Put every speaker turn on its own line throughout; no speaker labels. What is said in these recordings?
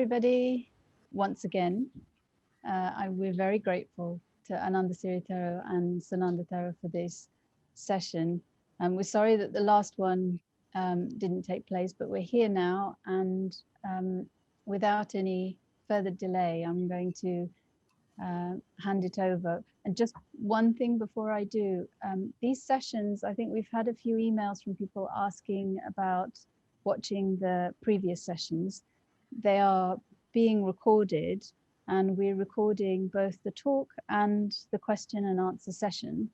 everybody once again. We're very grateful to Anandasiri Thero and Sundanda Thero for this session. We're sorry that the last one didn't take place, but we're here now, and without any further delay, I'm going to hand it over. And just one thing before I do, these sessions, I think we've had a few emails from people asking about watching the previous sessions. They are being recorded, and we're recording both the talk and the question and answer session.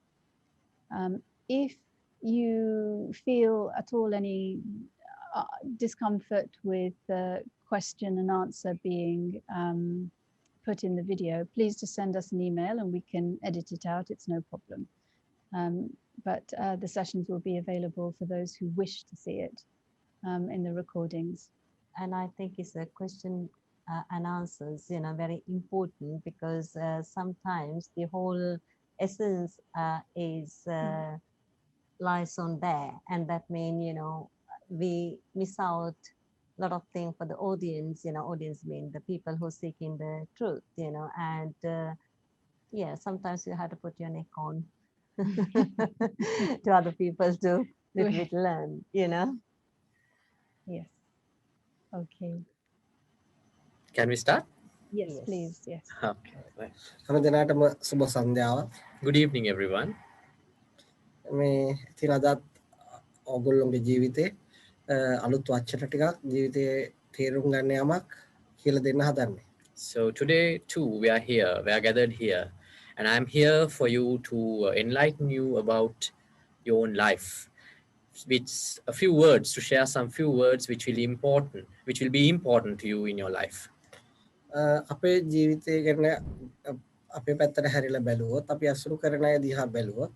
If you feel at all any discomfort with the question and answer being put in the video, please just send us an email and we can edit it out. It's no problem. But the sessions will be available for those who wish to see it in the recordings.
And I think it's a question and answers, very important, because sometimes the whole essence is lies on there, and that means we miss out a lot of things for the audience. Audience mean the people who are seeking the truth. And yeah, sometimes you have to put your neck on to other people to little bit learn.
Yes. Okay.
Can we start?
Yes, please. Yes.
Okay. Right.
සුබ සන්ධ්‍යාවක්.
Good evening, everyone.
මේ ඉතින් අදත් ඔයගොල්ලෝගේ ජීවිතේ අලුත් වචන ටිකක් ජීවිතේ තේරුම් ගන්න යමක් කියලා දෙන්න හදන්නේ.
So today too we are gathered here, and I'm here for you to enlighten you about your own life, with a few words, to share some few words which will be important to you in your life.
අපේ ජීවිතය ගැන අපේ පැත්තට හැරිලා බැලුවොත්, අපි අසුරු කරන අය දිහා බැලුවොත්,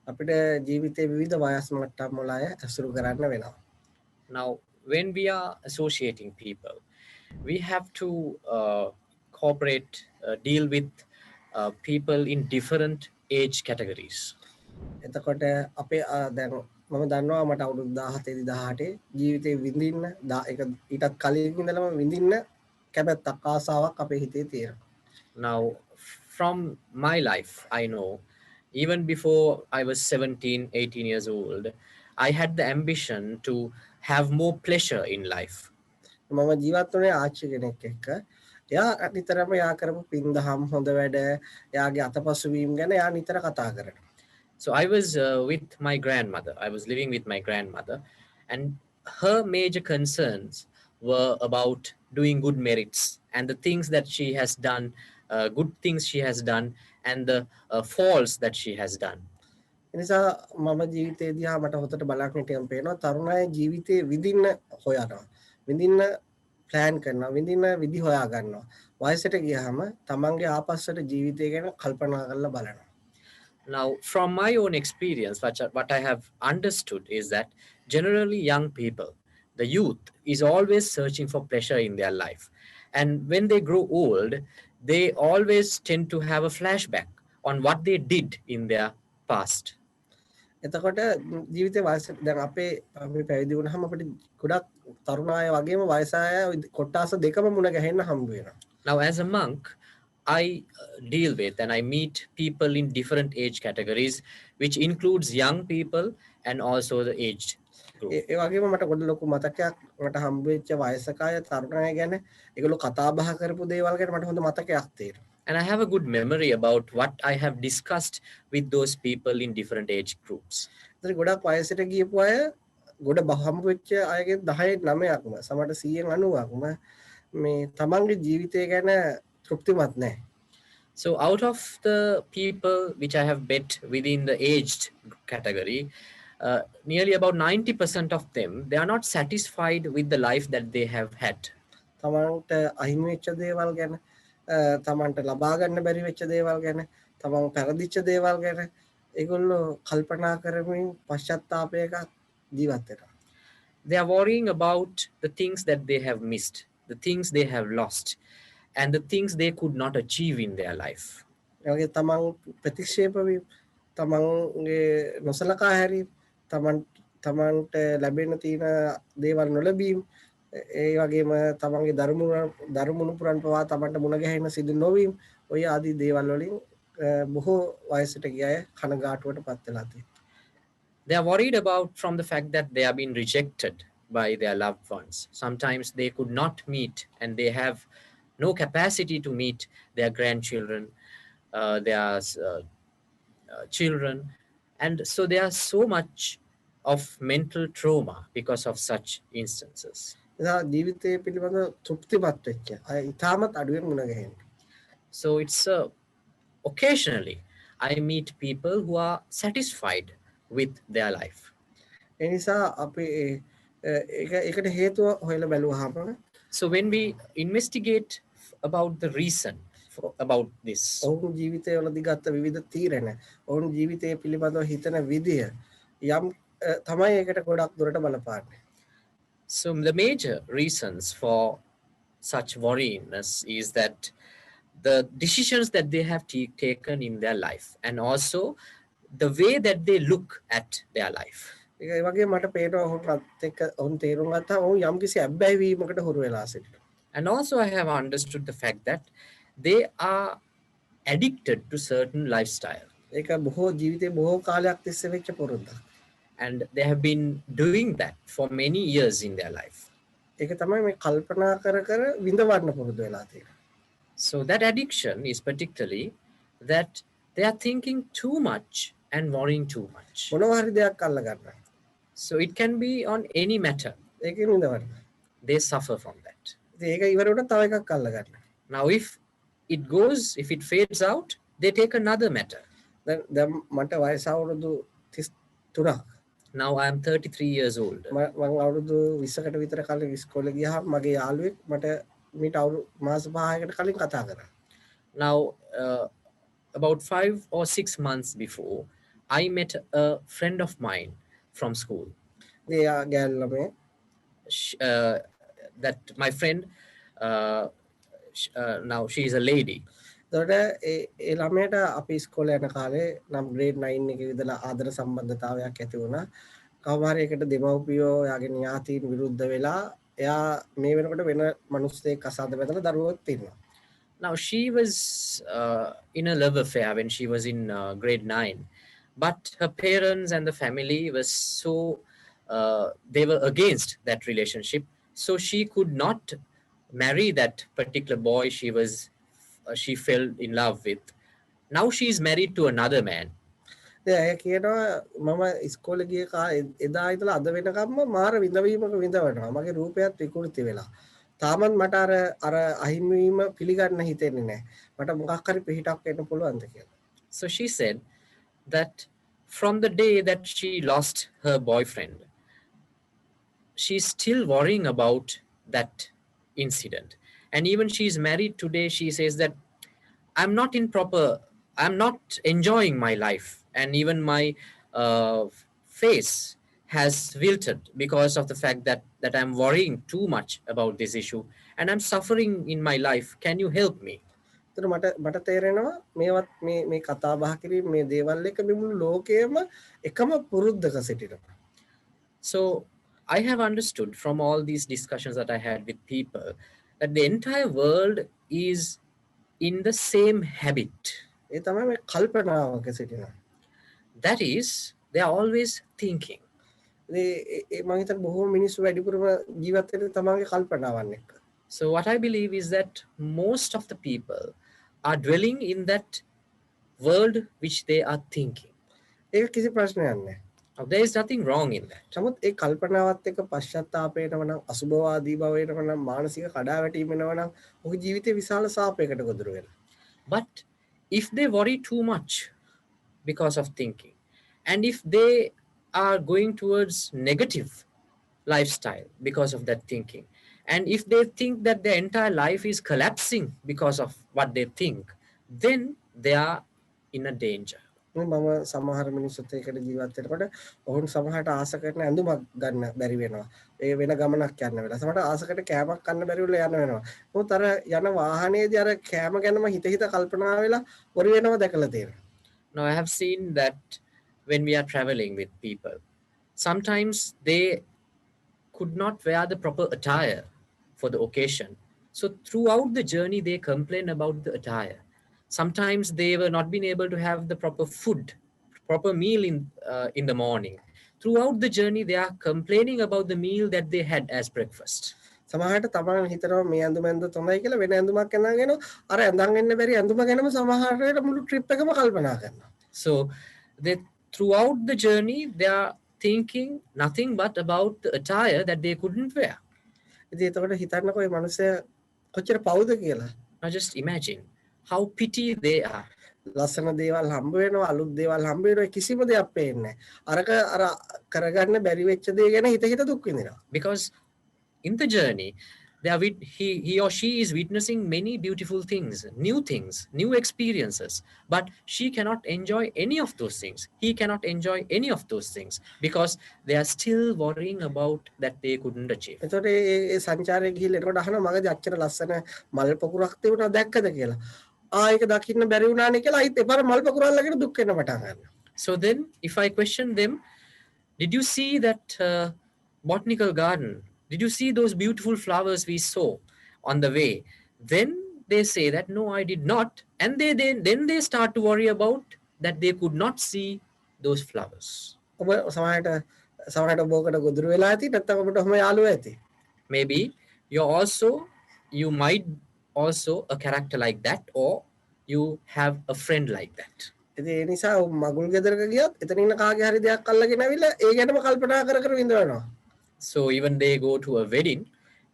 අපිට ජීවිතේ විවිධ වයස් මට්ටම් වල අය අසුරු කරන්න වෙනවා.
Now, when we are associating people, we have to deal with people in different age categories.
එතකොට අපේ දැන් මම දන්නවා මට අවුරුදු 17 18 ජීවිතේ විඳින්න ඊටත් කලින් ඉඳලම විඳින්න කැමැත්තක් ආසාවක් අපේ හිතේ තියෙනවා.
Now, from my life, I know, even before I was 17, 18 years old, I had the ambition to have more pleasure in life.
මම ජීවත් වුණේ ආච්චි කෙනෙක් එක්ක. එයා නිතරම යා කරපු පින්දහම් හොඳ වැඩ, එයාගේ අතපසු වීම ගැන එයා නිතර කතා කරනවා.
So I was with my grandmother. I was living with my grandmother, and her major concerns were about doing good merits and the things that she has done, good things she has done, and the faults that she has done.
එනිසා මම ජීවිතේ දිහා මට හොතට බලන්න හිටියම් පේනවා තරුණ අය ජීවිතේ විඳින්න හොයනවා. විඳින්න plan කරනවා. විඳින්න විදි හොයා ගන්නවා. වයසට ගියාම තමන්ගේ ආපස්සට ජීවිතය ගැන කල්පනා කරලා බලනවා.
Now, from my own experience, what I have understood is that generally young people, the youth, is always searching for pleasure in their life. And when they grow old, they always tend to have a flashback on what they did in their past.
එතකොට ජීවිතේ වයස දැන් අපි පැවිදි වුණාම අපිට ගොඩක් තරුණ අය වගේම වයස අය කොට්ටාස දෙකම මුණ ගැහෙන්න හම්බ වෙනවා.
Now, as a monk, I deal with and I meet people in different age categories, which includes young people and also the aged group.
ඒ වගේම මට ගොඩ ලොකු මතකයක් මට හම්බ වෙච්ච වයසක අය තරුණ අය ගැන ඒගොල්ලෝ කතා බහ කරපු දේවල් ගැන මට හොඳ මතකයක් තියෙනවා.
And I have a good memory about what I have discussed with those people in different age groups.
ඉතින් ගොඩක් වයසට ගියපු අය ගොඩ හම්බ වෙච්ච අයගෙන් 10 9ක්ම සමහරට 100න් 90ක්ම මේ තමන්ගේ ජීවිතය ගැන තෘප්තිමත් නැහැ.
So out of the people which I have met within the aged category, nearly about 90% of them, they are not satisfied with the life that they have had.
තමන්ට අහිමි වෙච්ච දේවල් ගැන, තමන්ට ලබා ගන්න බැරි වෙච්ච දේවල් ගැන, තමන් පෙරදිච්ච දේවල් ගැන ඒගොල්ලෝ කල්පනා කරමින් පශ්චාත්තාපයක ජීවත් වෙනවා.
They are worrying about the things that they have missed, the things they have lost, and the things they could not achieve in their life.
ඒ වගේ තමන් ප්‍රතික්ෂේප වීම, තමන්ගේ නොසලකා හැරීම, තමන්ට ලැබෙන්න තියෙන දේවල් නොලැබීම, ඒ වගේම තමන්ගේ දරුමුණුපුරන් පවා තමන්ට මුණ ගැහෙන සිදු නොවීම ඔය ආදී දේවල් වලින් බොහෝ වයසට ගිය අය කනගාටුවට පත් වෙලා තියෙනවා.
They are worried about from the fact that they have been rejected by their loved ones. Sometimes they could not meet and they have no capacity to meet their grandchildren, their children. And so there are so much of mental trauma because of such instances.
එදා ජීවිතය පිළිබඳ තෘප්තිමත් වෙච්ච අය ඉතාමත් අඩුවෙන් මුණ ගැහෙනවා.
So it's occasionally I meet people who are satisfied with their life.
ඒ නිසා අපි ඒකට හේතුව හොයලා බැලුවාම
So when we investigate about the reason about this,
ඔවුන් ජීවිතවලදී ගත්ත විවිධ තීරණ ඔවුන් ජීවිතය පිළිබඳව හිතන විදිය යම් තමයි ඒකට ගොඩක් දුරට බලපාන්නේ.
so the major reasons for such worryiness is that the decisions that they have taken in their life and also the way that they look at their life.
ඒ වගේ මට පේනවා ඔහුත් එක්ක ඔවුන් තේරුම් ගත්තා ඔවුන් යම්කිසි අබ්බැහි වීමකට හුරු වෙලා සිටිනවා.
And also I have understood the fact that they are addicted to certain lifestyle.
ඒක බොහෝ ජීවිතේ බොහෝ කාලයක් තිස්සේ වෙච්ච පුරුද්දක්.
And they have been doing that for many years in their life.
ඒක තමයි මේ කල්පනා කර කර විඳවන්න පුරුදු වෙලා තියෙන්නේ.
So that addiction is particularly that they are thinking too much and worrying too much.
මොනවා හරි දෙයක් අල්ල ගන්නවා.
So it can be on any matter.
ඒකෙන් විඳවන්න.
They suffer from that.
ඉතින් ඒක ඉවර වුණා තව එකක් අල්ල ගන්නවා.
Now if it fades out, they take another matter.
දැන් මට වයස අවුරුදු 33ක්.
Now I am 33 years old.
මම අවුරුදු 20කට විතර කලින් ඉස්කෝලේ ගියාම මගේ යාළුවෙක් මට මීට අවුරුදු මාස 5කට කලින් කතා කරා.
Now about 5 or 6 months before, I met a friend of mine from school.
එයා ගෑනු ළමයි.
That my friend, now she is a lady.
එතකොට ඒ ළමයට අපි ඉස්කෝලේ යන කාලේ නම් grade 9 එකේ ඉඳලා ආදර සම්බන්ධතාවයක් ඇති වුණා. කවම හරි එකට දෙමව්පියෝ යාගේ ඥාතීන් විරුද්ධ වෙලා එයා මේ වෙනකොට වෙන මිනිස්සෙක් අසාද බැඳලා දරුවෝත් ඉන්නවා.
Now she was in a love affair when she was in grade 9, but her parents and the family was so they were against that relationship, so she could not marry that particular boy she fell in love with. Now she is married to another man.
දැන් එයා කියනවා මම ඉස්කෝලේ ගිය එදා ඉඳලා අද වෙනකම්ම මාර විඳවීමක විඳවනවා. මගේ රූපයත් විකෘති වෙලා. තාමත් මට අර අහිමිවීම පිළිගන්න හිතෙන්නේ නැහැ. මට මොකක් හරි පිහිටක් එන්න පුළුවන්ද කියලා.
So she said that from the day that she lost her boyfriend, she's still worrying about that incident. And even she's married today, she says that I'm not enjoying my life. And even my face has wilted because of the fact that I'm worrying too much about this issue. And I'm suffering in my life. Can you help me?
එතන මට තේරෙනවා මේවත් මේ කතා බහ කිරීම මේ දේවල් එක මේ මුළු ලෝකයේම එකම පුරුද්දක සිටිනවා.
So I have understood from all these discussions that I had with people that the entire world is in the same habit.
ඒ තමයි මේ කල්පනාවක සිටිනවා.
That is, they are always thinking.
මම හිතන්නේ බොහෝ මිනිස්සු වැඩිපුරම ජීවත් වෙන්නේ තමන්ගේ කල්පනාවන් එක්ක.
So what I believe is that most of the people are dwelling in that world which they are thinking.
ඒක කිසි ප්‍රශ්නයක් නැහැ.
Now, there is nothing wrong in that.
නමුත් ඒ කල්පනාවත් එක්ක පශ්චාත්තාපේනම නම් අසුභවාදී භවයටම නම් මානසික කඩාවැටීමෙනම නම් ඔහු ජීවිතේ විශාල සාපයකට ගොදුරු වෙනවා.
But if they worry too much because of thinking, and if they are going towards negative lifestyle because of that thinking, and if they think that their entire life is collapsing because of what they think, then they are in a danger.
මම සමහර මිනිස්සුත් එක්ක ජීවත් වෙනකොට ඔවුන් සමහරට ආස කරන ඇඳුමක් ගන්න බැරි වෙනවා. ඒ වෙන ගමනක් යන්න වෙලා. සමහරට ආසකට කෑමක් කන්න බැරි වෙලා යන්න වෙනවා. මොකද අර යන වාහනයේදී අර කෑම ගැනම හිත කල්පනා වෙලා වරි වෙනවා දැකලා තියෙනවා.
Now I have seen that when we are traveling with people, sometimes they could not wear the proper attire for the occasion. So throughout the journey, they complain about the attire. Sometimes they were not being able to have the proper food, proper meal in the morning. Throughout the journey, they are complaining about the meal that they had as breakfast.
සමහරට තමන් හිතනවා මේ ඇඳුම ඇඳ තමයි කියලා වෙන ඇඳුමක් අඳගෙන අර ඇඳන් ඉන්න බැරි ඇඳුම ගැනම සමහරට මුළු ට්‍රිප් එකම කල්පනා කරනවා.
So they throughout the journey they are thinking nothing but about the attire that they couldn't wear.
ඉතින් එතකොට හිතන්නකෝ මේ මිනිස්සයා කොච්චර පවුද කියලා.
Now just imagine how pity they are.
ලස්සන දේවල් හම්බ වෙනවා අලුත් දේවල් හම්බ වෙනවා කිසිම දෙයක් පේන්නේ නැහැ. අරක අර කරගන්න බැරි වෙච්ච දේ ගැන හිත හිත දුක් විඳිනවා.
Because in the journey, he or she is witnessing many beautiful things, new experiences, but she cannot enjoy any of those things. He cannot enjoy any of those things because they are still worrying about that they couldn't achieve.
එතකොට ඒ සංචාරයේ ගිහිල්ලා එතකොට අහනවා මගදී අච්චර ලස්සන මල් පොකුරක් තිබුණා දැක්කද කියලා. ඒක දකින්න බැරි වුණානේ කියලා අයිත් එපාර මල් පොකුරක් ළඟට දුක් වෙන්න පටන් ගන්නවා.
So then if I question them, did you see that botanical garden? Did you see those beautiful flowers we saw on the way? Then they say that no, I did not. And then they start to worry about that they could not see those flowers.
ඔබ සමහරට බෝකට ගොදුරු වෙලා ඇති නැත්නම් ඔබට ඔහම යාළුවා ඇති.
Maybe you might also a character like that, or you have a friend like that.
ඉතින් ඒ නිසා මගුල් ගෙදරක ගියත් එතන ඉන්න කාගේ හරි දෙයක් අල්ලගෙන ඇවිල්ලා ඒ ගැනම කල්පනා කර කර විඳවනවා.
So even they go to a wedding,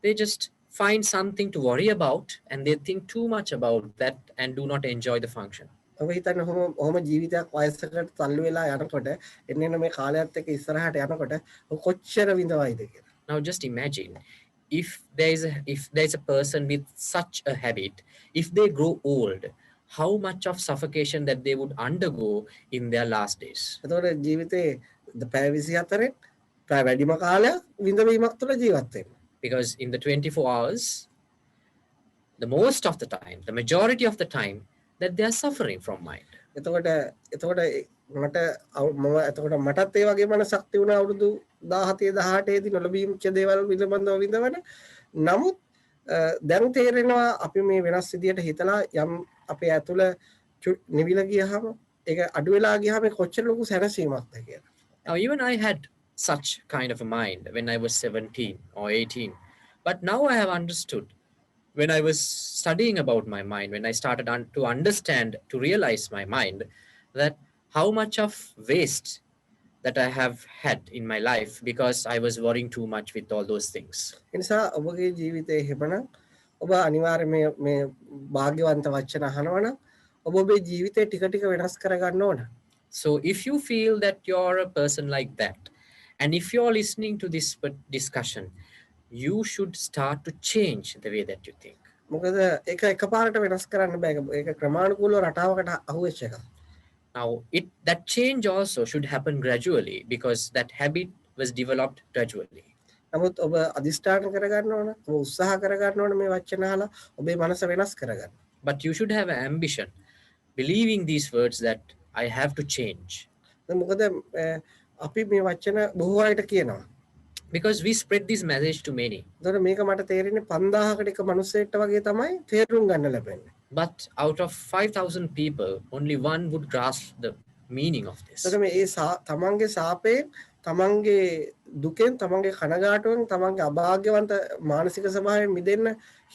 they just find something to worry about and they think too much about that and do not enjoy the function.
ඔබ හිතන්න ඔහොම ජීවිතයක් වයසකට තල්ලු වෙලා යනකොට එන්න මේ කාලයත් එක්ක ඉස්සරහට යනකොට කොච්චර විඳවයිද කියලා.
Now just imagine if there is a person with such a habit, if they grow old, how much of suffocation that they would undergo in their last days.
එතකොට ජීවිතේ පැය 24න් පැය වැඩිම කාලයක් විඳවීමක් තුළ ජීවත් වෙනවා.
Because in the 24 hours, the most of the time, the majority of the time, that they are suffering from mind.
එතකොට මටත් ඒ වගේ මනසක් තිබුණා අවුරුදු 17 18 දී නොලබීම්ච්ච දේවල් පිළිබඳව විඳවන. නමුත් දැන් තේරෙනවා අපි මේ වෙනස් විදියට හිතලා යම් අපේ ඇතුළ නිවිලා ගියහම ඒක අඩු වෙලා ගියහම කොච්චර ලොකු සැනසීමක්ද කියලා.
Now even I had such kind of a mind when I was 17 or 18. But now I have understood when I was studying about my mind, when I started to understand, to realize my mind, that how much of waste that I have had in my life because I was worrying too much with all those things.
එනිසා ඔබගේ ජීවිතයේ හැමනම් ඔබ අනිවාර්යයෙන් මේ භාග්‍යවන්ත වචන අහනවනම් ඔබ ඔබේ ජීවිතේ ටික ටික වෙනස් කරගන්න ඕන.
So if you feel that you're a person like that, and if you're listening to this discussion, you should start to change the way that you think.
මොකද ඒක එකපාරට වෙනස් කරන්න බෑ. ඒක ක්‍රමානුකූලව රටාවකට අහුවෙච්ච එකක්.
Now that change also should happen gradually because that habit was developed gradually.
නමුත් ඔබ අදිෂ්ඨාන කරගන්න ඕන. ඔබ උත්සාහ කරගන්න ඕන මේ වචන අහලා ඔබේ මනස වෙනස් කරගන්න.
But you should have an ambition, believing these words that I have to change.
මොකද අපි මේ වචන බොහෝ අයට කියනවා.
Because we spread this message to many.
ඒතර මේක මට තේරෙන්නේ 5000කට එක මිනිස්සෙක්ට වගේ තමයි තේරුම් ගන්න ලැබෙන්නේ.
But out of 5,000 people, only one would grasp the meaning of this.
ඒතර මේ තමන්ගේ සාපේ තමන්ගේ දුකෙන් තමන්ගේ කනගාටුවෙන් තමන්ගේ අභාග්‍යවන්ත මානසික ස්වභාවයෙන් මිදෙන්න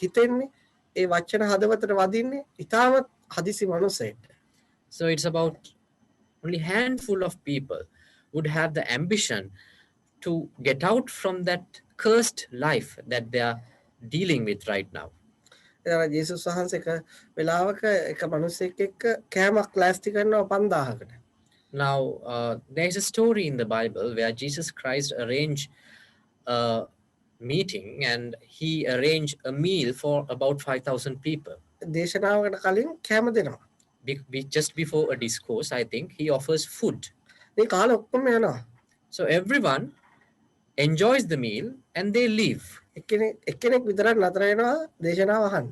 හිතෙන්නේ ඒ වචන හදවතට වදින්නේ ඊටමත් හදිසි මිනිස්සෙක්ට.
So it's about only handful of people would have the ambition to get out from that cursed life that they are dealing with right now.
ජේසුස් වහන්සේ එක වෙලාවක එක මිනිසෙක් එක්ක කෑමක් ලෑස්ති කරනවා 5000කට.
Now there is a story in the Bible where Jesus Christ arranged a meeting and he arranged a meal for about 5,000 people.
දේශනාවකට කලින් කෑම දෙනවා.
Just before a discourse, I think he offers food.
මේ කාලේ ඔක්කොම යනවා.
So everyone enjoys the meal and they leave.
එක්කෙනෙක් විතරක් නතර වෙනවා දේශනාව අහන්න.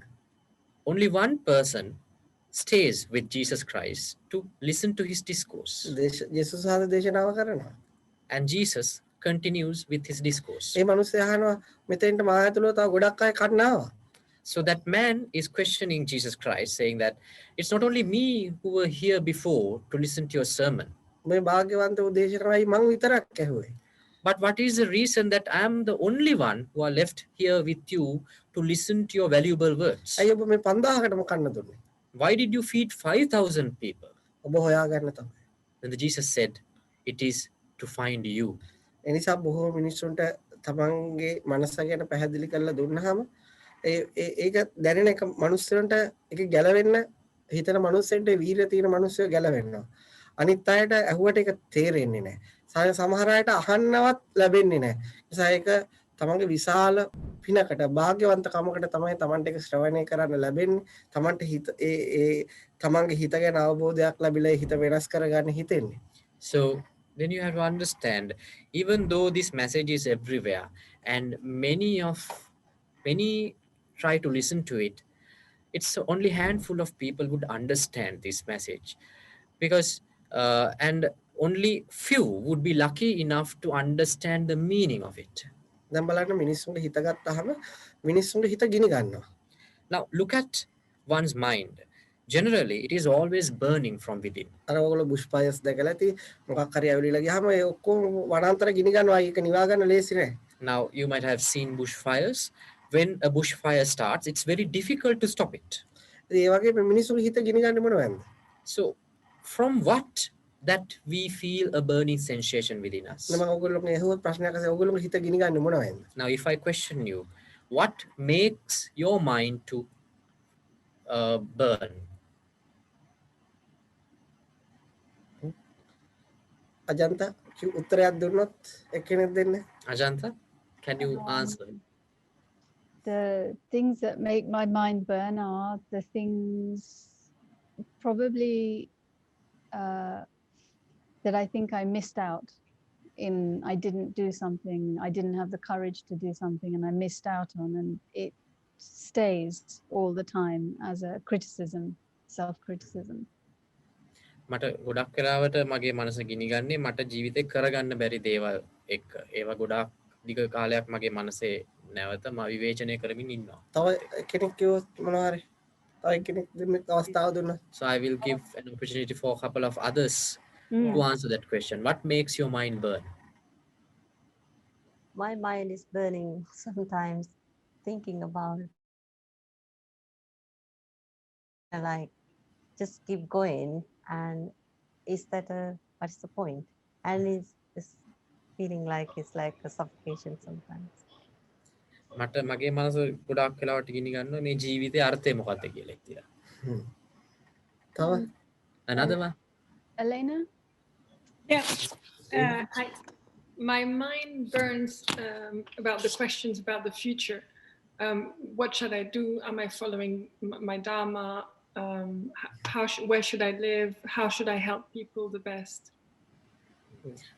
Only one person stays with Jesus Christ to listen to his discourse.
ජේසුස් වහන්සේ දේශනාව කරනවා.
And Jesus continues with his discourse.
ඒ මිනිස්සයා අහනවා මෙතෙන්ට මා ඇතුළව තව ගොඩක් අය කන්න ආවා.
So that man is questioning Jesus Christ, saying that it's not only me who were here before to listen to your sermon,
මේ භාග්‍යවන්ත උදේශනයි මං විතරක් ඇහුවේ.
but what is the reason that I am the only one who are left here with you to listen to your valuable words?
ඇයි ඔබ මේ 5000කටම කන්න දුන්නේ?
Why did you feed 5,000 people?
ඔබ හොයාගන්න තමයි.
Then Jesus said, it is to find you.
ඒ නිසා බොහෝ මිනිස්සුන්ට තමන්ගේ මනස ගැන පැහැදිලි කරලා දුන්නාම ඒක දැනෙන එක මිනිස්සුන්ට ඒක ගැලවෙන්න හිතන මිනිස්සුන්ට වීරිය තියෙන මිනිස්සු ගැලවෙනවා. අනිත් අයට ඇහුවට ඒක තේරෙන්නේ නැහැ. සමහර අයට අහන්නවත් ලැබෙන්නේ නැහැ. නිසා ඒක තමන්ගේ විශාල පිනකට භාග්‍යවන්තකමකට තමයි තමන්ට ඒක ශ්‍රවණය කරන්න ලැබෙන්නේ. තමන්ට හිත ඒ තමන්ගේ හිත ගැන අවබෝධයක් ලැබිලා හිත වෙනස් කරගන්න හිතෙන්නේ.
So then you have to understand, even though this message is everywhere and many try to listen to it, it's only handful of people would understand this message, because and only few would be lucky enough to understand the meaning of it.
දැන් බලන්න මිනිස්සුන්ට හිත ගත්තාම මිනිස්සුන්ට හිත ගිනි ගන්නවා.
Now look at one's mind. Generally it is always burning from within.
අර ඔයගොල්ලෝ බුෂ් ෆයර්ස් දැකලා ඇති මොකක් හරි ඇවිල්ලා ගියාම ඒ ඔක්කොම වනාන්තර ගිනි ගන්නවා. ඒක නිවා ගන්න ලේසි නෑ.
Now you might have seen bushfires. When a bushfire starts, it's very difficult to stop it.
ඒ වගේ මිනිස්සුන්ගේ හිත ගිනි ගන්න මොනවද?
So from what that we feel a burning sensation within us?
මම ඔයගොල්ලෝගේ ඇහුවත් ප්‍රශ්නයක් අහලා ඔයගොල්ලෝගේ හිත ගිනි ගන්න මොනවද?
Now if I question you, what makes your mind to burn?
Ajantha උත්තරයක් දුන්නොත් එක්කෙනෙක් දෙන්න.
Ajanta, can you answer?
The things that make my mind burn are the things probably that I think I missed out in. I didn't do something, I didn't have the courage to do something, and I missed out on, and it stays all the time as a criticism, self-criticism.
මට ගොඩක් වෙලාවට මගේ මනස ගිනිගන්නේ මට ජීවිතේ කරගන්න බැරි දේවල් එක්ක. ඒවා ගොඩක් දිග කාලයක් මගේ මනසේ නැවත මම විවේචනය කරමින් ඉන්නවා.
තව කෙනෙක් කිව්වොත් මොනවා හරි තව කෙනෙක් දෙන්න අවස්ථාව දුන්නා.
So I will give an opportunity for a couple of others to answer that question. What makes your mind burn?
My mind is burning sometimes thinking about like just keep going, and is that what's the point? And it's feeling like it's like a suffocation sometimes.
මට මගේ මනස ගොඩක් වෙලාවට ගිනි ගන්නවා මේ ජීවිතේ අර්ථය මොකක්ද කියලා ඉතින්.
තව
Another one?
Elena?
Yeah, my mind burns about the questions about the future. What should I do? Am I following my dharma? Where should I live? How should I help people the best?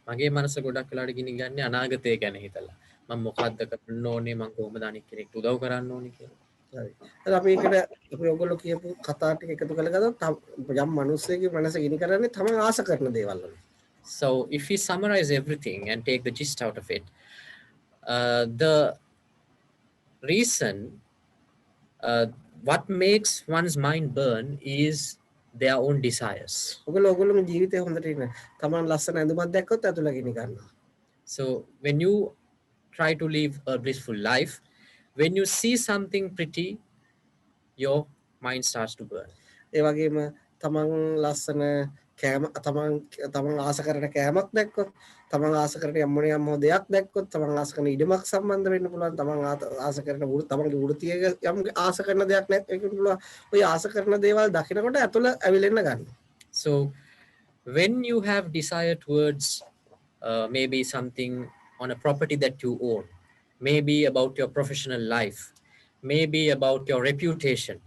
මගේ මනස ගොඩක් වෙලාවට ගිනි ගන්නේ අනාගතය ගැන හිතලා. මම මොකද්ද කරන්න ඕනේ, මම කොහොමද අනිත් කෙනෙක්ට උදව් කරන්න ඕනේ කියලා.
හරි. අපි ඒකට අපි ඔයගොල්ලෝ කියපු කතා ටික එකතු කරලා ගත්තොත් යම් මිනිස්සෙගේ මනස ගිනි කරන්නේ තමන් ආස කරන දේවල් වල.
So if we summarize everything and take the gist out of it, the reason what makes one's mind burn is their own desires.
ඔයගොල්ලෝගේ ජීවිතේ හොඳට ඉන්න. තමන් ලස්සන ඇඳුමක් දැක්කොත් ඇතුළ ගිනි ගන්නවා.
So when you try to live a blissful life, when you see something pretty, your mind starts to burn.
ඒ වගේම තමන් ලස්සන කෑම තමන් ආස කරන කෑමක් දැක්කොත් තමන් ආස කරන යම් දෙයක් දැක්කොත් තමන් ආස කරන ඉඩමක් සම්බන්ධ වෙන්න පුළුවන් තමන් ආස කරන තමන්ගේ වෘත්තිය යම් ආස කරන දෙයක් නැත්නම් පුළුවන් ඔය ආස කරන දේවල් දකිනකොට ඇතුළ ඇවිලෙන්න ගන්නවා.
So when you have desire towards maybe something on a property that you own, maybe about your professional life, maybe about your reputation,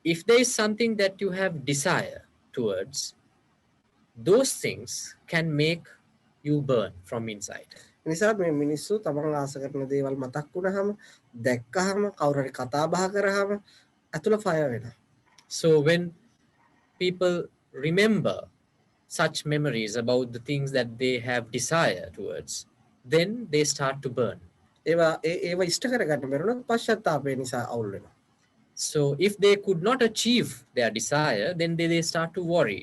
if there is something that you have desire towards, those things can make you burn from inside.
නිසා මේ මිනිස්සු තමන් ආස කරන දේවල් මතක් වුණාම දැක්කහම කවුරු හරි කතා බහ කරාම ඇතුළ ෆයර් වෙනවා.
So when people remember such memories about the things that they have desire towards, then they start to burn.
ඒවා ඉෂ්ට කරගන්න බැරුණොත් පශ්චාත්තාපය නිසා අවුල් වෙනවා.
So if they could not achieve their desire, then they start to worry.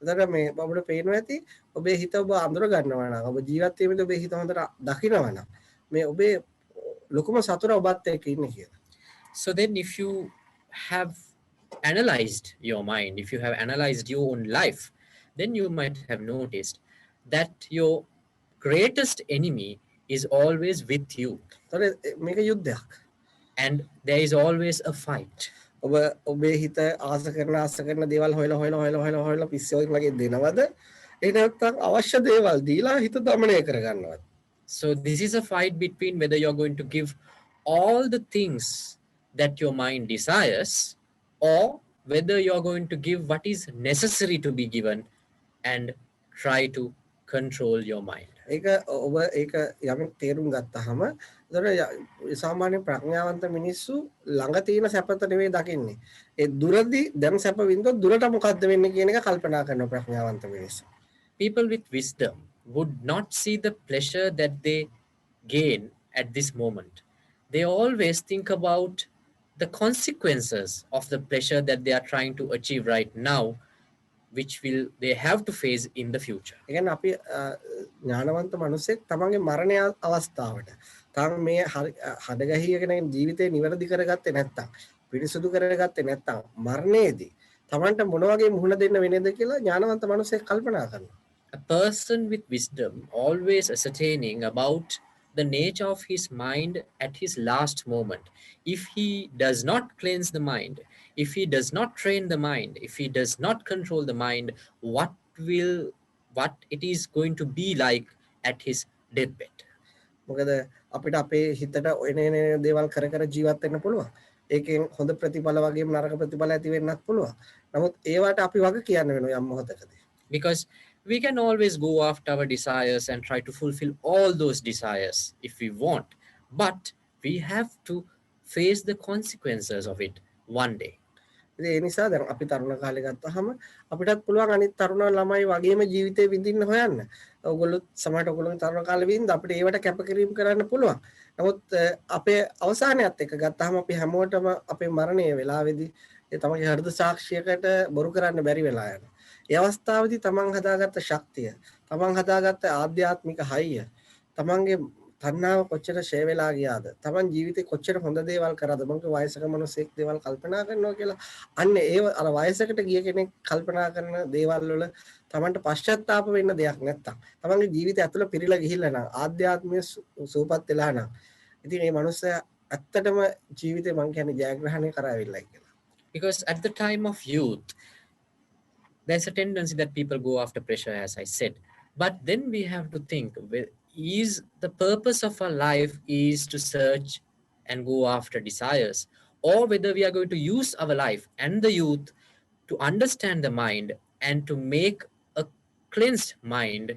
එතකොට මේ ඔබට පේනවා ඇති ඔබේ හිත ඔබ අඳුර ගන්නවා නම් ඔබ ජීවත් වීමේදී ඔබේ හිත හොඳට දකිනවා නම් මේ ඔබේ ලොකුම සතුට ඔබත් එක්ක ඉන්නේ කියලා.
So then if you have analyzed your mind, if you have analyzed your own life, then you might have noticed that your greatest enemy is always with you.
එතකොට මේක යුද්ධයක්.
And there is always a fight.
ඔබ ඔබේ හිත ආස කරන දේවල් හොයලා පිස්සෙක් වගේ දෙනවද? එහෙ නැත්නම් අවශ්‍ය දේවල් දීලා හිත দমনය කරගන්නවද?
So this is a fight between whether you're going to give all the things that your mind desires, or whether you're going to give what is necessary to be given and try to control your mind.
ඒක ඔබ ඒක යමෙක් තේරුම් ගත්තාම එතකොට සාමාන්‍ය ප්‍රඥාවන්ත මිනිස්සු ළඟ තියෙන සැපත නෙවෙයි දකින්නේ. ඒ දුරදී දැන් සැප වින්දොත් දුරට මොකද්ද වෙන්නේ කියන එක කල්පනා කරන ප්‍රඥාවන්ත මිනිස්සු.
People with wisdom would not see the pleasure that they gain at this moment. They always think about the consequences of the pleasure that they are trying to achieve right now, which will they have to face in the future.
ඒ කියන්නේ අපි ඥානවන්ත මිනිස්සෙක් තමන්ගේ මරණය අවස්ථාවට තාම මේ හදගහියගෙන ජීවිතේ නිවැරදි කරගත්තේ නැත්තම් පිරිසුදු කරගත්තේ නැත්තම් මරණයේදී තමන්ට මොන වගේ මුහුණ දෙන්න වෙනේද කියලා ඥානවන්ත මිනිස්සෙක් කල්පනා කරනවා.
A person with wisdom always ascertaining about the nature of his mind at his last moment. If he does not cleanse the mind, if he does not train the mind, if he does not control the mind, what it is going to be like at his deathbed.
මොකද අපිට අපේ හිතට එන දේවල් කර ජීවත් වෙන්න පුළුවන්. ඒකෙන් හොඳ ප්‍රතිඵල වගේම නරක ප්‍රතිඵල ඇති වෙන්නත් පුළුවන්. නමුත් ඒවට අපි වග කියන්න වෙනවා යම් මොහොතකදී.
Because we can always go after our desires and try to fulfill all those desires if we want, but we have to face the consequences of it one day.
ඉතින් ඒ නිසා දැන් අපි තරුණ කාලේ ගත්තාම අපිටත් පුළුවන් අනිත් තරුණ ළමයි වගේම ජීවිතේ විඳින්න හොයන්න. ඔයගොල්ලෝ සමහරට ඔයගොල්ලෝ තරුණ කාලේ වින්ද අපිට ඒවට කැපකිරීම කරන්න පුළුවන්. නමුත් අපේ අවසානයත් එක්ක ගත්තාම අපි හැමෝටම අපේ මරණය වෙලාවේදී ඒ තමන්ගේ හෘද සාක්ෂියකට බොරු කරන්න බැරි වෙලා යනවා. ඒ අවස්ථාවේදී තමන් හදාගත්ත ශක්තිය, තමන් හදාගත්ත ආධ්‍යාත්මික හයිය, තමන්ගේ තණ්හාව කොච්චර ෂේ වෙලා ගියාද, තමන් ජීවිතේ කොච්චර හොඳ දේවල් කරාද, මං වයසක මිනිස්සෙක් දේවල් කල්පනා කරනවා කියලා. අන්න ඒ අර වයසකට ගිය කෙනෙක් කල්පනා කරන දේවල් වල තමන්ට පශ්චාත්තාප වෙන්න දෙයක් නැත්තම්, තමන්ගේ ජීවිතය ඇතුළ පිරීලා ගිහිල්ලා නම්, ආධ්‍යාත්මික සූපත් වෙලා නම්, ඉතින් මේ මිනිස්සයා ඇත්තටම ජීවිතේ මං කියන්නේ ජයග්‍රහණය කරාවිල්ලයි කියලා.
Because at the time of youth, there's a tendency that people go after pressure, as I said. But then we have to think, is the purpose of our life is to search and go after desires, or whether we are going to use our life and the youth to understand the mind and to make a cleansed mind,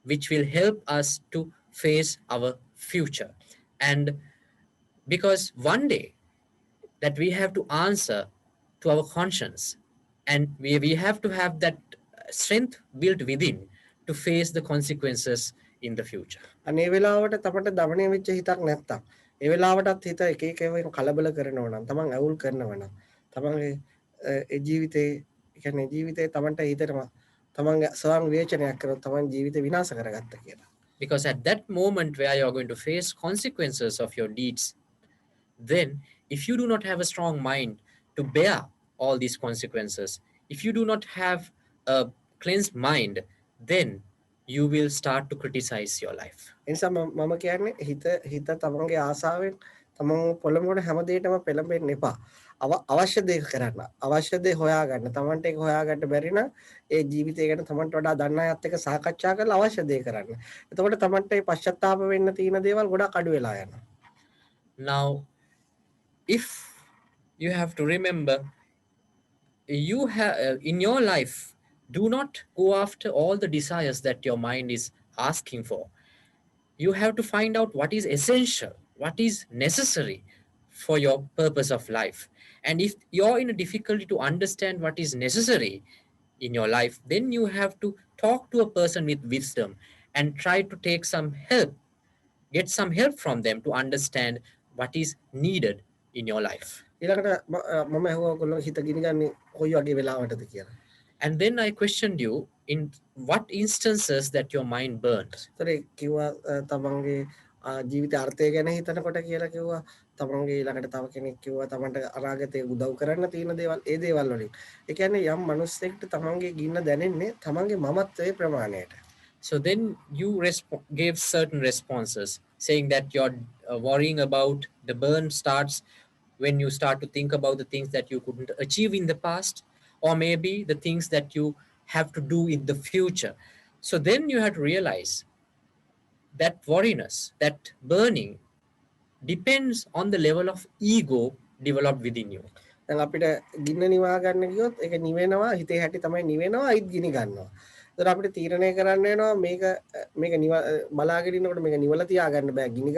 which will help us to face our future. And because one day that we have to answer to our conscience, and we have to have that strength built within to face the consequences in the future.
අනේ වෙලාවට තමන්ට දමණය වෙච්ච හිතක් නැත්තම්, ඒ වෙලාවටත් හිත එක එක ඒවා කලබල කරනවා නම්, තමන් අවුල් කරනවා නම්, තමන්ගේ ඒ ජීවිතේ කියන්නේ ජීවිතේ තමන්ට හිතේම තමන්ගේ ස්වයං විවේචනයක් කරලා තමන් ජීවිතේ විනාශ කරගත්තා කියලා.
Because at that moment where you are going to face consequences of your deeds, then if you do not have a strong mind to bear all these consequences, if you do not have a cleansed mind, then you will start to criticize your life.
එනිසා මම කියන්නේ හිත තමන්ගේ ආසාවෙන් තමන් පොළඹවන හැම දෙයකම පෙළඹෙන්න එපා. අවශ්‍ය දේ කරන්න, අවශ්‍ය දේ හොයාගන්න. තමන්ට ඒක හොයාගන්න බැරි නම් ඒ ජීවිතය ගැන තමන්ට වඩා දන්න අයත් එක්ක සාකච්ඡා කරලා අවශ්‍ය දේ කරන්න. එතකොට තමන්ට මේ පශ්චාත්තාප වෙන්න තියෙන දේවල් ගොඩක් අඩු වෙලා යනවා.
Now, if you have to remember, you have in your life, do not go after all the desires that your mind is asking for. You have to find out what is essential, what is necessary for your purpose of life. And if you're in a difficulty to understand what is necessary in your life, then you have to talk to a person with wisdom and try to take some help, get some help from them to understand what is needed in your life.
ඊළඟට මම ඇහුවා ඔයගොල්ලෝ හිත ගිනිගන්නේ කොයි වගේ වෙලාවටද කියලා.
And then I questioned you in what instances that your mind burns.
ඒතරේ කිව්වා තමන්ගේ ජීවිත අර්ථය ගැන හිතනකොට කියලා කිව්වා. තමන්ගේ ඊළඟට තව කෙනෙක් කිව්වා තමන්ට අනාගතේ උදව් කරන්න තියෙන දේවල් ඒ දේවල් වලින්. ඒ කියන්නේ යම් මිනිස්සෙක්ට තමන්ගේ ගින්න දැනෙන්නේ තමන්ගේ මමත්වයේ ප්‍රමාණයට.
So then you gave certain responses saying that you're worrying about the burn starts when you start to think about the things that you couldn't achieve in the past, or maybe the things that you have to do in the future. So then you have to realize that worriness, that burning depends on the level of ego developed within you.
දැන් අපිට ගින්න නිවා ගන්න ගියොත් ඒක නිවෙනවා හිතේ හැටි තමයි නිවෙනවා අයිත් ගිනි ගන්නවා. ඒතර අපිට තීරණය කරන්න වෙනවා මේක බලාගෙන ඉන්නකොට මේක නිවලා තියා ගන්න බෑ ගිනි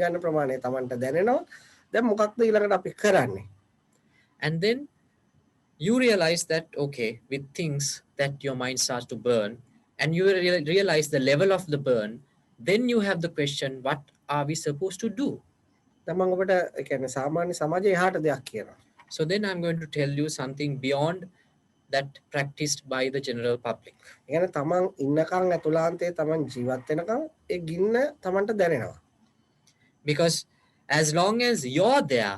ගන්න ප්‍රමාණය Tamanට දැනෙනවා. දැන් මොකක්ද ඊළඟට අපි කරන්නේ?
And then you realize that, okay, with things that your mind starts to burn, and you realize the level of the burn, then you have the question, what are we supposed to do?
දැන් මම ඔබට ඒ කියන්නේ සාමාන්‍ය සමාජයේ එහාට දෙයක් කියනවා.
So then I'm going to tell you something beyond that practiced by the general public.
ඒ කියන්නේ තමන් ඉන්නකන් ඇතුළාන්තයේ තමන් ජීවත් වෙනකන් ඒ ගින්න තමන්ට දැනෙනවා.
Because as long as you're there,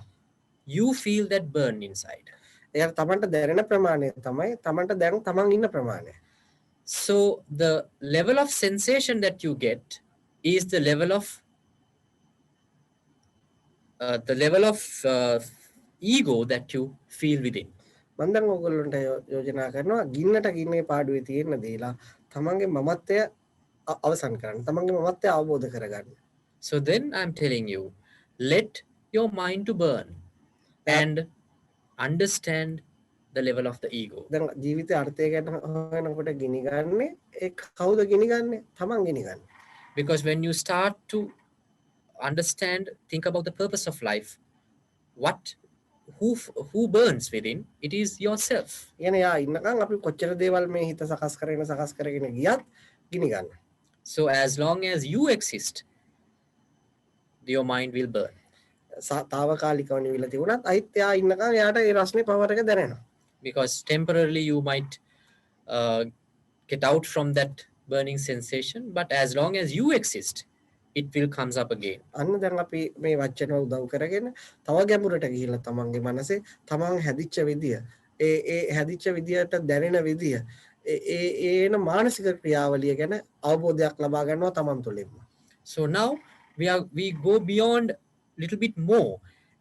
you feel that burn inside.
ඒක තමන්ට දැනෙන ප්‍රමාණය තමයි තමන්ට දැන් තමන් ඉන්න ප්‍රමාණය.
So the level of sensation that you get is the level of ego that you feel within.
මම දැන් ඔයගොල්ලන්ට යෝජනා කරනවා ගින්නට ගින්නේ පාඩුවේ තියෙන දේලා තමන්ගේ මමත්වය අවසන් කරන්න. තමන්ගේ මමත්වය අවබෝධ කරගන්න.
So then I'm telling you, let your mind to burn and understand the level of the ego.
දැන් ජීවිතයේ අර්ථය ගැන හොයනකොට ගිනි ගන්නේ ඒ කවුද ගිනි ගන්නේ? තමන් ගිනි ගන්න.
Because when you start to understand, think about the purpose of life, who burns within, it is yourself.
කියන්නේ යා ඉන්නකන් අපි කොච්චර දේවල් මේ හිත සකස් කරගෙන ගියත් ගිනි ගන්න.
So as long as you exist, your mind will burn.
తాවකාලිකව නිවිලා තිබුණත් අයිත් යා ඉන්නකන් යාට ඒ රස්නේ පවර් එක දැනෙනවා.
Because temporarily you might get out from that burning sensation, but as long as you exist, it will comes up again.
අන්න දැන් අපි මේ වචන උදව් කරගෙන තව ගැඹුරට ගිහිල්ලා තමන්ගේ මනසේ තමන් හැදිච්ච විදිය ඒ හැදිච්ච විදියට දැනෙන විදිය ඒන මානසික ක්‍රියාවලිය ගැන අවබෝධයක් ලබා ගන්නවා තමන් තුළින්ම.
So now we go beyond little bit more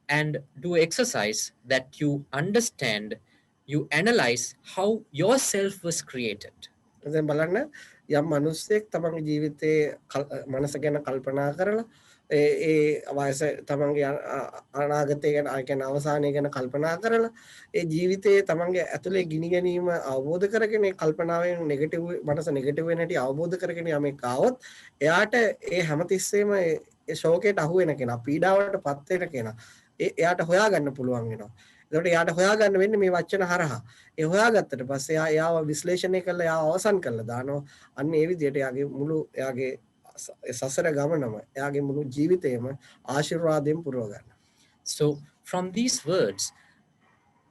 and do exercise that you understand, you analyze how yourself was created.
දැන් බලන්න යම් මිනිස්සෙක් තමන්ගේ ජීවිතයේ මනස ගැන කල්පනා කරලා ඒ වයස තමන්ගේ අනාගතය ගැන ඒ කියන්නේ අවසානය ගැන කල්පනා කරලා ඒ ජීවිතයේ තමන්ගේ ඇතුලේ ගිනි ගැනීම අවබෝධ කරගෙන ඒ කල්පනාවෙන් නෙගටිව් මනස නෙගටිව් වෙන හැටි අවබෝධ කරගෙන යමෙක් ආවොත් එයාට ඒ හැමතිස්සෙම ඒ ශෝකයට අහු වෙන කෙනා පීඩාවට පත් වෙන කෙනා එයාට හොයාගන්න පුළුවන් වෙනවා. ඒකට එයාට හොයාගන්න වෙන්නේ මේ වචන හරහා. ඒ හොයාගත්තට පස්සේ එයාව විශ්ලේෂණය කරලා එයාව අවසන් කරලා දානවා. අන්න ඒ විදිහට එයාගේ මුළු එයාගේ සසර ගමනම එයාගේ මුළු ජීවිතේම ආශිර්වාදයෙන් පුරව ගන්න.
So from these words,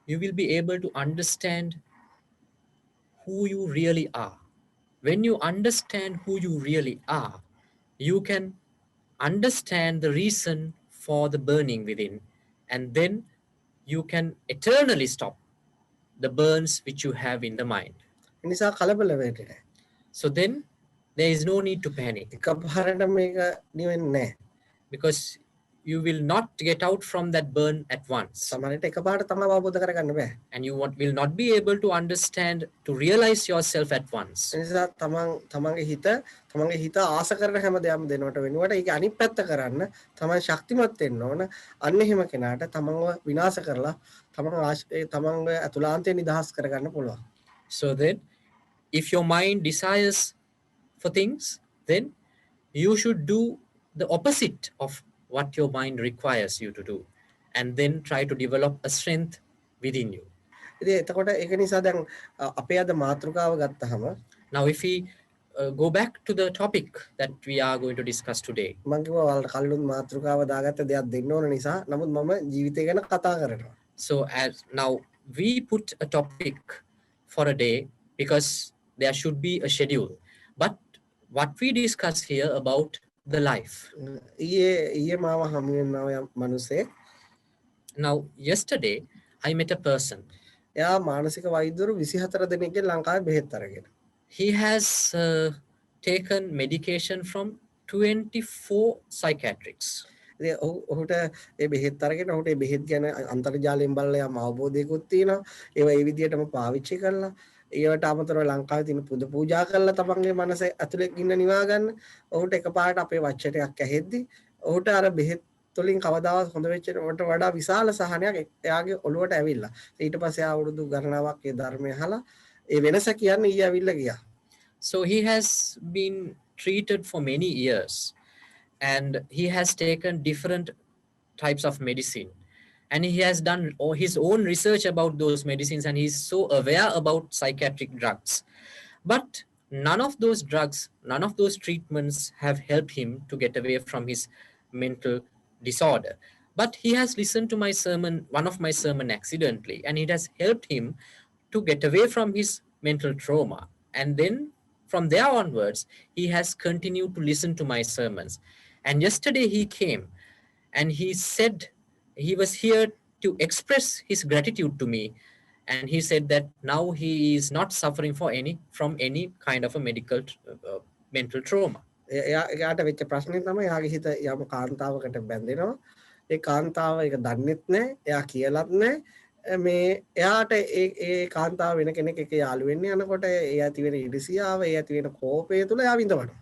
you will be able to understand who you really are. When you understand who you really are, you can understand the reason for the burning within, and then you can eternally stop the burns which you have in the mind.
එනිසා කලබල වෙන්නේ නැහැ.
So then there is no need to panic.
එකපාරට මේක නිවෙන්නේ නැහැ.
Because you will not get out from that burn at once.
සමහරවිට එකපාරට තමයි අවබෝධ කරගන්න බෑ.
And you will not be able to understand, to realize yourself at once.
එනිසා තමන්ගේ හිත ආස කරන හැම දෙයක්ම දෙනවට වෙනුවට ඒක අනිත් පැත්ත කරන්න තමන් ශක්තිමත් වෙන්න ඕන. අන්න එහෙම කෙනාට තමන්ව විනාශ කරලා තමන්ගේ අතුලාන්තය නිදහස් කරගන්න පුළුවන්.
So then if your mind desires for things, then you should do the opposite of what your mind requires you to do, and then try to develop a strength within you.
ඉතින් එතකොට ඒක නිසා දැන් අපේ අද මාතෘකාව ගත්තහම
Now if we go back to the topic that we are going to discuss today.
මම කිව්වා ඔයාලට කලින් මාතෘකාව දාගත්ත දෙයක් දෙන්න ඕන නිසා නමුත් මම ජීවිතය ගැන කතා කරනවා.
So as now we put a topic for a day because there should be a schedule. But what we discuss here about the life.
ඊයේ මාව හමු වෙනවා යම් මිනිසෙක්.
Now yesterday I met a person.
එයා මානසික වෛද්‍යවරු 24 දෙනෙක්ගේ ලංකාවේ බෙහෙත් අරගෙන.
He has taken medication from 24 psychiatrics.
ඔහුට ඒ බෙහෙත් අරගෙන ඔහුට ඒ බෙහෙත් ගැන අන්තර්ජාලයෙන් බලලා යම් අවබෝධයකුත් තියෙනවා. ඒවා ඒ විදිහටම පාවිච්චි කරලා ඒවට අමතරව ලංකාවේ තියෙන පුද පූජා කරලා තමන්ගේ මනස ඇතුලේ ඉන්න නිවා ගන්න. ඔහුට එකපාරට අපේ වචනයක් ඇහෙද්දි ඔහුට අර බෙහෙත් තුලින් කවදාවත් හොඳ වෙච්ච වට වඩා විශාල සහනයක් එයාගේ ඔළුවට ඇවිල්ලා. ඊට පස්සේ අවුරුදු ගණනාවක් ඒ ධර්මය අහලා ඒ වෙනස කියන්නේ ඊය ඇවිල්ලා ගියා.
So he has been treated for many years and he has taken different types of medicine and he has done his own research about those medicines and he's so aware about psychiatric drugs. But none of those drugs, none of those treatments have helped him to get away from his mental disorder. But he has listened to my sermon, one of my sermon accidentally, and it has helped him to get away from his mental trauma. And then from there onwards, he has continued to listen to my sermons. And yesterday he came and he said he was here to express his gratitude to me. And he said that now he is not suffering from any kind of a medical mental trauma.
එයාට වෙච්ච ප්‍රශ්නේ තමයි එයාගේ හිත යම් කාන්තාවකට බැඳෙනවා. ඒ කාන්තාව ඒක දන්නෙත් නැහැ. එයා කියලත් නැහැ. මේ එයාට ඒ කාන්තාව වෙන කෙනෙක් එක්ක යාළු වෙන්න යනකොට ඒ ඇති වෙන ඉරිසියාව, ඒ ඇති වෙන කෝපය තුල එයා විඳවනවා.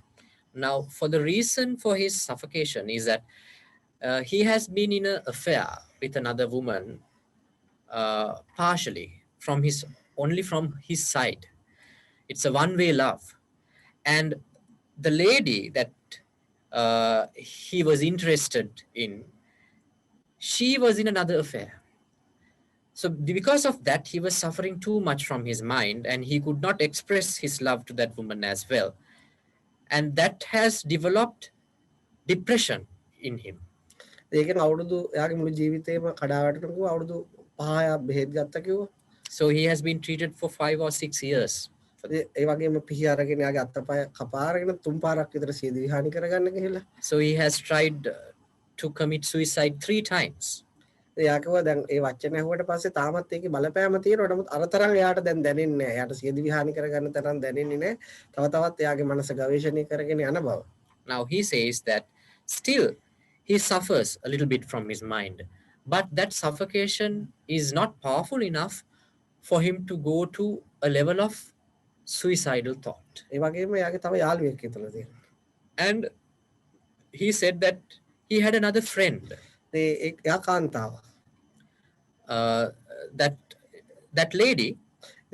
Now, for the reason for his suffocation is that he has been in an affair with another woman, partially only from his side. It's a one-way love, and the lady that he was interested in, she was in another affair. So because of that, he was suffering too much from his mind and he could not express his love to that woman as well. And that has developed depression in him.
ඒකෙන් අවුරුදු එයාගේ මුළු ජීවිතේම කඩාවැටෙනකෝ අවුරුදු 5ක් බෙහෙත් ගත්තා කිව්වා.
So he has been treated for 5 or 6 years.
ඒ වගේම පිහි අරගෙන එයාගේ අත්තපය කපාරගෙන 3 පාරක් විතර සියදිවි හානි කරගන්න ගිහිල්ලා.
So he has tried to commit suicide 3 times.
එයා කිව්වා දැන් ඒ වචන ඇහුවට පස්සේ තාමත් ඒකේ බලපෑම තියෙනවා. නමුත් අර තරම් එයාට දැන් දැනෙන්නේ නැහැ. එයාට සියදිවි හානි කරගන්න තරම් දැනෙන්නේ නැහැ. තව තවත් එයාගේ මනස ගවේෂණය කරගෙන යන බව.
Now he says that still he suffers a little bit from his mind, but that suffocation is not powerful enough for him to go to a level of suicidal thought.
ඒ වගේම එයාගේ තව යාළුවෙක් ඉතල තියෙනවා.
And he said that he had another friend.
එයා කාන්තාව.
That lady,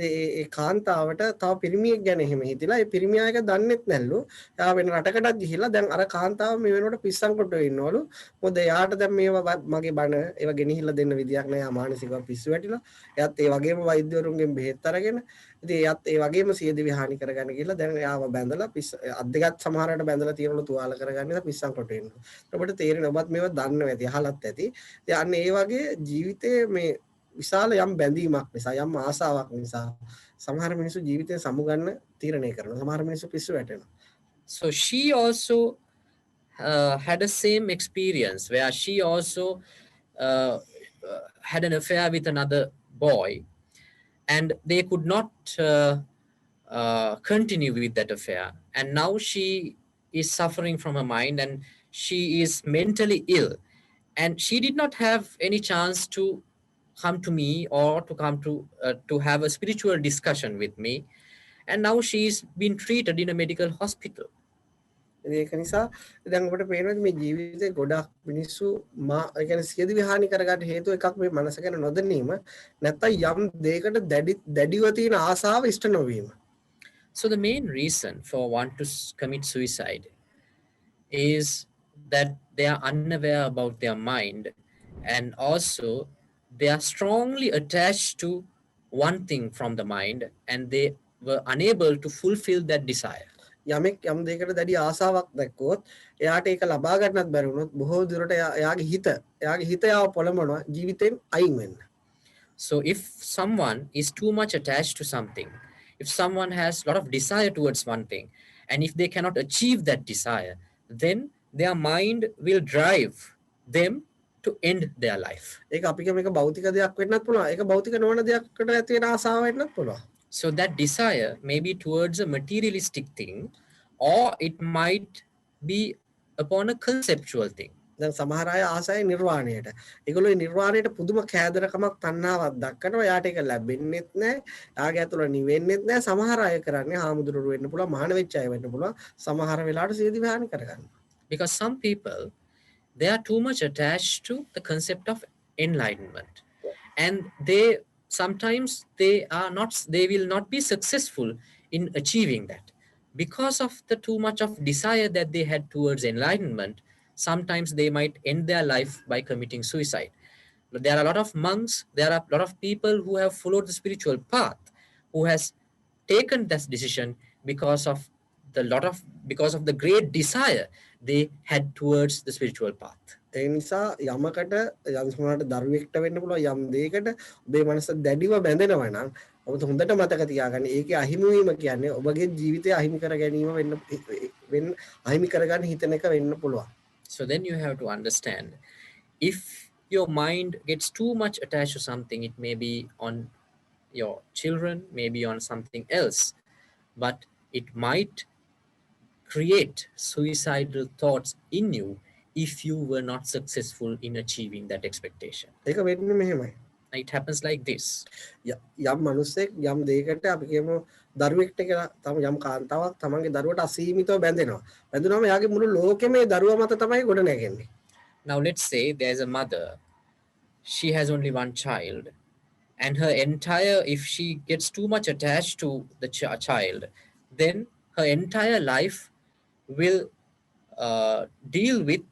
ඒ කාන්තාවට තව පිරිමියෙක් ගැන එහෙම හිතිලා ඒ පිරිමියා එක දන්නෙත් නැල්ලු. එයා වෙන රටකටත් ගිහිල්ලා දැන් අර කාන්තාව මේ වෙනකොට පිස්සන් කොටුවේ ඉන්නවලු. මොකද එයාට දැන් මේවා මගේ බණ ඒවා ගෙනහිල්ලා දෙන්න විදියක් නැහැ. එයා මානසිකව පිස්සු වැටිලා. එයාත් ඒ වගේම වෛද්‍යවරුන්ගෙන් බෙහෙත් අරගෙන ඉතින් එයාත් ඒ වගේම සියදිවි හානි කරගන්න ගිහිල්ලා දැන් එයාව බැඳලා අත් දෙකත් සමහරකට බැඳලා තියනවලු තුවාල කරගන්න ඉතින් පිස්සන් කොටුවේ ඉන්නවා. ඔබට තේරෙනවා ඔබත් මේවා දන්නවා ඇති අහලත් ඇති. ඉතින් අන්න ඒ වගේ ජීවිතේ මේ විශාල යම් බැඳීමක් නිසා යම් ආසාවක් නිසා සමහර මිනිස්සු ජීවිතේ සමුගන්න තීරණය කරනවා. සමහර මිනිස්සු පිස්සු වැටෙනවා.
So she also had a same experience where she also had an affair with another boy and they could not continue with that affair. And now she is suffering from her mind and she is mentally ill. And she did not have any chance to come to me or to have a spiritual discussion with me. And now she's been treated in a medical hospital.
ඒක නිසා දැන් ඔබට පේනවා මේ ජීවිතේ ගොඩක් මිනිස්සු ඒ කියන්නේ සියදිවි හානි කරගන්න හේතුව එකක් මේ මනස ගැන නොදැනීම නැත්නම් යම් දෙයකට දැඩිව තියෙන ආසාව ඉෂ්ට නොවීම.
So the main reason for one to commit suicide is that they are unaware about their mind and also they are strongly attached to one thing from the mind and they were unable to fulfill that desire.
යමෙක් යම් දෙයකට දැඩි ආසාවක් දැක්කොත් එයාට ඒක ලබා ගන්නත් බැරි වුණොත් බොහෝ දුරට එයාගේ හිත යාව පොළඹනවා ජීවිතෙන් අයින් වෙන්න.
So if someone is too much attached to something, if someone has a lot of desire towards one thing, and if they cannot achieve that desire, then their mind will drive them to end their life.
ඒක අපි මේක භෞතික දෙයක් වෙන්නත් පුළුවන්. ඒක භෞතික නොවන දෙයක්කට ඇති වෙන ආසාව වෙන්නත් පුළුවන්.
So that desire may be towards a materialistic thing, or it might be upon a conceptual thing.
දැන් සමහර අය ආසයි නිර්වාණයට. ඒගොල්ලෝ නිර්වාණයට පුදුම කෑදරකමක් තණ්හාවක් දක්වනවා. යාට ඒක ලැබෙන්නෙත් නැහැ. යාගේ ඇතුළ නිවෙන්නෙත් නැහැ. සමහර අය කරන්නේ හාමුදුරුවෝ වෙන්න පුළුවන්, මහාන වෙච්ච අය වෙන්න පුළුවන්. සමහර වෙලාවට සියදි විහානි කරගන්නවා.
Because some people, they are too much attached to the concept of enlightenment, and sometimes they will not be successful in achieving that because of the too much of desire that they had towards enlightenment. Sometimes they might end their life by committing suicide. But there are a lot of monks, there are a lot of people who have followed the spiritual path, who has taken this decision because of the great desire they had towards the spiritual path.
ඒ නිසා යමකට යම් සමහරට දරුවෙක්ට වෙන්න පුළුවන් යම් දෙයකට ඔබේ මනස දැඩිව බැඳෙනවා නම් ඔබ හොඳට මතක තියාගන්න ඒකේ අහිමි වීම කියන්නේ ඔබගේ ජීවිතය අහිමි කර ගැනීම වෙන්න අහිමි කරගන්න හිතන එක වෙන්න පුළුවන්.
So then you have to understand, if your mind gets too much attached to something, it may be on your children, maybe on something else, but it might create suicidal thoughts in you if you were not successful in achieving that expectation.
ඒක වෙන්නේ මෙහෙමයි.
It happens like this.
යම් මිනිස්සෙක් යම් දෙයකට අපි කියමු දරුවෙක්ට කියලා තම යම් කාන්තාවක් තමන්ගේ දරුවට අසීමිතව බැඳෙනවා. බැඳුනම එයාගේ මුළු ලෝකෙම ඒ දරුවා මත තමයි ගොඩ නැගෙන්නේ.
Now let's say there's a mother, she has only one child, and if she gets too much attached to the child, then her entire life will deal with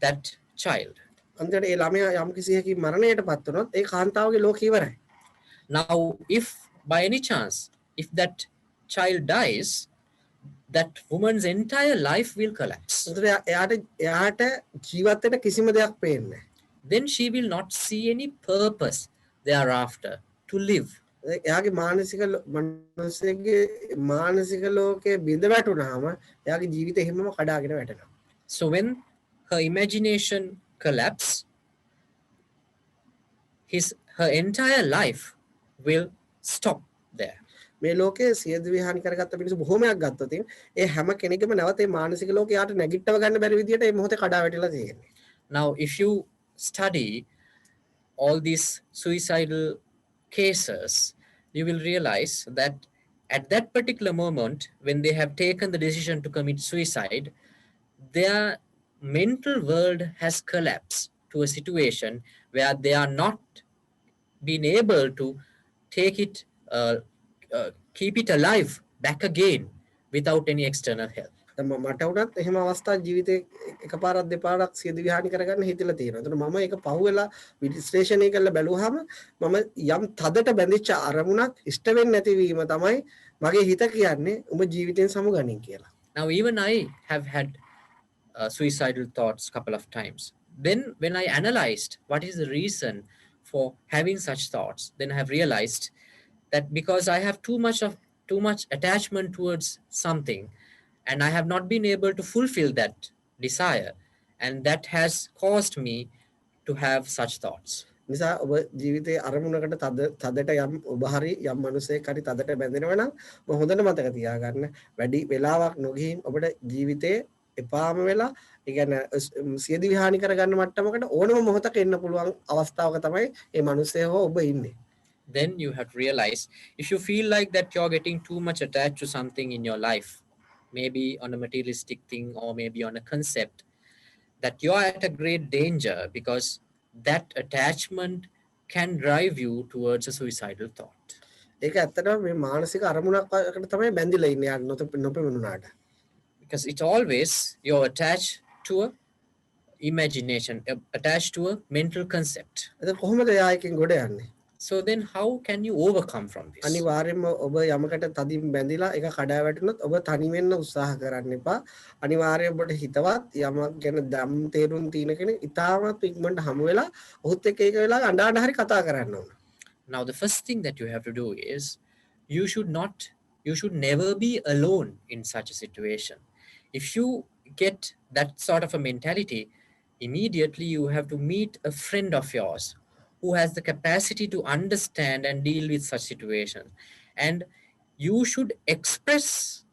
that child.
අන්තිමට ඒ ළමයා යම් කිසියකින් මරණයට පත් වුණොත් ඒ කාන්තාවගේ ලෝකය ඉවරයි.
Now if by any chance if that child dies, that woman's entire life will collapse.
එයාට ජීවත් වෙන්න කිසිම දෙයක් පේන්නේ නැහැ.
Then she will not see any purpose thereafter to live.
එයාගේ මානසික ලෝකයේ බිඳ වැටුනහම එයාගේ ජීවිතය හැමම කඩාගෙන වැටෙනවා.
So when her imagination collapse, her entire life will stop there.
මේ ලෝකයේ සියදු විහානි කරගත්ත මිනිස්සු බොහෝමයක් ගත්තොත් ඒ හැම කෙනෙක්ගේම නැවත මේ මානසික ලෝකේ යාට නැගිටව ගන්න බැරි විදියට මේ මොහොතේ කඩා වැටිලා තියෙන්නේ.
Now if you study all these suicidal cases, you will realize that at that particular moment when they have taken the decision to commit suicide, their mental world has collapsed to a situation where they are not being able to keep it alive back again without any external help.
මට උනත් එහෙම අවස්ථා ජීවිතේ එකපාරක් දෙපාරක් සියදු විහානි කරගන්න හිතලා තියෙනවා. ඒතර මම ඒක පහුවෙලා විශ්ලේෂණය කරලා බැලුවාම මම යම් තදට බැඳිච්ච අරමුණක් ඉෂ්ට වෙන්නේ නැති වීම තමයි මගේ හිත කියන්නේ උඹ ජීවිතෙන් සමුගනින් කියලා.
Now even I have had suicidal thoughts a couple of times. Then when I analyzed what is the reason for having such thoughts, then I have realized that because I have too much attachment towards something, and I have not been able to fulfill that desire, and that has caused me to have such thoughts.
නිසා ඔබ ජීවිතයේ අරමුණකට තදට යම් ඔබ හරි යම් මිනිසෙක් හරි තදට බැඳෙනවා නම් ඔබ හොඳට මතක තියාගන්න වැඩි වෙලාවක් නොගිහින් ඔබට ජීවිතේ එපාම වෙලා ඒ කියන්නේ සියදි විහානි කරගන්න මට්ටමකට ඕනම මොහොතක එන්න පුළුවන් අවස්ථාවක තමයි මේ මිනිස්සය හෝ ඔබ ඉන්නේ.
Then you have to realize, if you feel like that you're getting too much attached to something in your life, maybe on a materialistic thing or maybe on a concept, that you're at a great danger because that attachment can drive you towards a suicidal thought.
ඒක ඇත්තටම මේ මානසික අරමුණකට තමයි බැඳිලා ඉන්නේ යාට නොපෙනුනාට.
Because it's always you're attached to a imagination, attached to a mental concept.
ඒක කොහොමද යා එකෙන් ගොඩ යන්නේ?
So then how can you overcome from this?
අනිවාර්යයෙන්ම ඔබ යමකට තදින් බැඳිලා ඒක කඩා වැටුනොත් ඔබ තනි වෙන්න උත්සාහ කරන්න එපා. අනිවාර්යයෙන් ඔබට හිතවත් යමක් ගැන දම් තේරුම් තියෙන කෙනෙක් ඉතාමත් ඉක්මනට හමු වෙලා ඔහුත් එක්ක ඒක වෙලා අඬ අඬ හරි කතා කරන්න ඕන.
Now the first thing that you have to do is you should never be alone in such a situation. If you get that sort of a mentality, immediately you have to meet a friend of yours who has the capacity to understand and deal with such situations. And you should express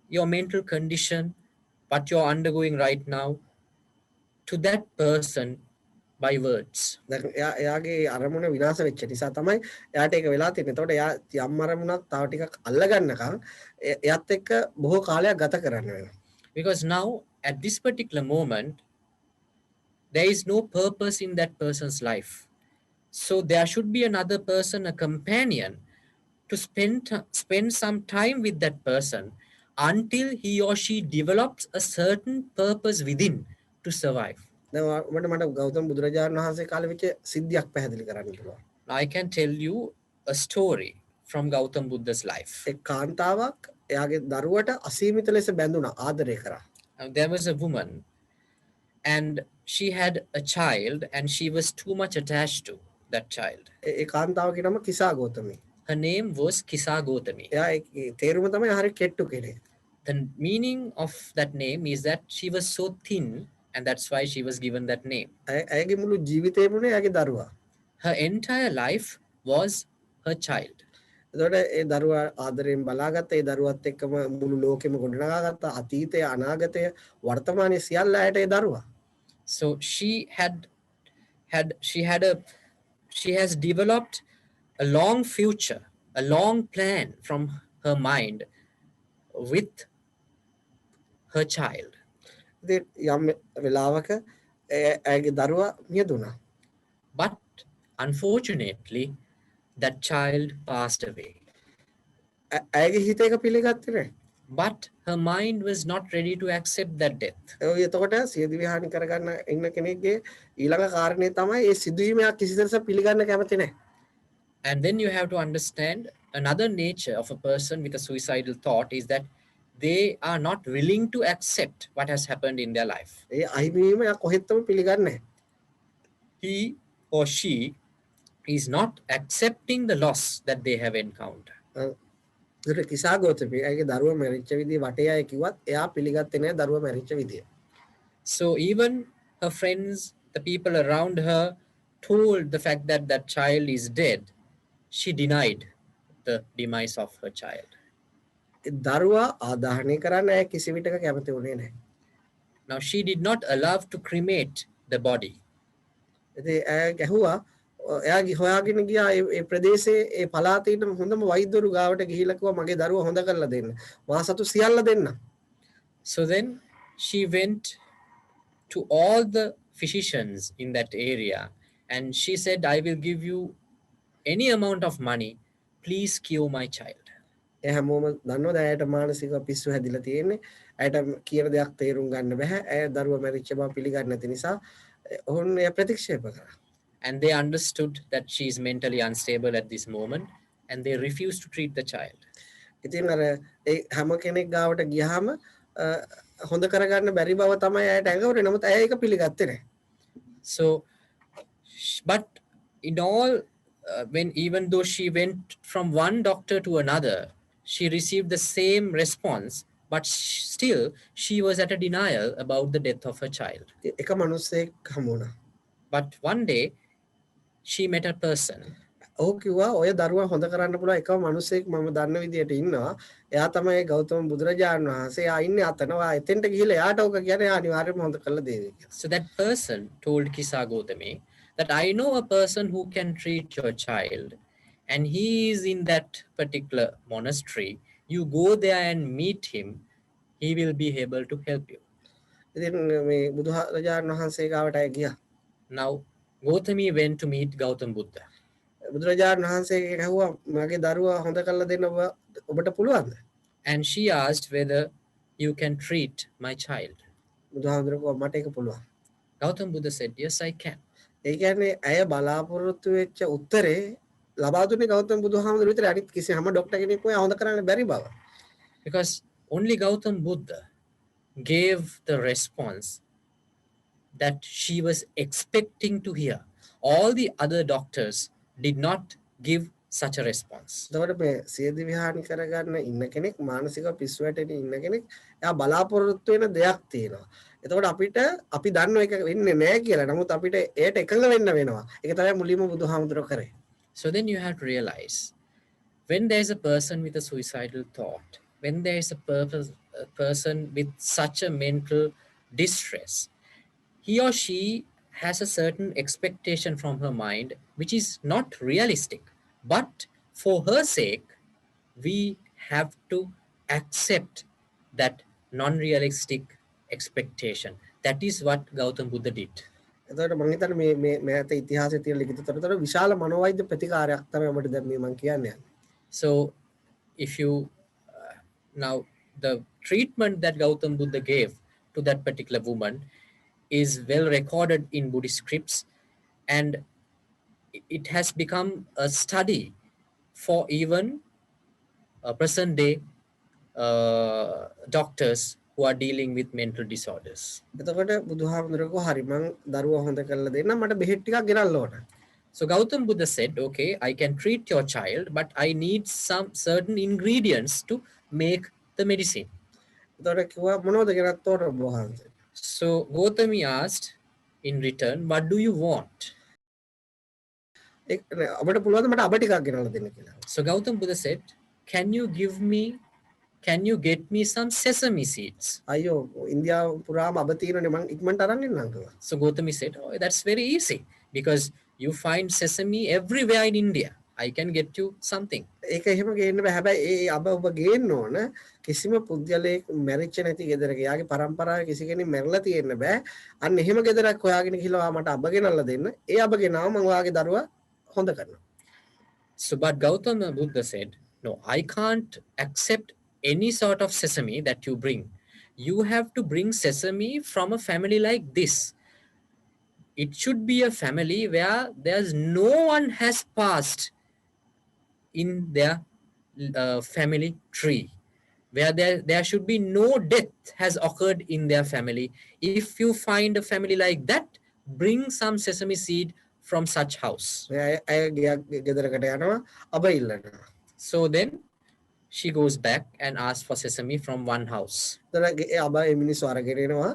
your mental condition, what you're undergoing right now, to that person by words.
දැන් එයාගේ අරමුණ විනාශ වෙච්ච නිසා තමයි එයාට ඒක වෙලා තියෙන්නේ. එතකොට එයා යම් අරමුණක් තව ටිකක් අල්ල ගන්නකම් එයාත් එක්ක බොහෝ කාලයක් ගත කරන්න වෙනවා.
Because now at this particular moment there is no purpose in that person's life. So there should be another person, a companion, to spend some time with that person until he or she develops a certain purpose within to survive.
දැන් මට ගෞතම බුදුරජාණන් වහන්සේ කාලේ වෙච්ච සිද්ධියක් පැහැදිලි කරන්න පුළුවන්.
Now I can tell you a story from Gautam Buddha's life.
ඒ කාන්තාවක් එයාගේ දරුවට අසීමිත ලෙස බැඳුණා ආදරය කරා.
There was a woman and she had a child and she was too much attached to that child.
ඒ කාන්තාවගේ නම Kisa Gotami.
Her name was Kisa Gautami.
එයා තේරුම තමයි හරි කෙට්ටු කෙනෙක්.
The meaning of that name is that she was so thin and that's why she was given that name.
ඇයගේ මුළු ජීවිතේම උනේ එයාගේ දරුවා.
Her entire life was her child.
එතකොට ඒ දරුවා ආදරයෙන් බලාගත්ත ඒ දරුවත් එක්කම මුළු ලෝකෙම ගොඩනගාගත්ත අතීතය අනාගතය වර්තමානයේ සියල්ල ඇයට ඒ දරුවා.
So she has developed a long future, a long plan from her mind with her child.
ඉතින් යම් වෙලාවක ඇයගේ දරුවා මියදුණා.
But unfortunately, that child passed away.
ඇයගේ හිත එක පිළිගත්තේ නැහැ.
But her mind was not ready to accept that death.
ඔය එතකොට සියදිවි හානි කරගන්න ඉන්න කෙනෙක්ගේ ඊළඟ කාරණේ තමයි ඒ සිදුවීමක් කිසිදෙස පිළිගන්න කැමති නැහැ.
And then you have to understand another nature of a person with a suicidal thought is that they are not willing to accept what has happened in their life.
ඒ අහිමිවීම යා කොහෙත්ම පිළිගන්නේ නැහැ.
He or she is not accepting the loss that they have encountered.
ඒතර කිසා ගෞතමී ඇයගේ දරුවා මැරිච්ච විදිහ වටේ අය කිව්වත් එයා පිළිගත්තේ නැහැ දරුවා මැරිච්ච විදිහ.
So even her friends, the people around her told the fact that that child is dead, she denied the demise of her child.
දරුවා ආදාහනය කරන්න ඇය කිසි විටක කැමති වුණේ නැහැ.
Now she did not allow to cremate the body.
ඉතින් ඇය ගැහුවා එයා හොයාගෙන ගියා ඒ ප්‍රදේශයේ ඒ පළාතේ ඉන්න හොඳම වෛද්‍යවරු ගාවට ගිහිල්ලා කිව්වා මගේ දරුවා හොඳ කරලා දෙන්න. මා සතු සියල්ල දෙන්න.
So then she went to all the physicians in that area and she said, I will give you any amount of money, please cure my child.
ඒ හැමෝම දන්නවද ඇයට මානසික පිස්සු හැදිලා තියෙන්නේ. ඇයට කියන දෙයක් තේරුම් ගන්න බෑ. ඇය දරුවා මැරිච්ච බව පිළිගන්නේ නැති නිසා ඔවුන් එය ප්‍රතික්ෂේප කරා.
And they understood that she is mentally unstable at this moment and they refused to treat the child.
ඉතින් අර ඒ හැම කෙනෙක් ගාවට ගියාම හොඳ කරගන්න බැරි බව තමයි ඇයට ඇඟවුනේ. නමුත් ඇය ඒක පිළිගත්තේ නැහැ.
So but in all even though she went from one doctor to another, she received the same response, but still she was at a denial about the death of her child.
එක මිනිහෙක් හමු වුණා.
But one day she met a person.
ඔහු කිව්වා ඔය දරුවා හොඳ කරන්න පුළුවන් එකම මිනිහෙක් මම දන්න විදියට ඉන්නවා. එයා තමයි ගෞතම බුදුරජාණන් වහන්සේ. එයා ඉන්නේ අතන. ඔයා එතෙන්ට ගිහිල්ලා එයාට ඕක කියන්නේ අනිවාර්යයෙන්ම හොඳ කරලා දෙවි කියලා.
So that person told Kisa Gautami that I know a person who can treat your child and he is in that particular monastery. You go there and meet him. He will be able to help you.
ඉතින් මේ බුදුරජාණන් වහන්සේ ගාවට අය ගියා.
Now Gautami went to meet Gautam Buddha.
බුදුරජාණන් වහන්සේ ඇහුවා මගේ දරුවා හොඳ කරලා දෙන්න ඔබට පුළුවන්ද?
And she asked whether you can treat my child.
බුදුහාමුදුරුවෝ කිව්වා මට ඒක පුළුවන්.
Gautam Buddha said, yes, I can.
ඒ කියන්නේ ඇය බලාපොරොත්තු වෙච්ච උත්තරේ ලබා දුන්නේ ගෞතම බුදුහාමුදුරුවෝ විතරයි. අනිත් කිසි හැම ડોක්ටර් කෙනෙක්ම හොඳ කරන්න බැරි බව.
Because only Gautam Buddha gave the response that she was expecting to hear. All the other doctors did not give such a response.
එතකොට මේ සියදි විහානි කරගන්න ඉන්න කෙනෙක් මානසික පිස්සු වැටෙන ඉන්න කෙනෙක් එයා බලාපොරොත්තු වෙන දෙයක් තියෙනවා. එතකොට අපි දන්නව ඒක වෙන්නේ නැහැ කියලා. නමුත් අපිට ඒට එකඟ වෙන්න වෙනවා. ඒක තමයි මුලින්ම බුදුහාමුදුරුවෝ කරේ.
So then you have to realize, when there is a person with a suicidal thought, when there is a person with such a mental distress, he or she has a certain expectation from her mind which is not realistic. But for her sake, we have to accept that non-realistic expectation. That is what Gautam Buddha did.
එතකොට මම හිතන්නේ මේ මෑත ඉතිහාසයේ තියෙන ලිඛිත තොරතුරු විශාල මනෝවෛද්‍ය ප්‍රතිකාරයක් තමයි අපිට දැන් මේ මම කියන්නේ.
So if you now the treatment that Gautam Buddha gave to that particular woman is well recorded in Buddhist scripts, and it has become a study for even present day doctors who are dealing with mental disorders.
එතකොට බුදුහාමුදුරුවෝ හරි මං දරුවා හොඳ කරලා දෙන්න මට බෙහෙත් ටිකක් ගෙනල්ලා ඕන.
So Gautam Buddha said, okay, I can treat your child, but I need some certain ingredients to make the medicine.
එතකොට කිව්වා මොනවද ගෙනත් ඕන වහන්සේ.
So Gautami asked in return, what do you want?
අපිට පුළුවන් මට අබ ටිකක් ගෙනල්ලා දෙන්න කියලා.
So Gautam Buddha said, can you get me some sesame seeds?
අයියෝ ඉන්දියාව පුරාම අබ තියෙනනේ මං ඉක්මනට අරන් එන්නම් කිව්වා.
So Gautami said, oh, that's very easy because you find sesame everywhere in India. I can get you something.
ඒක එහෙම ගේන්න බෑ. හැබැයි ඒ අබ ඔබ ගේන්න ඕන කිසිම පුද්ගලයෙක් මැරිච්ච නැති ගෙදරක. යාගේ පරම්පරාවේ කිසි කෙනෙක් මැරලා තියෙන්න බෑ. අන්න එහෙම ගෙදරක් හොයාගෙන ගිහලා මට අබ ගෙනල්ලා දෙන්න. ඒ අබ ගෙනාව මම ඔයාගේ දරුවා හොඳ කරනවා.
So but Gautama Buddha said, no, I can't accept any sort of sesame that you bring. You have to bring sesame from a family like this. It should be a family where there's no one has passed in their family tree, where there should be no death has occurred in their family. If you find a family like that, bring some sesame seed from such house.
ගෙදරකට යනවා අබ ඉල්ලනවා.
So then she goes back and asks for sesame from one house.
එතකොට ඒ අබ ඒ මිනිස්සු අරගෙන එනවා.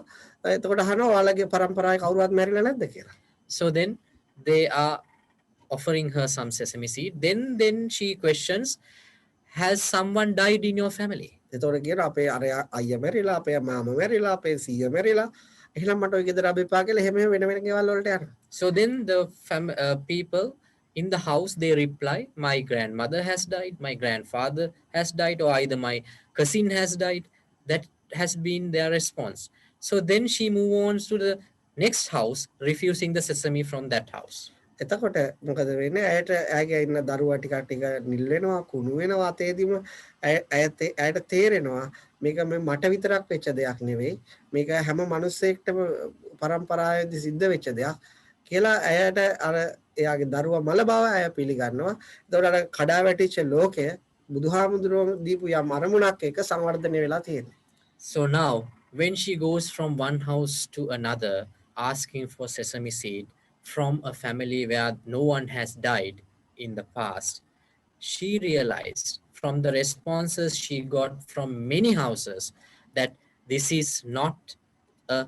එතකොට අහනවා ඔයාලගේ පරම්පරාවේ කවුරුවත් මැරිලා නැද්ද කියලා.
So then they are offering her some sesame seed. Then she questions, has someone died in your family?
එතකොට කියනවා අපේ අර අයියා මැරිලා අපේ මාමා මැරිලා අපේ සීයා මැරිලා එහෙනම් මට ඔය ගෙදර අබ එපා කියලා එහෙම වෙන වෙන ගෙවල් වලට යනවා.
So then the people in the house, they reply, my grandmother has died, my grandfather has died, or either my cousin has died. That has been their response. So then she moves on to the next house, refusing the sesame from that house.
එතකොට මොකද වෙන්නේ? ඇයට ඇගේ ඉන්න දරුවා ටික නිල් වෙනවා, කුණු වෙනවා අතේදීම ඇයට තේරෙනවා මේක මට විතරක් වෙච්ච දෙයක් නෙවෙයි. මේක හැම මිනිස්සෙක්ටම පරම්පරාවේදී සිද්ධ වෙච්ච දෙයක් කියලා ඇයට අර එයාගේ දරුවා මල බව ඇය පිළිගන්නවා. එතකොට අර කඩා වැටිච්ච ලෝකය බුදුහාමුදුරුවෝ දීපු යම් අරමුණක් එක සංවර්ධනය වෙලා තියෙනවා.
So now when she goes from one house to another asking for sesame seed from a family where no one has died in the past, she realized from the responses she got from many houses that this is not a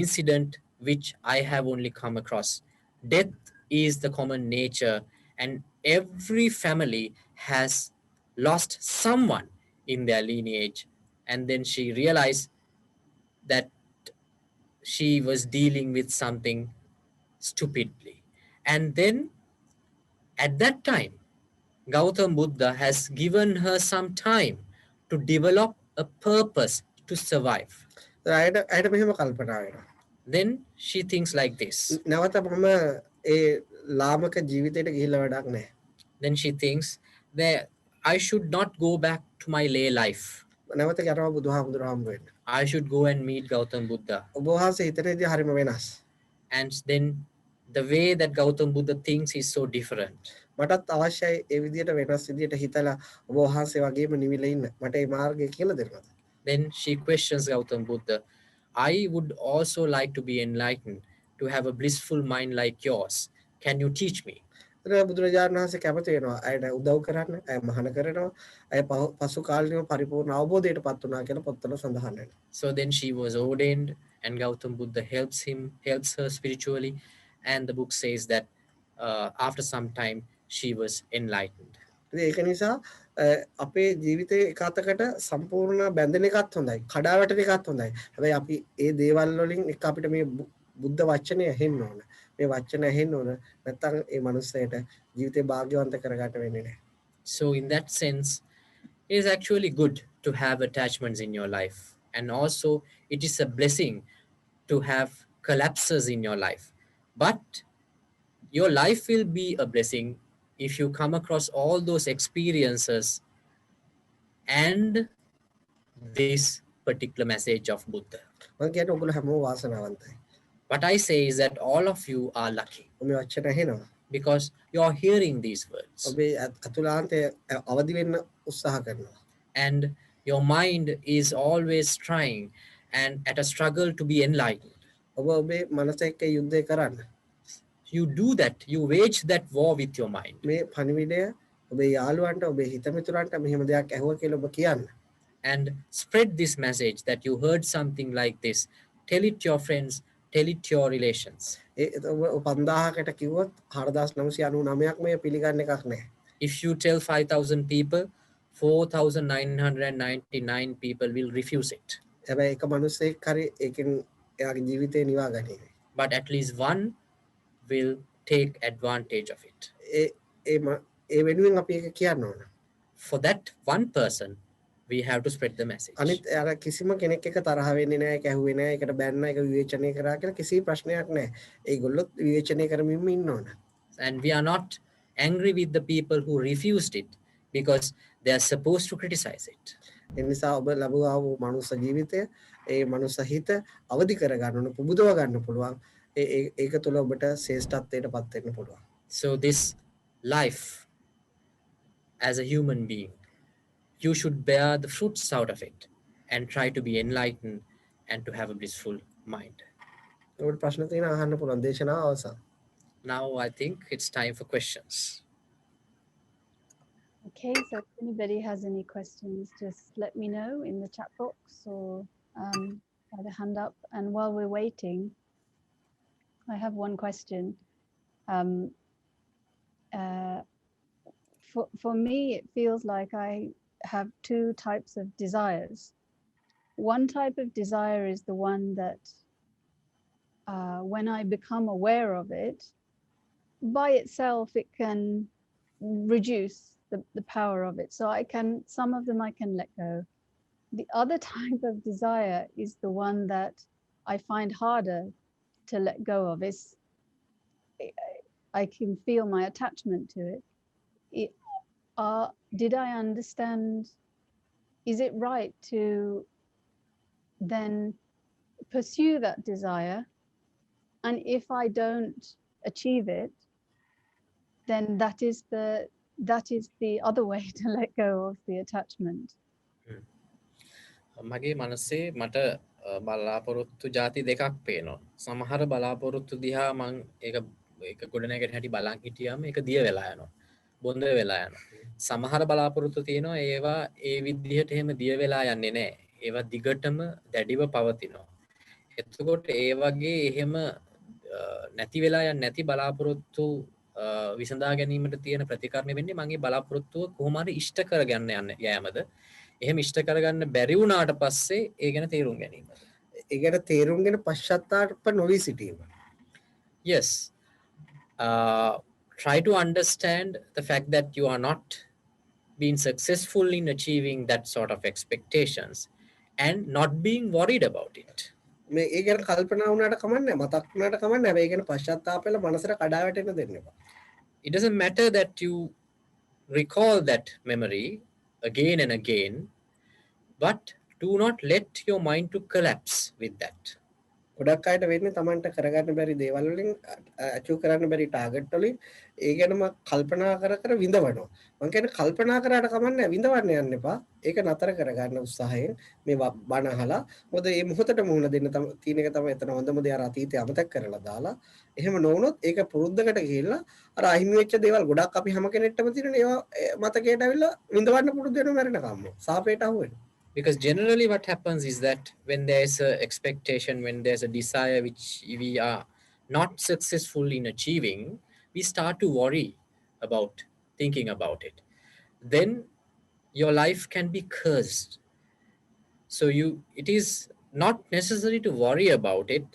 incident which I have only come across. Death is the common nature, and every family has lost someone in their lineage. And then she realized that she was dealing with something stupidly. And then at that time, Gautam Buddha has given her some time to develop a purpose to survive.
ඇයට මෙහෙම කල්පනා වෙනවා.
Then she thinks like this.
නැවත මම ඒ ලාමක ජීවිතයට ගිහිල්ලා වැඩක් නැහැ.
Then she thinks that I should not go back to my lay life.
නැවත යනවා බුදුහාමුදුරුවෝ හම්බ වෙන්න.
I should go and meet Gautam Buddha.
ඔබ වහන්සේ හිතනේදී හරිම වෙනස්.
And then the way that Gautam Buddha thinks is so different.
මටත් අවශ්‍යයි ඒ විදිහට වෙනස් විදිහට හිතලා ඔබ වහන්සේ වගේම නිවිලා ඉන්න. මට මේ මාර්ගය කියලා දෙන්නද?
Then she questions Gautam Buddha, I would also like to be enlightened, to have a blissful mind like yours. Can you teach me?
බුදුරජාණන් වහන්සේ කැමති වෙනවා අයට උදව් කරන්න, අය මහාන කරනවා, අය පසු කාලීනව පරිපූර්ණ අවබෝධයටපත් වුණා කියලා පොත්වල සඳහන් වෙනවා.
So then she was ordained and Gautam Buddha helps her spiritually, and the book says that after some time she was enlightened.
ඒක නිසා අපේ ජීවිතේ එකතකට සම්පූර්ණ බැඳෙන එකත් හොඳයි, කඩාවැටෙන එකත් හොඳයි. හැබැයි අපි ඒ දේවල් වලින් එක අපිට මේ බුද්ධ වචනය ඇහෙන්න ඕන. මේ වචන ඇහෙන්න ඕන. නැත්නම් ඒ මනුස්සයට ජීවිතේ භාග්‍යවන්ත කරගන්න වෙන්නේ නැහැ.
So in that sense, it is actually good to have attachments in your life, and also it is a blessing to have collapses in your life. But your life will be a blessing if you come across all those experiences and this particular message of Buddha.
මම කියන්නේ ඔයගොල්ලෝ හැමෝම වාසනාවන්තයි.
What I say is that all of you are lucky
මේ වචන ඇහෙනවා.
because you are hearing these words,
ඔබේ අතුලාන්තය අවදි වෙන්න උත්සාහ කරනවා.
and your mind is always trying and at a struggle to be enlightened.
ඔබ ඔබේ මනස එක්ක යුද්ධය කරන්න.
You do that, you wage that war with your mind,
මේ පණිවිඩය ඔබේ යාළුවන්ට, ඔබේ හිතමිතුරන්ට මෙහෙම දෙයක් ඇහුවා කියලා ඔබ කියන්න.
and spread this message that you heard something like this. Tell it to your friends, tell it to your relations.
ඒ ඔබ 5000කට කිව්වොත් 4999ක් මේ පිළිගන්න එකක් නැහැ.
If you tell 5,000 people, 4,999 people will refuse it.
හැබැයි එක මිනිස්සෙක් හරි ඒකෙන් එයාගේ ජීවිතේ නිවා ගනිවි.
But at least one will take advantage of it.
ඒ වෙනුවෙන් අපි ඒක කියන්න ඕන.
For that one person, we have to spread the message.
අනිත් අර කිසිම කෙනෙක් එක තරහ වෙන්නේ නැහැ, ඒක ඇහුවේ නැහැ, ඒකට බැන්න, ඒක විවේචනය කරා කියලා කිසි ප්‍රශ්නයක් නැහැ. ඒගොල්ලොත් විවේචනය කරමින්ම ඉන්න ඕන.
And we are not angry with the people who refused it because they are supposed to criticize it.
ඒ නිසා ඔබ ලැබුවා වූ මනුස්ස ජීවිතය, ඒ මනුස්ස හිත අවදි කරගන්න ඕන, පුබුදව ගන්න පුළුවන්. ඒක තුළ ඔබට ශ්‍රේෂ්ඨත්වයට පත් වෙන්න පුළුවන්.
So this life as a human being, you should bear the fruits out of it and try to be enlightened and to have a blissful mind.
ඔබට ප්‍රශ්න තියෙනවා අහන්න පුළුවන්. දේශනාව අවසන්.
Now I think it's time for questions.
Okay, so if anybody has any questions, just let me know in the chat box or by the hand up. And while we're waiting, I have one question. For me, it feels like I have two types of desires. One type of desire is the one that when I become aware of it, by itself, it can reduce the power of it. So some of them I can let go. The other type of desire is the one that I find harder to let go of. I can feel my attachment to it. Did I understand? Is it right to then pursue that desire? And if I don't achieve it, then that is the other way to let go of the attachment.
මගේ මනසේ මට බලාපොරොත්තු ಜಾති දෙකක් පේනවා. සමහර බලාපොරොත්තු දිහා මම ඒක ගොඩනැගෙන හැටි බලන් හිටියාම ඒක දිය වෙලා යනවා. බොඳ වෙලා යනවා. සමහර බලාපොරොත්තු තියෙනවා ඒවා ඒ විදිහට එහෙම දිය වෙලා යන්නේ නැහැ. ඒවා දිගටම දැඩිව පවතිනවා. එතකොට ඒ වගේ එහෙම නැති වෙලා යන්නේ නැති බලාපොරොත්තු විසඳා ගැනීමට තියෙන ප්‍රතිකර්ම වෙන්නේ මගේ බලාපොරොත්තුව කොහොම හරි ඉෂ්ට කරගන්න යෑමද. එහෙම ඉෂ්ට කරගන්න බැරි වුණාට පස්සේ ඒ ගැන තේරුම් ගැනීම.
ඒ ගැන තේරුම්ගෙන පශ්චාත්තාප නොවී සිටීම.
Yes. Try to understand the fact that you are not being successful in achieving that sort of expectations and not being worried about it.
මේ ඒ ගැන කල්පනා වුණාට කමන්නේ, මතක් වුණාට කමන්නේ. හැබැයි ඒ ගැන පශ්චාත්තාප වෙලා මනසට කඩා වැටෙන්න දෙන්න එපා.
It doesn't matter that you recall that memory again and again, but do not let your mind to collapse with that.
ගොඩක් අයට වෙන්නේ Tamanට කරගන්න බැරි දේවල් වලින් අචීව් කරන්න බැරි ටාගට් වලින් ඒ ගැනම කල්පනා කර කර විඳවනවා. මම කියන්නේ කල්පනා කරාට කමන්නේ විඳවන්න යන්න එපා. ඒක නතර කරගන්න උත්සාහයෙන් මේ බණ අහලා මොකද මේ මොහොතට මුහුණ දෙන්න තියෙන එක තමයි එතන හොඳම දේ. අර අතීතය අමතක කරලා දාලා එහෙම නොවුනොත් ඒක පුරුද්දකට ගිහිල්ලා අර අහිමි වෙච්ච දේවල් ගොඩක් අපි හැම කෙනෙක්ටම තියෙන ඒවා මතකයට ඇවිල්ලා විඳවන්න පුරුදු වෙනවා මැරෙනකම්ම. සාපේට අහු වෙනවා.
Because generally what happens is that when there's a expectation, when there's a desire which we are not successful in achieving, we start to worry about thinking about it. Then your life can be cursed. So it is not necessary to worry about it.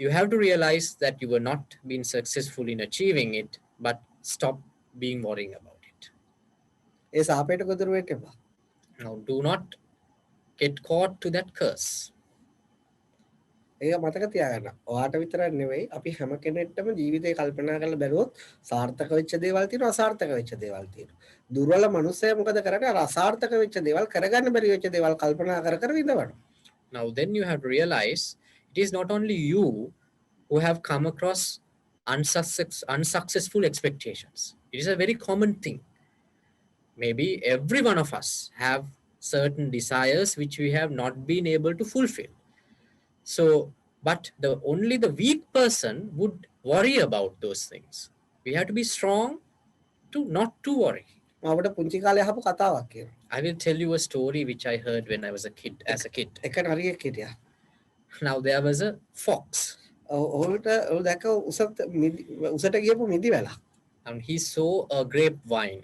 You have to realize that you were not being successful in achieving it, but stop being worrying about it.
ඒ සාපේට ගොදුරු වෙන්න එපා.
Now do not get caught to that curse.
ඒක මතක තියාගන්න. ඔයාට විතරක් නෙවෙයි අපි හැම කෙනෙක්ටම ජීවිතේ කල්පනා කරලා බැලුවොත් සාර්ථක වෙච්ච දේවල් තියෙනවා අසාර්ථක වෙච්ච දේවල් තියෙනවා. දුර්වල මනුස්සය මොකද කරන්නේ? අර අසාර්ථක වෙච්ච දේවල් කරගන්න බැරි වෙච්ච දේවල් කල්පනා කර කර විඳවනවා.
Now then you have to realize it is not only you who have come across unsuccessful expectations. It is a very common thing. Maybe every one of us have certain desires which we have not been able to fulfill. So, but only the weak person would worry about those things. We have to be strong to not to worry.
මම පුංචි කාලේ අහපු කතාවක් කියනවා.
I will tell you a story which I heard when I was a kid, as a kid.
එක නරියෙක් හිටියා.
Now there was a fox.
ඔහුට දැක්ක උසට ගියපු මිදි වැල.
And he saw a grapevine.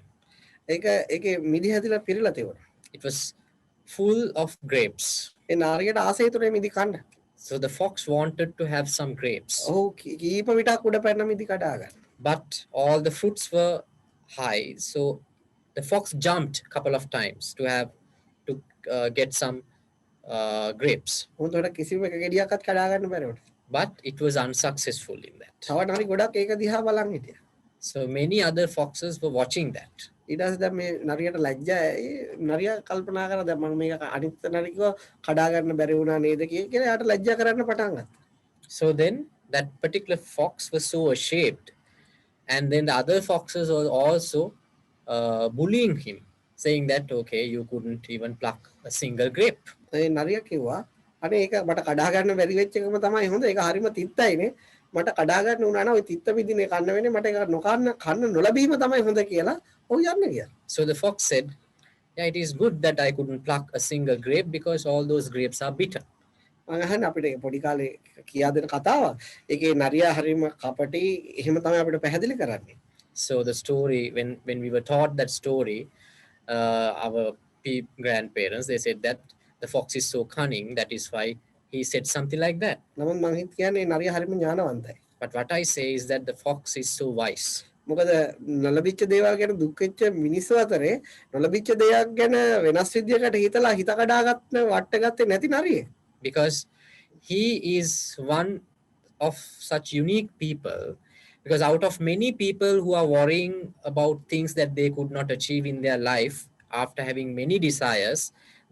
ඒකේ මිදි හැදිලා පිරලා තිබුණා.
It was full of grapes.
ඒ නාරියට ආසයි තුනේ මිදි කන්න.
So the fox wanted to have some grapes.
ඔහු කීප විටක් උඩ පැන්න මිදි කඩා ගන්න.
But all the fruits were high, so the fox jumped a couple of times to get some grapes.
උන්ට කිසිම එක ගෙඩියක්වත් කඩා ගන්න බැරි වුණා.
But it was unsuccessful in that.
තව නරි ගොඩක් ඒක දිහා බලන් හිටියා.
So many other foxes were watching that.
ඊට පස්සේ දැන් මේ නරියට ලැජ්ජායි. නරියා කල්පනා කරා දැන් මම මේක අනිත් නරියව කඩා ගන්න බැරි වුණා නේද කියලා යාට ලැජ්ජා කරන්න පටන් ගත්තා.
So then that particular fox was so ashamed, and then the other foxes were also bullying him, saying that okay, you couldn't even pluck a single grape.
ඒ නරියා කිව්වා අනේ ඒක මට කඩා ගන්න බැරි වෙච්ච එකම තමයි හොඳ. ඒක හරිම තිත්තයිනේ. මට කඩා ගන්න උනා නම් ওই තිත්ත විදිනේ කන්න වෙන්නේ. මට ඒක නොකන්න කන්න නොලැබීම තමයි හොඳ කියලා ඔහු යන්නේ කියලා.
So the fox said, yeah, it is good that I couldn't pluck a single grape because all those grapes are bitter.
මම අහන්නේ අපිට පොඩි කාලේ කියා දෙන කතාවක්. ඒකේ නරියා හරිම කපටි එහෙම තමයි අපිට පැහැදිලි කරන්නේ.
So the story, when we were taught that story, our grandparents, they said that the fox is so cunning, that is why he said something like that.
නමුත් මම කියන්නේ නරියා හරිම ඥානවන්තයි.
But what I say is that the fox is so wise.
මොකද නොලබිච්ච දේවල් ගැන දුක් වෙච්ච මිනිස්සු අතරේ නොලබිච්ච දේයක් ගැන වෙනස් විදියකට හිතලා හිත කඩාගත්ත වට්ටගත්තේ නැති නරියෙක්.
Because he is one of such unique people, because out of many people who are worrying about things that they could not achieve in their life after having many desires,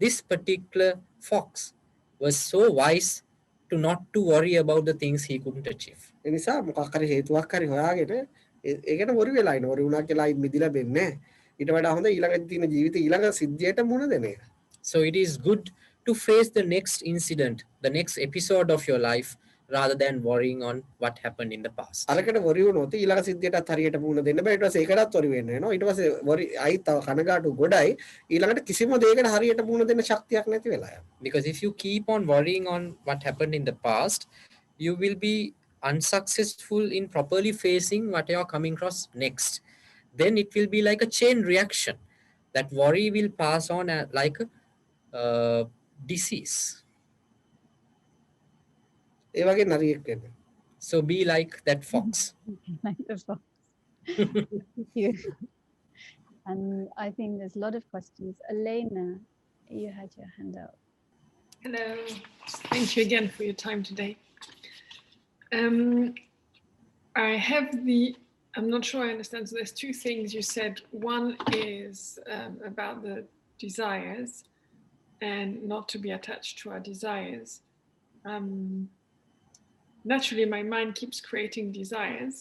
this particular fox was so wise to not to worry about the things he couldn't achieve.
ඒ නිසා මොකක් හරි හේතුවක් හරි හොයාගෙන ඒකට worry වෙලා ඉන්න. Worry වුණා කියලා මිදිලා වෙන්නේ නැහැ. ඊට වඩා හොඳ ඊළඟ තියෙන ජීවිතේ ඊළඟ සිද්ධියට මුහුණ දෙන එක.
So it is good to face the next incident, the next episode of your life, rather than worrying on what happened in the past.
අරකට වොරි වුණොත් ඊළඟ සිද්ධියටත් හරියට මුහුණ දෙන්න බෑ. ඊට පස්සේ ඒකටත් වොරි වෙන්න වෙනවා. ඊට පස්සේ වොරි අයි තව කනගාටු ගොඩයි. ඊළඟට කිසිම දෙයකට හරියට මුහුණ දෙන්න ශක්තියක් නැති වෙලා යනවා.
Because if you keep on worrying on what happened in the past, you will be unsuccessful in properly facing what you are coming across next. Then it will be like a chain reaction. That worry will pass on like a disease.
ඒ වගේ නරියෙක් වෙන්න.
So be like that fox.
Like the fox. Thank you. And I think there's a lot of questions. Elena, you had your hand up.
Hello. Thank you again for your time today. I'm not sure I understand. So there's two things you said. One is about the desires and not to be attached to our desires. naturally my mind keeps creating desires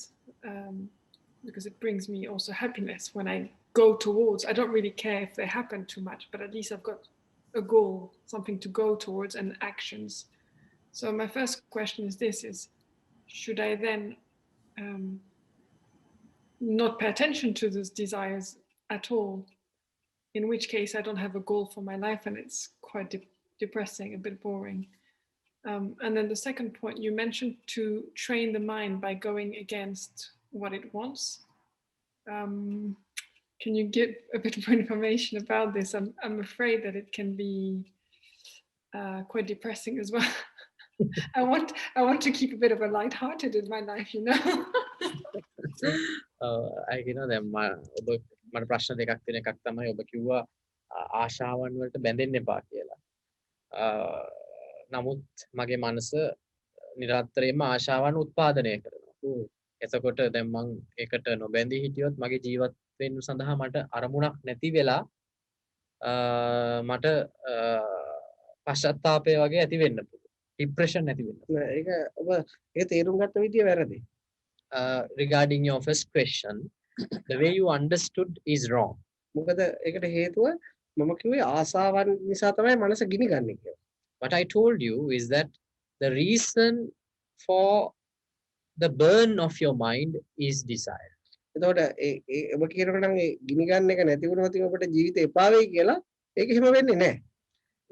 because it brings me also happiness when I go towards. I don't really care if they happen too much, but at least I've got a goal, something to go towards, and actions. So my first question is this: should I then not pay attention to those desires at all? In which case I don't have a goal for my life and it's quite depressing, a bit boring. And then the second point, you mentioned to train the mind by going against what it wants. Can you give a bit more information about this? I'm afraid that it can be quite depressing as well. I want to keep a bit of a light-hearted in my life, you know.
I know them මට ප්‍රශ්න දෙකක් තියෙන එකක් තමයි ඔබ කිව්වා ආශාවන් වලට බැඳෙන්න එපා කියලා. නමුත් මගේ මනස නිරන්තරයෙන්ම ආශාවන් උත්පාදනය කරනවා. එතකොට දැන් මම ඒකට නොබැඳී හිටියොත් මගේ ජීවත් වෙන්න සඳහා මට අරමුණක් නැති වෙලා මට පශ්චාත්තාපය වගේ ඇති වෙන්න පුළුවන්. ડિප්‍රෙෂන් ඇති වෙන්න.
ඒක ඔබ ඒක තේරුම් ගත්ත විදිය වැරදි.
Regarding your first question, the way you understood is wrong.
මොකද ඒකට හේතුව මම කිව්වේ ආසාවන් නිසා තමයි මනස ගිනි ගන්නේ කියලා.
What I told you is that the reason for the burn of your mind is desire.
එතකොට ඔබ කියනකොට නම් ඒ ගිනි ගන්න එක නැති වුණොත් ඔබට ජීවිතේ එපා වෙයි කියලා ඒක එහෙම වෙන්නේ නැහැ.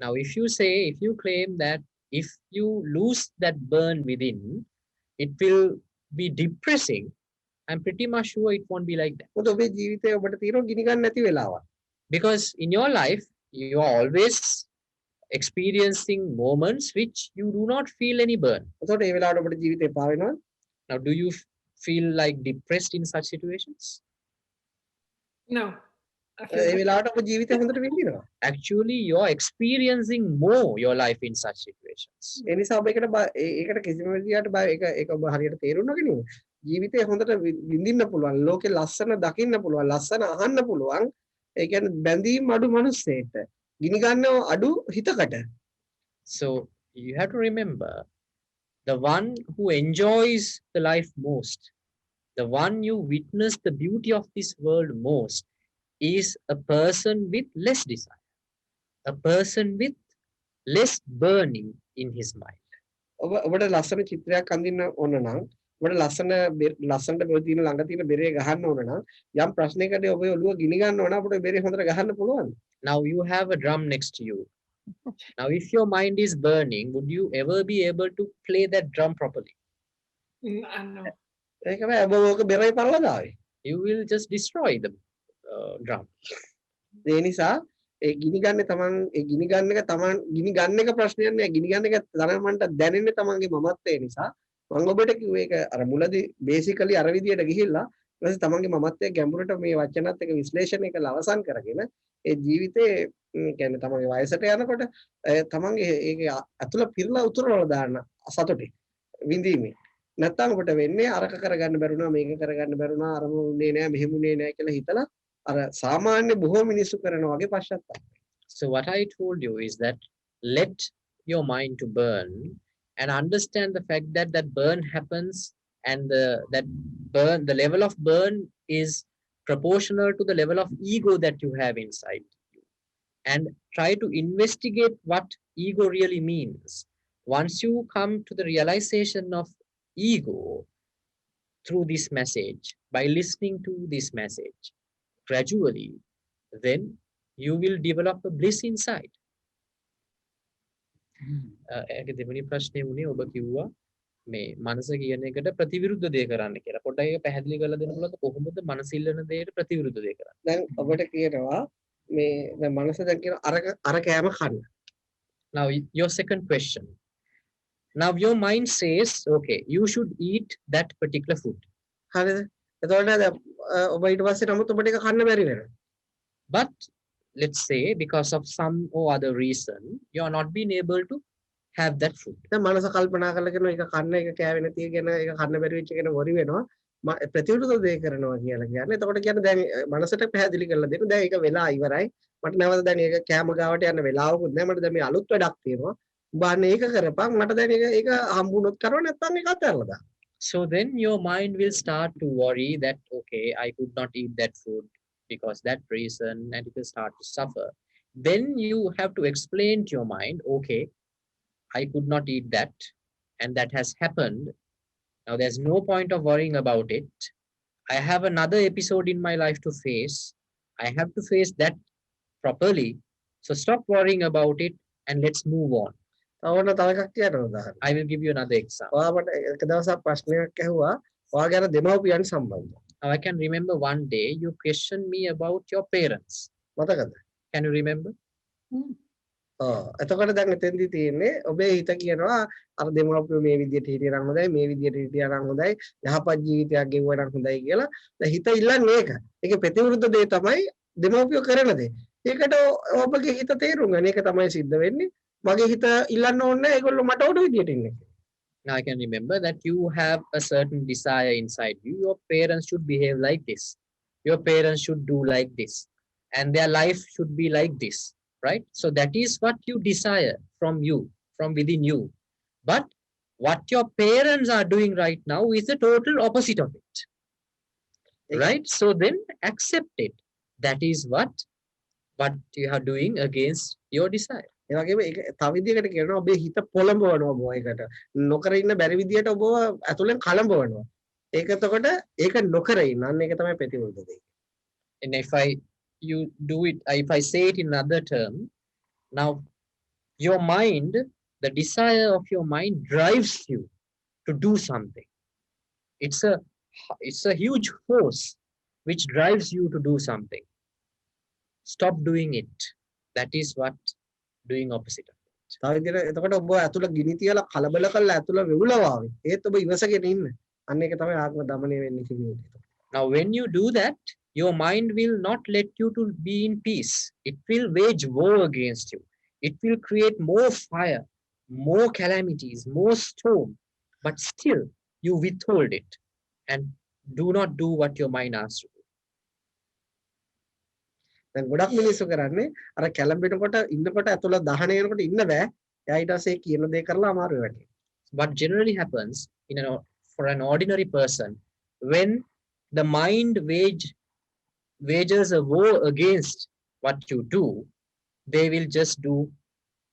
Now if you claim that if you lose that burn within, it will be depressing, I'm pretty much sure it won't be like that.
මොකද ඔබේ ජීවිතේ ඔබට තියෙනවා ගිනි ගන්න නැති වෙලාවක්.
Because in your life you are always experiencing moments which you do not feel any burn.
එතකොට ඒ වෙලාවට ඔබට ජීවිතේ එපා වෙනවා.
Now do you feel like depressed in such situations?
No.
ඒ වෙලාවට ඔබ ජීවිතේ හොඳට විඳිනවා.
Actually you are experiencing more your life in such situations.
ඒ නිසා ඔබ ඒකට කිසිම විදිහකට ඒක ඔබ හරියට තේරුණා කෙනෙක්. ජීවිතේ හොඳට විඳින්න පුළුවන්. ලෝකේ ලස්සන දකින්න පුළුවන්. ලස්සන අහන්න පුළුවන්. ඒ කියන්නේ බැඳීම් අඩු මිනිස්සෙට. ගිනි ගන්නව අඩු හිතකට.
So you have to remember, the one who enjoys the life most, the one you witness the beauty of this world most, is a person with less desire, a person with less burning in his mind.
ඔබට ලස්සන චිත්‍රයක් අඳින්න ඕන නම්, ඔබට ලස්සනට තියෙන ළඟ තියෙන බෙරේ ගහන්න ඕන නම්, යම් ප්‍රශ්නයකට ඔබේ ඔළුව ගිනි ගන්න ඕන අපිට බෙරේ හොඳට ගහන්න පුළුවන්.
Now you have a drum next to you. Now if your mind is burning, would you ever be able to play that drum properly?
No.
ඒක බෑ ඔබ ඕක බෙරේ පරලා දාවේ.
You will just destroy the drum.
ඒ නිසා ඒ ගිනි ගන්න තමන් ඒ ගිනි ගන්න එක ප්‍රශ්නයක් නෑ. ගිනි ගන්න එක තරමන්ට දැනෙන්නේ තමන්ගේ මමත්වයේ නිසා. මම ඔබට කිව්වේ ඒක අර මුලදී බේසිකලි අර විදියට ගිහිල්ලා ඊට පස්සේ තමන්ගේ මමත්වයේ ගැඹුරට මේ වචනත් එක විශ්ලේෂණය කරලා අවසන් කරගෙන ඒ ජීවිතේ කියන්නේ තමන්ගේ වයසට යනකොට තමන්ගේ ඒක අතුල පිරලා උතුරවල දාන්න සතුටේ විඳීමේ. නැත්තම් ඔබට වෙන්නේ අරක කරගන්න බැරුණා මේක කරගන්න බැරුණා අරම උනේ නෑ මෙහෙම උනේ නෑ කියලා හිතලා අර සාමාන්‍ය බොහෝ මිනිස්සු කරන වගේ පශ්චාත්තාප.
So what I told you is that let your mind to burn and understand the fact that that burn happens, and the level of burn is proportional to the level of ego that you have inside you, and try to investigate what ego really means. Once you come to the realization of ego through this message, by listening to this message gradually, then you will develop a bliss inside. ඒකේ දෙවෙනි ප්‍රශ්නේ උනේ ඔබ කිව්වා මේ මනස කියන එකට ප්‍රතිවිරුද්ධ දේ කරන්න කියලා. පොඩ්ඩක් ඒක පැහැදිලි කරලා දෙන්න පුළුවන්ද කොහොමද මනස ඉල්ලන දෙයට ප්‍රතිවිරුද්ධ දේ කරන්නේ?
දැන් ඔබට කියනවා මේ දැන් මනස දැන් කියන අර කෑම කන්න.
Now your second question. Now your mind says, okay, you should eat that particular food.
හරිද? එතකොට ඔබ ඊට පස්සේ නමුත් ඔබට ඒක කන්න බැරි වෙනවා.
But let's say because of some or other reason you are not being able to have that food.
දැන් මනස කල්පනා කරලා කරනවා ඒක කන්න එක කෑවේ නැති කියන ඒක කන්න බැරි වෙච්ච කෙනා වරි වෙනවා. ප්‍රතිවිරුද්ධ දේ කරනවා කියලා කියන්නේ. එතකොට කියන්නේ දැන් මනසට පැහැදිලි කරලා දෙන්න. දැන් ඒක වෙලා ඉවරයි. මට නැවත දැන් ඒක කෑම ගාවට යන්න වෙලාවකුත් නැහැ. මට දැන් මේ අලුත් වැඩක් තියෙනවා. බාන්න ඒක කරපන් මට දැන් ඒක හම්බුනොත් කරව නැත්නම් ඒක අතහැරලා දාන්න.
So then your mind will start to worry that, okay, I could not eat that food because that reason, and it will start to suffer. Then you have to explain to your mind, okay, I could not eat that, and that has happened. Now there's no point of worrying about it. I have another episode in my life to face. I have to face that properly. So stop worrying about it and let's move on.
තව එකක් කියනවා උදාහරණ.
I will give you another example.
ඔයා මට එක දවසක් ප්‍රශ්නයක් ඇහුවා ඔයාගේ අර දෙමව්පියන් සම්බන්ධව.
Now I can remember one day you questioned me about your parents.
මතකද?
Can you remember?
එතකොට දැන් එතෙන්දි තියෙන්නේ ඔබේ හිත කියනවා අර දෙමව්පියෝ මේ විදියට හිටියනම් හොඳයි මේ විදියට හිටියනම් හොඳයි යහපත් ජීවිතයක් ගෙවුවා නම් හොඳයි කියලා. දැන් හිත ඉල්ලන්නේ ඒක. ඒකේ ප්‍රතිවිරුද්ධ දේ තමයි දෙමව්පියෝ කරන දේ. ඒකට ඔබගේ හිත තේරුම් ගන්න. ඒක තමයි සිද්ධ වෙන්නේ. මගේ හිත ඉල්ලන්න ඕනේ නැහැ ඒගොල්ලෝ මට උඩ විදියට ඉන්නේ.
Now I can remember that you have a certain desire inside you. Your parents should behave like this. Your parents should do like this. And their life should be like this. Right? So that is what you desire from you, from within you. But what your parents are doing right now is the total opposite of it. Right? So then accept it. That is what you are doing against your desire.
ඒ වගේම ඒක තව විදිහකට කියනවා ඔබේ හිත පොළඹවනවා ඔබ ඒකට නොකර ඉන්න බැරි විදිහට ඔබ ඇතුලෙන් කලඹවනවා ඒක එතකොට ඒක නොකර ඉන්න අන්න ඒක තමයි ප්‍රතිවිරුද්ධ දේ.
And if I say it in another term, now your mind, the desire of your mind drives you to do something. It's a huge force which drives you to do something. Stop doing it. That is what doing opposite of it.
තව විදිහට එතකොට ඔබ ඇතුළ ගිනි තියලා කලබල කරලා ඇතුළ වෙවුලවාවේ. ඒත් ඔබ ඉවසගෙන ඉන්න. අන්න ඒක තමයි ආත්ම දමනය වෙන්නේ කියන්නේ.
Now when you do that, your mind will not let you to be in peace. It will wage war against you. It will create more fire, more calamities, more storm. But still, you withhold it and do not do what your mind asks you.
දැන් ගොඩක් මිනිස්සු කරන්නේ අර කැළඹෙනකොට ඉන්නකොට ඇතුළ දහන එනකොට ඉන්න බෑ. එයා ඊට පස්සේ කියන දේ කරලා අමාරු වෙනවා.
What generally happens for an ordinary person, when the mind wages a war against what you do, they will just do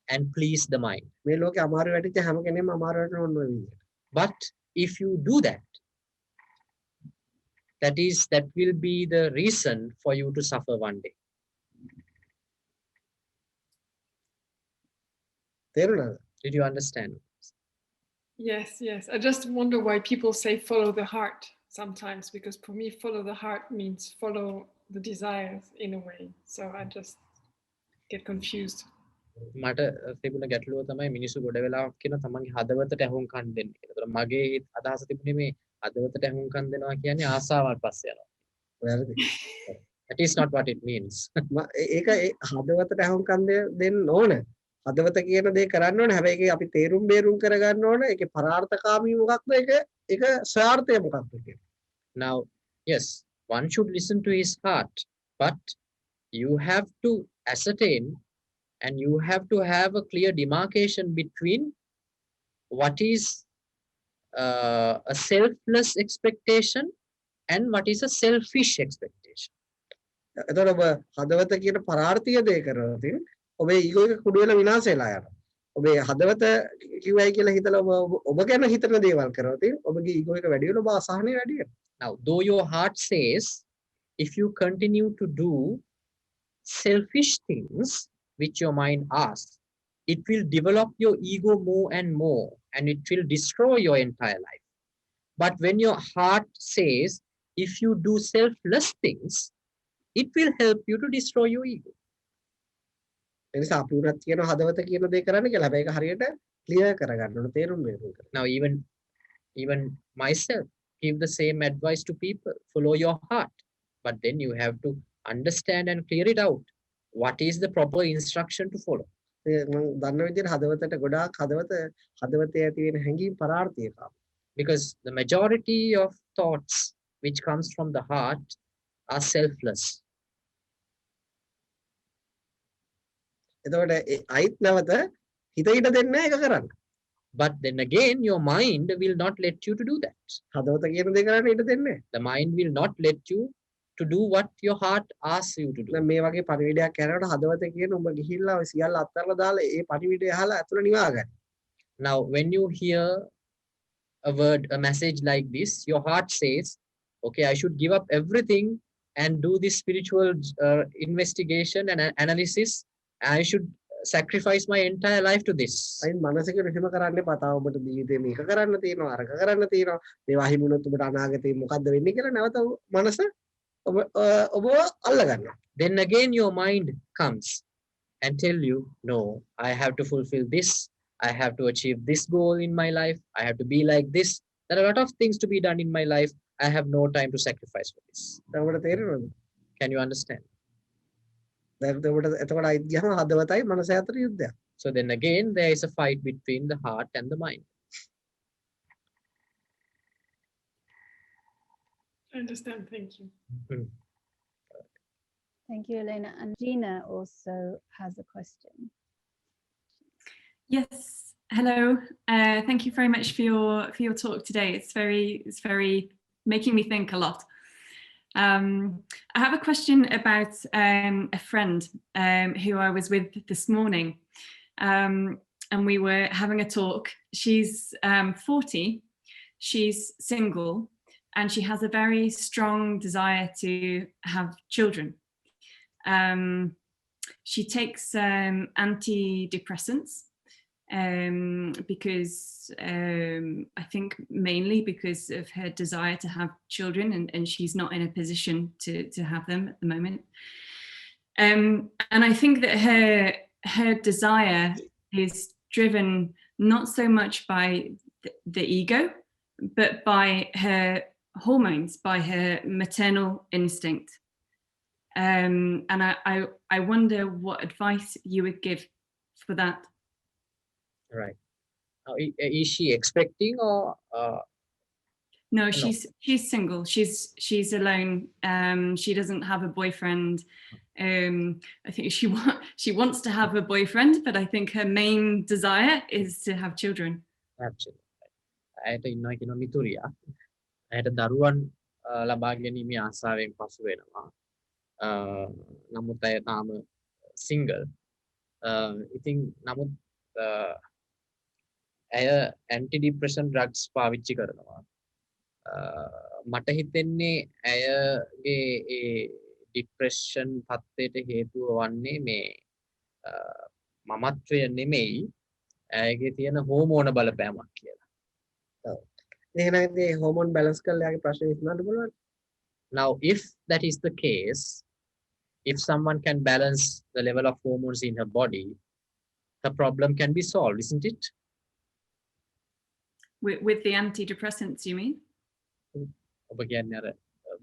and please the mind.
මේ ලෝකේ අමාරු වැටිච්ච හැම කෙනෙක්ම අමාරු වෙන්න ඕන විදියට.
But if you do that, that will be the reason for you to suffer one day.
තේරුණාද?
Did you understand?
Yes. I just wonder why people say follow the heart sometimes, because for me follow the heart means follow the desires in a way. So I just get confused.
මට තිබුණ ගැටලුව තමයි මිනිස්සු ගොඩ වෙලාවක් කියන තමන්ගේ හදවතට ඇහුම්කන් දෙන්න කියලා. ඒතර මගේ අදහස තිබුණේ මේ හදවතට ඇහුම්කන් දෙනවා කියන්නේ ආසාවන් පස්සේ යනවා.
වැරදි.
That is not what it means.
ඒක හදවතට ඇහුම්කන් දෙන්න ඕන. හදවත කියන දේ කරන්න ඕන. හැබැයි ඒක අපි තේරුම් බේරුම් කරගන්න ඕන. ඒකේ පරාර්ථකාමී මොකක්ද? ඒක ස්වාර්ථය මොකක්ද කියන්නේ.
Now, yes, one should listen to his heart, but you have to ascertain and you have to have a clear demarcation between what is a selfless expectation and what is a selfish expectation.
එතකොට ඔබ හදවත කියන පරාර්ථය දේ කරනොත් ඔබේ ego එක කුඩු වෙලා විනාශ වෙලා යනවා. ඔබේ හදවත කිව්වයි කියලා හිතලා ඔබ ගැන හිතන දේවල් කරනොත් ඔබගේ ඊගෝ එක වැඩි වෙනවා ඔබ අසහනෙ වැඩි වෙනවා.
Now, though your heart says, if you continue to do selfish things which your mind asks, it will develop your ego more and more, and it will destroy your entire life. But when your heart says, if you do selfless things, it will help you to destroy your ego.
එනිසා අපි උනත් කියන හදවත කියන දේ කරන්න කියලා. හැබැයි ඒක හරියට ක්ලියර් කරගන්න ඕන තේරුම් ගන්න.
Now even myself give the same advice to people. Follow your heart. But then you have to understand and clear it out. What is the proper instruction to follow?
මම දන්න විදිහට හදවතට ගොඩාක් හදවතේ ඇති වෙන හැඟීම් පරාර්ථය කාම.
Because the majority of thoughts which comes from the heart are selfless.
එතකොට අයිත් නැවත හිත ඊට දෙන්නේ නැහැ ඒක කරන්න.
But then again, your mind will not let you to do that.
හදවත කියන දේ කරන්න ඊට දෙන්නේ නැහැ.
The mind will not let you to do what your heart asks you to do.
දැන් මේ වගේ පණිවිඩයක් කරනකොට හදවත කියන උඹ ගිහිල්ලා ඔය සියල්ල අත්හැරලා දාලා ඒ පණිවිඩය අහලා ඇතුළ නිවා ගන්න.
Now, when you hear a word, a message like this, your heart says, okay, I should give up everything and do this spiritual investigation and analysis. I should sacrifice my entire life to this.
අයින් මනසික විහිම කරන්න එපා. තාම ඔබට ජීවිතේ මේක කරන්න තියෙනවා, අරක කරන්න තියෙනවා. මේවා හිමුනොත් ඔබට අනාගතේ මොකද්ද වෙන්නේ කියලා නැවත මනස ඔබ අල්ල ගන්නවා.
Then again your mind comes and tell you, no, I have to fulfill this. I have to achieve this goal in my life. I have to be like this. There are a lot of things to be done in my life. I have no time to sacrifice for this.
දැන් ඔබට තේරෙනවද?
Can you understand?
දැන් ඔබට එතකොට අයිත් ගියම හදවතයි මනසයි අතර යුද්ධයක්.
So then again, there is a fight between the heart and the mind.
I understand. Thank you.
Thank you, Elena. And Gina also has a question.
Yes. Hello. Thank you very much for your talk today. It's very making me think a lot. I have a question about a friend who I was with this morning, and we were having a talk. She's 40, she's single, and she has a very strong desire to have children. She takes antidepressants because I think mainly because of her desire to have children, and she's not in a position to have them at the moment. And I think that her desire is driven not so much by the ego, but by her hormones, by her maternal instinct. And I wonder what advice you would give for that.
Right. Is she expecting or?
No, she's single. She's alone. She doesn't have a boyfriend. I think she wants to have a boyfriend, but I think her main desire is to have children.
Absolutely. ඇයට ඉන්නවා කියන මිතුරියා. ඇයට දරුවන් ලබා ගැනීමේ ආසාවෙන් පසු වෙනවා. නමුත් ඇය තාම single. ඉතින් නමුත් ඇය antidepressant drugs පාවිච්චි කරනවා. මට හිතෙන්නේ ඇයගේ ඒ depression තත්ත්වයට හේතුව වන්නේ මේ මමත්වය නෙමෙයි ඇයගේ තියෙන හෝමෝන බලපෑමක් කියලා.
ඔව්. එහෙනම් මේ හෝමෝන් බැලන්ස් කරලා යාගේ ප්‍රශ්නේ විසඳන්න පුළුවන්.
Now if that is the case, if someone can balance the level of hormones in her body, the problem can be solved, isn't it?
With the antidepressants, you mean?
ඔබ කියන්නේ අර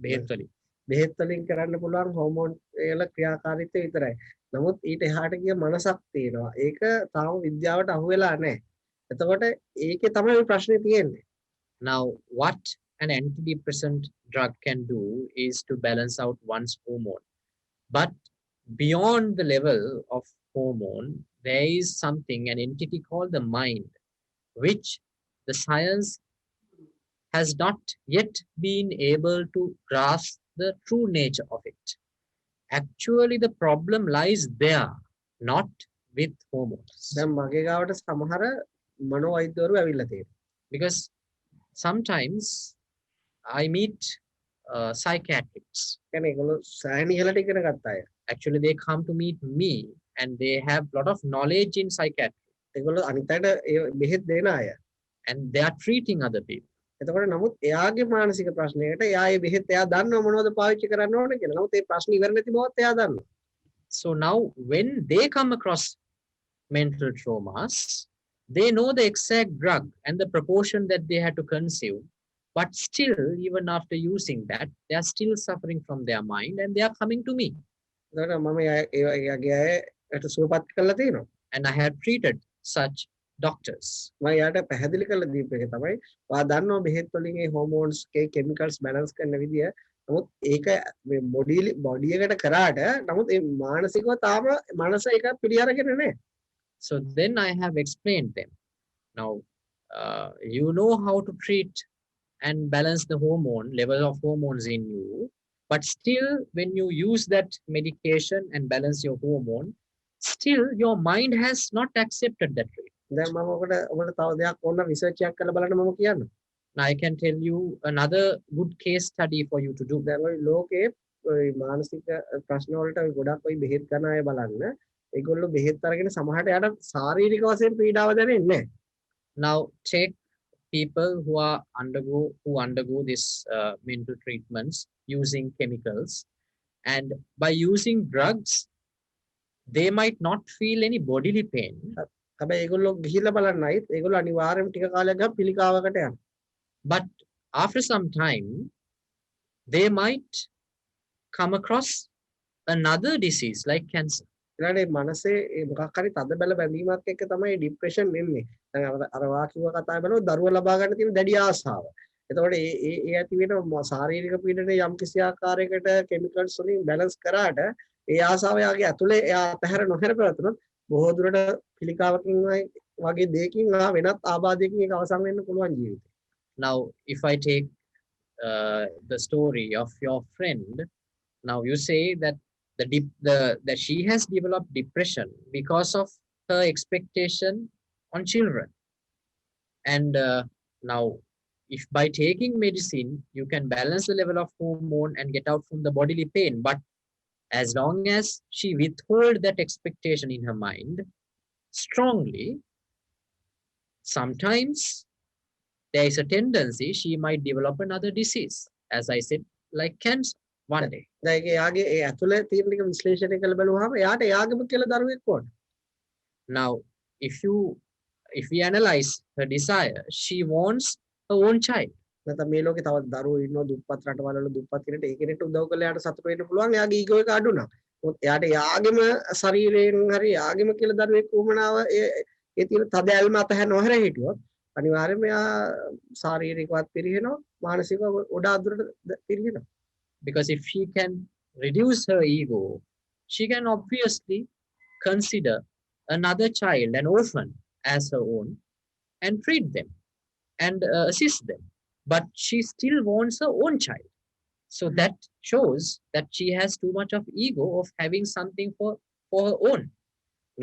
බෙහෙත් වලින්.
බෙහෙත් වලින් කරන්න පුළුවන් හෝමෝන් වල ක්‍රියාකාරීත්වය විතරයි. නමුත් ඊට එහාට ගිය මනසක් තියෙනවා. ඒක තාම විද්‍යාවට අහු වෙලා නැහැ. එතකොට ඒකේ තමයි ප්‍රශ්නේ තියෙන්නේ.
Now what an antidepressant drug can do is to balance out one's hormone. But beyond the level of hormone, there is something, an entity called the mind, which the science has not yet been able to grasp the true nature of it. Actually, the problem lies there, not with hormones.
දැන් මගේ ගාවට සමහර මනෝවෛද්‍යවරු ඇවිල්ලා තියෙනවා.
Because sometimes I meet psychiatrists.
කියන්නේ ඒගොල්ලෝ සයන් ඉහළට ඉගෙන ගත්ත අය.
Actually, they come to meet me and they have a lot of knowledge in psychiatry.
ඒගොල්ලෝ අනිත් අයට බෙහෙත් දෙන අය.
And they are treating other people.
එතකොට නමුත් එයාගේ මානසික ප්‍රශ්නයකට එයා ඒ බෙහෙත් එයා දන්නව මොනවද පාවිච්චි කරන්න ඕන කියලා. නමුත් ඒ ප්‍රශ්න ඉවර නැති බවත් එයා දන්නවා.
So now when they come across mental traumas, they know the exact drug and the proportion that they had to consume, but still even after using that, they are still suffering from their mind and they are coming to me.
එතකොට මම එයාගේ අයට සුවපත් කරලා තියෙනවා.
And I have treated such doctors.
මම යාට පැහැදිලි කරලා දීපු එක තමයි ඔයා දන්නවා බෙහෙත් වලින් ඒ හෝමෝන්ස් ගේ කෙමිකල්ස් බැලන්ස් කරන විදිය. නමුත් ඒක මේ බොඩි එකට කරාට නමුත් ඒ මානසිකව තාම මනස ඒක පිළි අරගෙන නැහැ.
So then I have explained them. Now, you know how to treat and balance the hormone, level of hormones in you, but still when you use that medication and balance your hormone, still your mind has not accepted that rate.
දැන් මම ඔබට තව දෙයක් ඕන research එකක් කරලා බලන්න මම කියන්න.
Now I can tell you another good case study for you to do.
දැන් ඔය ලෝකේ ඔය මානසික ප්‍රශ්න වලට ඔය ගොඩක් ඔය බෙහෙත් කරන අය බලන්න. ඒගොල්ලෝ බෙහෙත් අරගෙන සමහරට යාට ශාරීරික වශයෙන් පීඩාව දැනෙන්නේ නැහැ.
Now take people who undergo this mental treatments using chemicals, and by using drugs they might not feel any bodily pain.
හැබැයි ඒගොල්ලෝ ගිහිල්ලා බලන්නයි ඒගොල්ලෝ අනිවාර්යයෙන්ම ටික කාලයක් ගියාම පිළිකාවකට යනවා.
But after some time they might come across another disease like cancer.
ඊළඟට මනසේ මොකක් හරි තද බැල බැඳීමක් එක්ක තමයි ડિප්‍රෙෂන් එන්නේ. දැන් අර වාකිව කතාව බලනොත් දරුවා ලබා ගන්න තියෙන දැඩි ආසාව. එතකොට ඒ ඇති වෙන ශාරීරික පීඩනයේ යම් කිසි ආකාරයකට කෙමිකල්ස් වලින් බැලන්ස් කරාට ඒ ආසාව යාගේ ඇතුලේ එයා පැහැර නොහැර පැවතුනොත් බොහෝ දුරට පිළිකාවකින් වගේ දෙයකින් වෙනත් ආබාධයකින් ඒක අවසන් වෙන්න පුළුවන් ජීවිතේ.
Now if I take the story of your friend, now you say that that she has developed depression because of her expectation on children, and now if by taking medicine you can balance the level of hormone and get out from the bodily pain, but as long as she withhold that expectation in her mind strongly, sometimes there is a tendency she might develop another disease, as I said, like cancer one day.
දැන් එයාගේ ඒ ඇතුලේ තියෙන ටික විශ්ලේෂණය කරලා බලුවාම එයාට එයාගේම කියලා දරුවෙක් ඕන.
Now if we analyze her desire, she wants her own child.
නැත්නම් මේ ලෝකේ තවත් දරුවෝ ඉන්නවා දුප්පත් රටවල වල දුප්පත් කෙනෙක්ට ඒ කෙනෙක්ට උදව් කරලා එයාට සතුට වෙන්න පුළුවන්. එයාගේ ඊගෝ එක අඩු නම්. මොකද එයාට එයාගේම ශරීරයෙන් හරි එයාගේම කියලා දරුවෙක් උමනාව ඒ තියෙන තද ඇල්ම අතහැ නොහැර හිටියොත් අනිවාර්යයෙන්ම එයා ශාරීරිකවත් පිරිහෙනවා මානසිකව ගොඩාක් දුරට පිරිහෙනවා.
Because if she can reduce her ego, she can obviously consider another child, an orphan, as her own and treat them and assist them. But she still wants her own child. So that shows that she has too much of ego of having something for her own.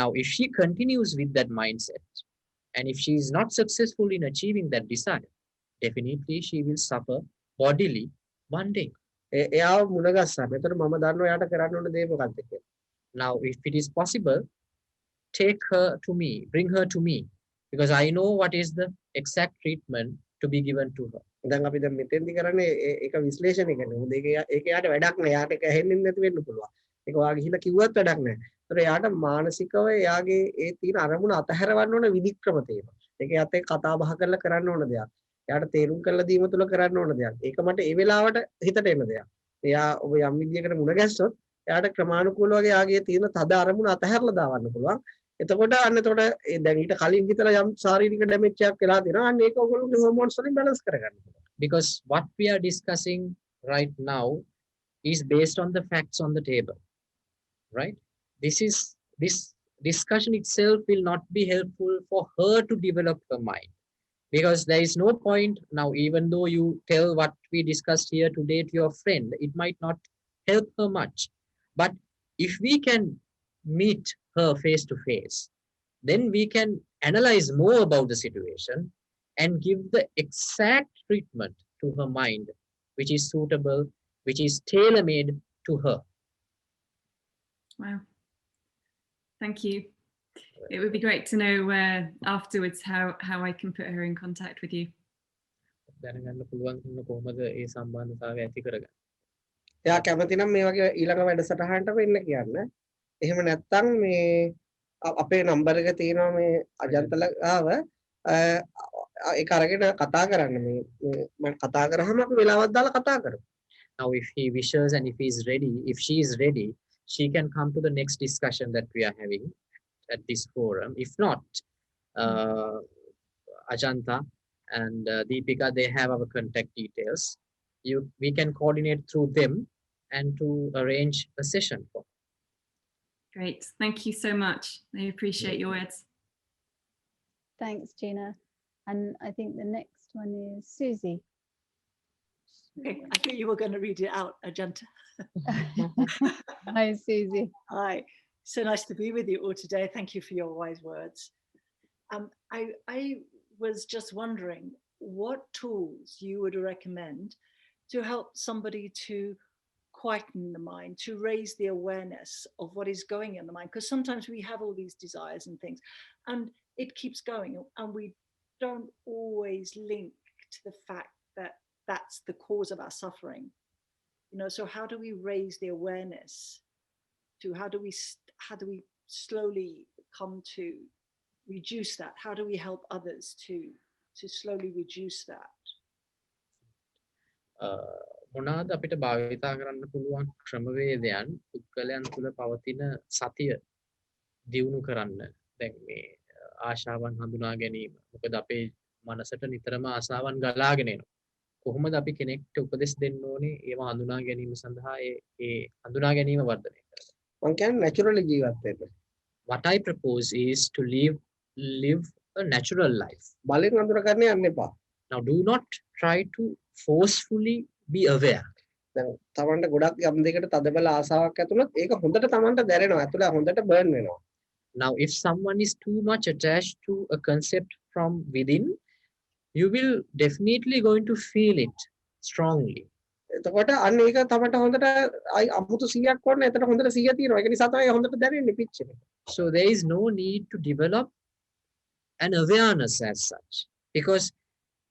Now, if she continues with that mindset, and if she is not successful in achieving that desire, definitely she will suffer bodily one day.
එයාව මුණගස්සන්න. එතකොට මම දන්නවා එයාට කරන්න ඕන දේ මොකක්ද කියලා.
Now, if it is possible, take her to me, bring her to me, because I know what is the exact treatment to be given to her.
දැන් අපි දැන් මෙතෙන්දි කරන්නේ ඒක විශ්ලේෂණය කරනවා. මොකද ඒක යාට වැඩක් නෑ. යාට ඒක ඇහෙන්නේ නැති වෙන්න පුළුවන්. ඒක ඔයා ගිහිල්ලා කිව්වත් වැඩක් නෑ. ඒතර යාට මානසිකව යාගේ ඒ තියෙන අරමුණ අතහැරවන්න ඕන විදික්‍රම තියෙනවා. ඒක යත් එක්ක කතා බහ කරලා කරන්න ඕන දෙයක්. යාට තේරුම් කරලා දීම තුළ කරන්න ඕන දෙයක්. ඒක මට ඒ වෙලාවට හිතට එන දෙයක්. එයා ඔබ යම් විදියකට මුණ ගැස්සොත් එයාට ක්‍රමානුකූලව වගේ යාගේ තියෙන තද අරමුණ අතහැරලා දාවන්න පුළුවන්. එතකොට දැන් ඊට කලින් හිතලා යම් ශාරීරික ඩැමේජ් එකක් වෙලා තියෙනවා. අන්න ඒක ඔයගොල්ලෝගේ හෝමෝන්ස් වලින් බැලන්ස් කරගන්න පුළුවන්.
Because what we are discussing right now is based on the facts on the table, right? This discussion itself will not be helpful for her to develop her mind, because there is no point now, even though you tell what we discussed here today to your friend, it might not help her much. But if we can meet her face to face, then we can analyze more about the situation and give the exact treatment to her mind, which is suitable, which is tailor-made to her.
Wow. Thank you. It would be great to know afterwards how I can put her in contact with you.
එයා කැමති නම් මේ වගේ ඊළඟ වැඩසටහනට වෙන්න කියන්න. එහෙම නැත්නම් මේ අපේ නම්බර් එක තියෙනවා මේ අජන්තල ආව ඒක අරගෙන කතා කරන්න මේ මම කතා කරාම අපි වෙලාවක් දාලා කතා කරමු.
Now if he wishes and if he is ready, if she is ready, she can come to the next discussion that we are having at this forum. If not, Ajanta and Deepika, they have our contact details. We can coordinate through them and to arrange a session for.
Great, thank you so much. I appreciate your words.
Thanks, Gina. And I think the next one is Susie.
Okay, I thought you were going to read it out, Ajanta.
Hi, Susie.
Hi, so nice to be with you all today. Thank you for your wise words. I was just wondering what tools you would recommend to help somebody to quieten the mind, to raise the awareness of what is going in the mind. Because sometimes we have all these desires and things, and it keeps going, and we don't always link to the fact that that's the cause of our suffering. You know, so how do we raise the awareness to how do we slowly come to reduce that? How do we help others to slowly reduce that?
මොනවාද අපිට භාවිතා කරන්න පුළුවන් ක්‍රමවේදයන් පුද්ගලයන් තුළ පවතින සතිය දියුණු කරන්න. දැන් මේ ආශාවන් හඳුනා ගැනීම. මොකද අපේ මනසට නිතරම ආශාවන් ගලාගෙන එනවා. කොහොමද අපි කෙනෙක්ට උපදෙස් දෙන්න ඕනේ ඒවා හඳුනා ගැනීම සඳහා ඒ හඳුනා ගැනීම වර්ධනය කරන්න.
මම කියන්නේ naturally ජීවත් වෙන්න.
What I propose is to live a natural life.
බලෙන් අඳුර ගන්න යන්න එපා.
Now do not try to forcefully be aware.
දැන් තමන්ට ගොඩක් යම් දෙයකට තදබල ආසාවක් ඇතුළත් ඒක හොඳට තමන්ට දැනෙනවා. ඇතුළ හොඳට බර්න් වෙනවා.
Now if someone is too much attached to a concept from within, you will definitely going to feel it strongly.
එතකොට අන්න ඒක තමන්ට හොඳට අමුතු 100ක් ඕනේ. එතන හොඳට 100 තියෙනවා. ඒක නිසා තමයි හොඳට දැනෙන්නේ පිච් එක.
So there is no need to develop an awareness as such, because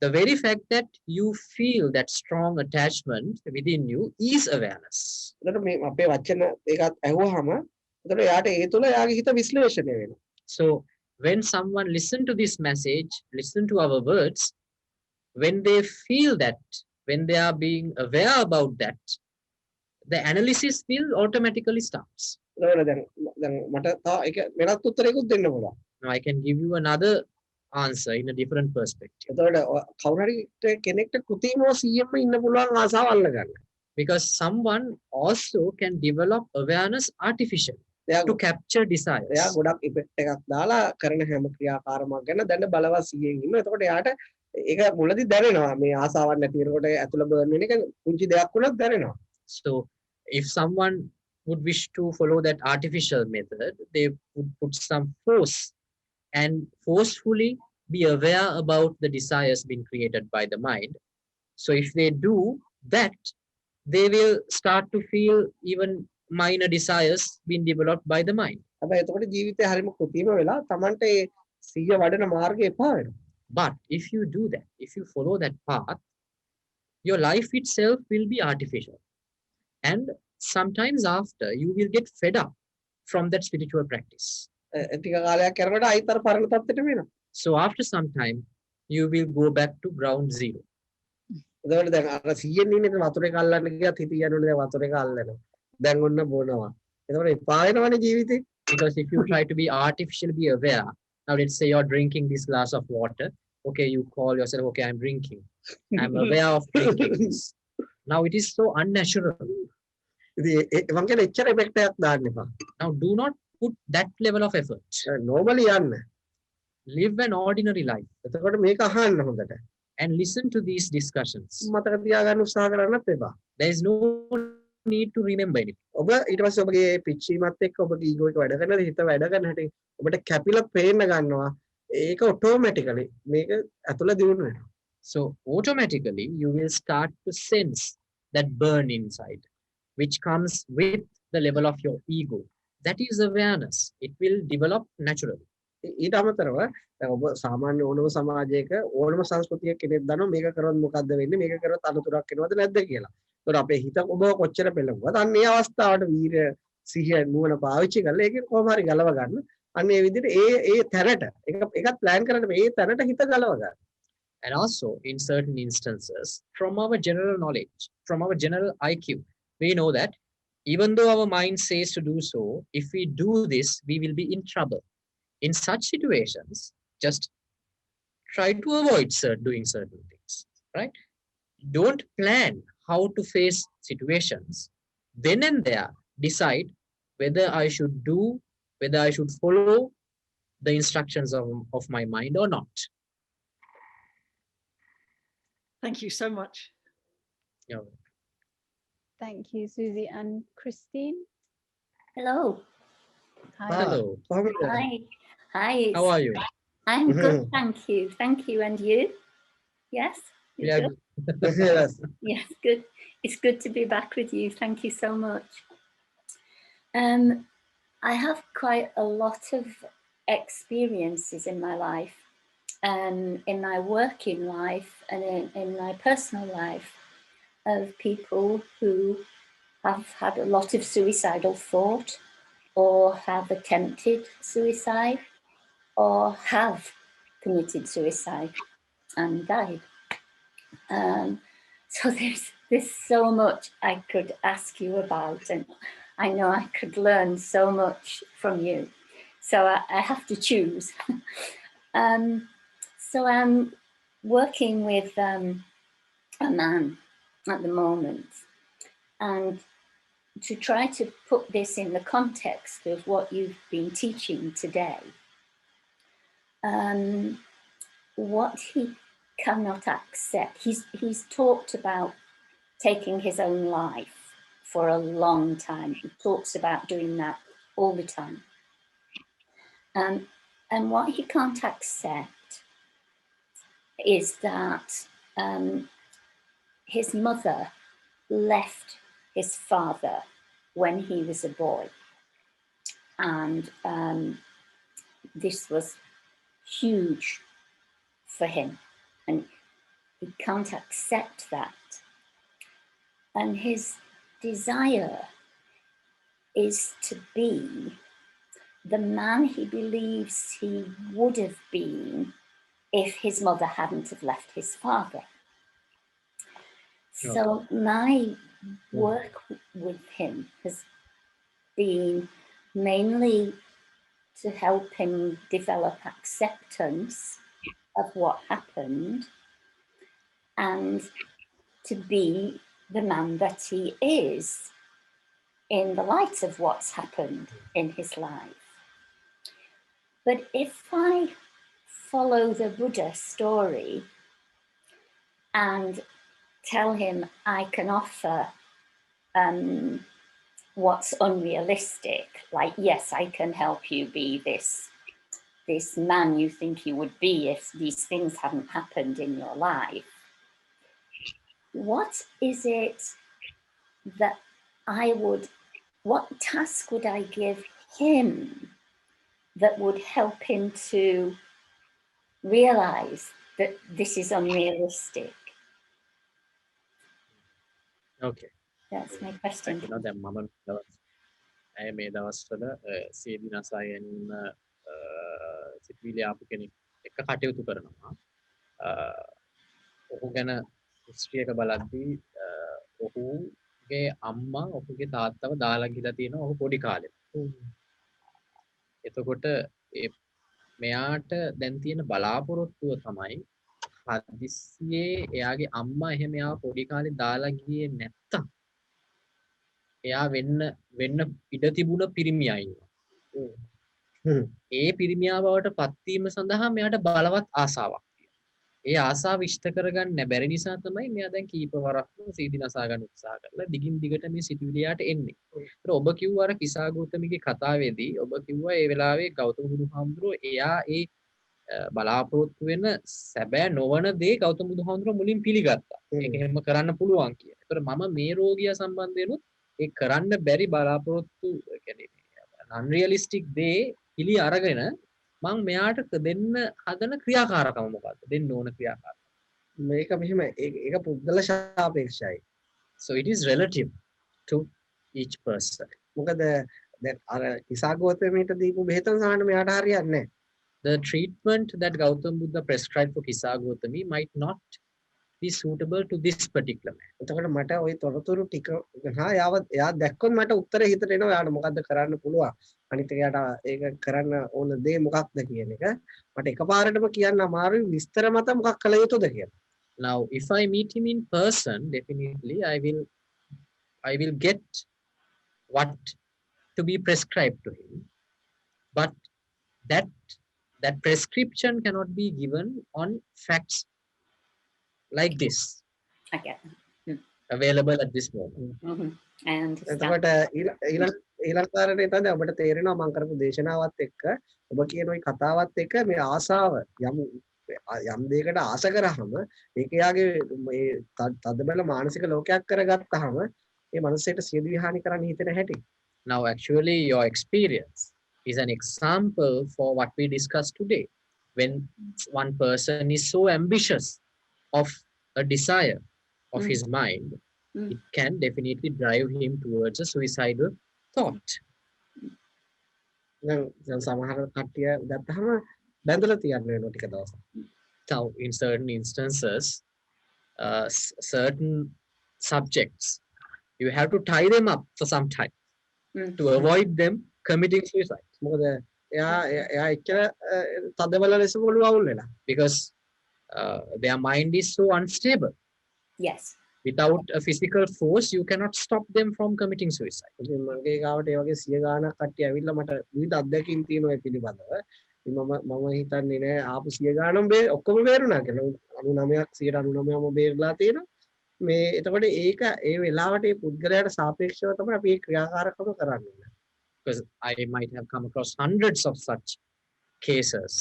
the very fact that you feel that strong attachment within you is awareness.
එතකොට මේ අපේ වචන ඒකත් ඇහුවාම එතකොට යාට ඒ තුල යාගේ හිත විශ්ලේෂණය වෙනවා.
So when someone listen to this message, listen to our words, when they feel that, when they are being aware about that, the analysis will automatically starts.
එතකොට දැන් මට තව එක වෙනත් උත්තරයකුත් දෙන්න පුළුවන්.
Now I can give you another answer in a different perspective.
එතකොට කවුරු හරි කෙනෙක්ට කෘතිමව 100ම ඉන්න පුළුවන් ආසාව අල්ල ගන්න.
Because someone also can develop awareness artificially to capture desires.
එයා ගොඩක් ඉෆෙක්ට් එකක් දාලා කරන හැම ක්‍රියාකාරකමක් ගැන දැන් බලවත් 100න් ඉන්නවා. එතකොට එයාට ඒක මුලදී දැනෙනවා. මේ ආසාවක් නැති වෙනකොට ඇතුළ බර්න් වෙන එක පුංචි දෙයක් වුණත් දැනෙනවා.
So if someone would wish to follow that artificial method, they would put some force and forcefully be aware about the desires being created by the mind. So if they do that, they will start to feel even minor desires being developed by the mind.
හැබැයි එතකොට ජීවිතේ හරිම කෘතිම වෙලා Tamante 100 වඩන මාර්ගය එපා වෙනවා.
But if you do that, if you follow that path, your life itself will be artificial. And sometimes after, you will get fed up from that spiritual practice.
ටික කාලයක් කරනකොට ආයිතර පරණ තත්ත්වයට වෙනවා.
So after some time, you will go back to ground zero.
එතකොට දැන් අර 100න් ඉන්නේ වතුර එක අල්ලන්න ගියත් හිත යනවනේ දැන් වතුර එක අල්ලනවා. දැන් ඔන්න බොනවා. එතකොට එපා වෙනවනේ ජීවිතේ.
Because if you try to be artificially be aware, now let's say you're drinking this glass of water. Okay, you call yourself, okay, I'm drinking. I'm aware of drinking. Now it is so unnatural.
ඉතින් මං කියන්නේ එච්චර effect එකක් දාන්න එපා.
Now do not put that level of effort.
normally යන්න.
Live an ordinary life.
එතකොට මේක අහන්න හොඳට.
And listen to these discussions.
මතක තියාගන්න උත්සාහ කරන්නත් එපා.
There is no need to remember anything.
ඔබ ඊට පස්සේ ඔබගේ පිච්චීමත් එක්ක ඔබගේ ඊගෝ එක වැඩ කරනද හිත වැඩ කරන හැටි ඔබට කැපිලා පේන්න ගන්නවා. ඒක ඔටෝමැටිකලි මේක ඇතුළ දියුණු වෙනවා.
So automatically you will start to sense that burn inside, which comes with the level of your ego. That is awareness. It will develop naturally.
ඊට අමතරව දැන් ඔබ සාමාන්‍ය ඕනම සමාජයක ඕනම සංස්කෘතියක කෙනෙක් දන්නවා මේක කරොත් මොකද්ද වෙන්නේ මේක කරොත් අනුතරක් වෙනවද නැද්ද කියලා. ඒතකොට අපේ හිත ඔබ කොච්චර පෙළඹුවත් අන්න ඒ අවස්ථාවට වීර්ය සිහිය නුවණ පාවිච්චි කරලා ඒකෙන් කොහොම හරි ගලව ගන්න. අන්න ඒ විදිහට ඒ තැනට එකත් ප්ලෑන් කරන්න මේ තැනට හිත ගලව ගන්න.
And also in certain instances, from our general knowledge, from our general IQ, we know that even though our mind says to do so, if we do this, we will be in trouble. In such situations, just try to avoid doing certain things, right? Don't plan how to face situations. Then and there, decide whether I should do, whether I should follow the instructions of my mind or not.
Thank you so much.
Yeah.
Thank you, Susie. And Christine?
Hello.
Hi.
Hello.
Hi. Hi.
How are you?
I'm good, thank you. Thank you. And you? Yes?
Yeah.
Good?
Yes.
Yes, good. It's good to be back with you. Thank you so much. I have quite a lot of experiences in my life, in my working life and in my personal life, of people who have had a lot of suicidal thought, or have attempted suicide, or have committed suicide and died. So there's so much I could ask you about, and I know I could learn so much from you. So I have to choose. So I'm working with a man at the moment, and to try to put this in the context of what you've been teaching today, what he cannot accept, he's talked about taking his own life for a long time. He talks about doing that all the time. And what he can't accept is that his mother left his father when he was a boy. And this was huge for him, and he can't accept that. And his desire is to be the man he believes he would have been if his mother hadn't have left his father. So my work with him has been mainly to help him develop acceptance of what happened, and to be the man that he is in the light of what's happened in his life. But if I follow the Buddha story and tell him I can offer what's unrealistic, like, yes, I can help you be this man you think you would be if these things hadn't happened in your life, what is it that what task would I give him that would help him to realize that this is unrealistic?
Okay.
That's my question.
දැන් මම මේ දවස්වල CD නසා ගැනීම සිතුවිලි ආපු කෙනෙක් එක්ක කටයුතු කරනවා. ඔහු ගැන හිස්ටරි එක බලද්දී ඔහුගේ අම්මා ඔහුගේ තාත්තව දාලා ගිහලා තියෙනවා ඔහු පොඩි කාලේ. එතකොට මෙයාට දැන් තියෙන බලාපොරොත්තුව තමයි හදිස්සියේ එයාගේ අම්මා එහෙම එයාව පොඩි කාලේ දාලා ගියේ නැත්තම් එයා වෙන්න ඉඩ තිබුණ පිරිමියා ඉන්නවා. ඒ පිරිමියා බවට පත්වීම සඳහා මෙයාට බලවත් ආසාවක් තියෙනවා. ඒ ආසාව ඉෂ්ට කරගන්න බැරි නිසා තමයි මෙයා දැන් කීප වරක්ම සීදි නසා ගන්න උත්සාහ කරලා දිගින් දිගට මේ සිතුවිලියට එන්නේ. ඒතර ඔබ කිව්වා අර කිසා ගෞතමගේ කතාවේදී ඔබ කිව්වා ඒ වෙලාවේ ගෞතම බුදුහාමුදුරුවෝ එයා ඒ බලාපොරොත්තු වෙන සැබෑ නොවන දේ ගෞතම බුදුහාමුදුරුවෝ මුලින් පිළිගත්තා. ඒක එහෙම කරන්න පුළුවන් කියලා. ඒතර මම මේ රෝගියා සම්බන්ධයෙන් ඒ කරන්න බැරි බලාපොරොත්තු කියන්නේ unrealistic දේ පිළි අරගෙන මම මෙයාට දෙන්න හදන ක්‍රියාකාරකම මොකක්ද? දෙන්න ඕන ක්‍රියාකාරකම.
මේක මෙහෙම ඒක පුද්ගල ශාපේක්ෂයි.
So it is relative to each person.
මොකද දැන් අර ඉසాగෝතමීට දීපු බෙහෙතම සාහන මෙයාට හරියන්නේ නැහැ.
The treatment that Gautam Buddha prescribed for Kisa Gautami might not be suitable to this particular man.
එතකොට මට ওই තොරතුරු ටික එයා දැක්කොත් මට උත්තරේ හිතට එනවා එයාට මොකද්ද කරන්න පුළුවන්. අනිත් එයාට ඒක කරන්න ඕන දේ මොකක්ද කියන එක මට එකපාරටම කියන්න අමාරුයි විස්තර මත මොකක් කළ යුතුද කියලා.
Now if I meet him in person, definitely I will get what to be prescribed to him. But that that prescription cannot be given on facts like this
I get that.
available at this moment.
I understand.
එතකොට ඊළඟ කාරණේ තමයි අපිට තේරෙනවා මම කරපු දේශනාවත් එක්ක ඔබ කියන ওই කතාවත් එක්ක මේ ආසාව යම් දෙයකට ආස කරාම ඒක යාගේ මේ තදබල මානසික ලෝකයක් කරගත්තාම ඒ මනුස්සයට සියදිවි හානි කරන්න හිතෙන හැටි.
Now, actually, your experience is an example for what we discussed today. When one person is so ambitious of a desire of his mind, it can definitely drive him towards a suicidal thought.
දැන් සමහර කට්ටිය ගත්තාම බැඳලා තියන්න වෙනවා ටික දවසක්.
Now, in certain instances, certain subjects, you have to tie them up for some time to avoid them committing suicide.
මොකද එයා එච්චර තදබල ලෙස පොළු අවුල් වෙලා.
Because their mind is so unstable.
Yes.
Without a physical force, you cannot stop them from committing suicide.
ඉතින් මගේ ගාවට ඒ වගේ 100 ගාණක් කට්ටිය ඇවිල්ලා මට විවිධ අත්දැකීම් තියෙනවා ඒ පිළිබඳව. ඉතින් මම හිතන්නේ නෑ ආපු 100 ගාණම ඔක්කොම බේරුණා කියලා. 99ක් 99ම බේරලා තියෙනවා. මේ එතකොට ඒක ඒ වෙලාවට ඒ පුද්ගලයාට සාපේක්ෂව තමයි අපි මේ ක්‍රියාකාරකම කරන්නේ.
Because I might have come across hundreds of such cases,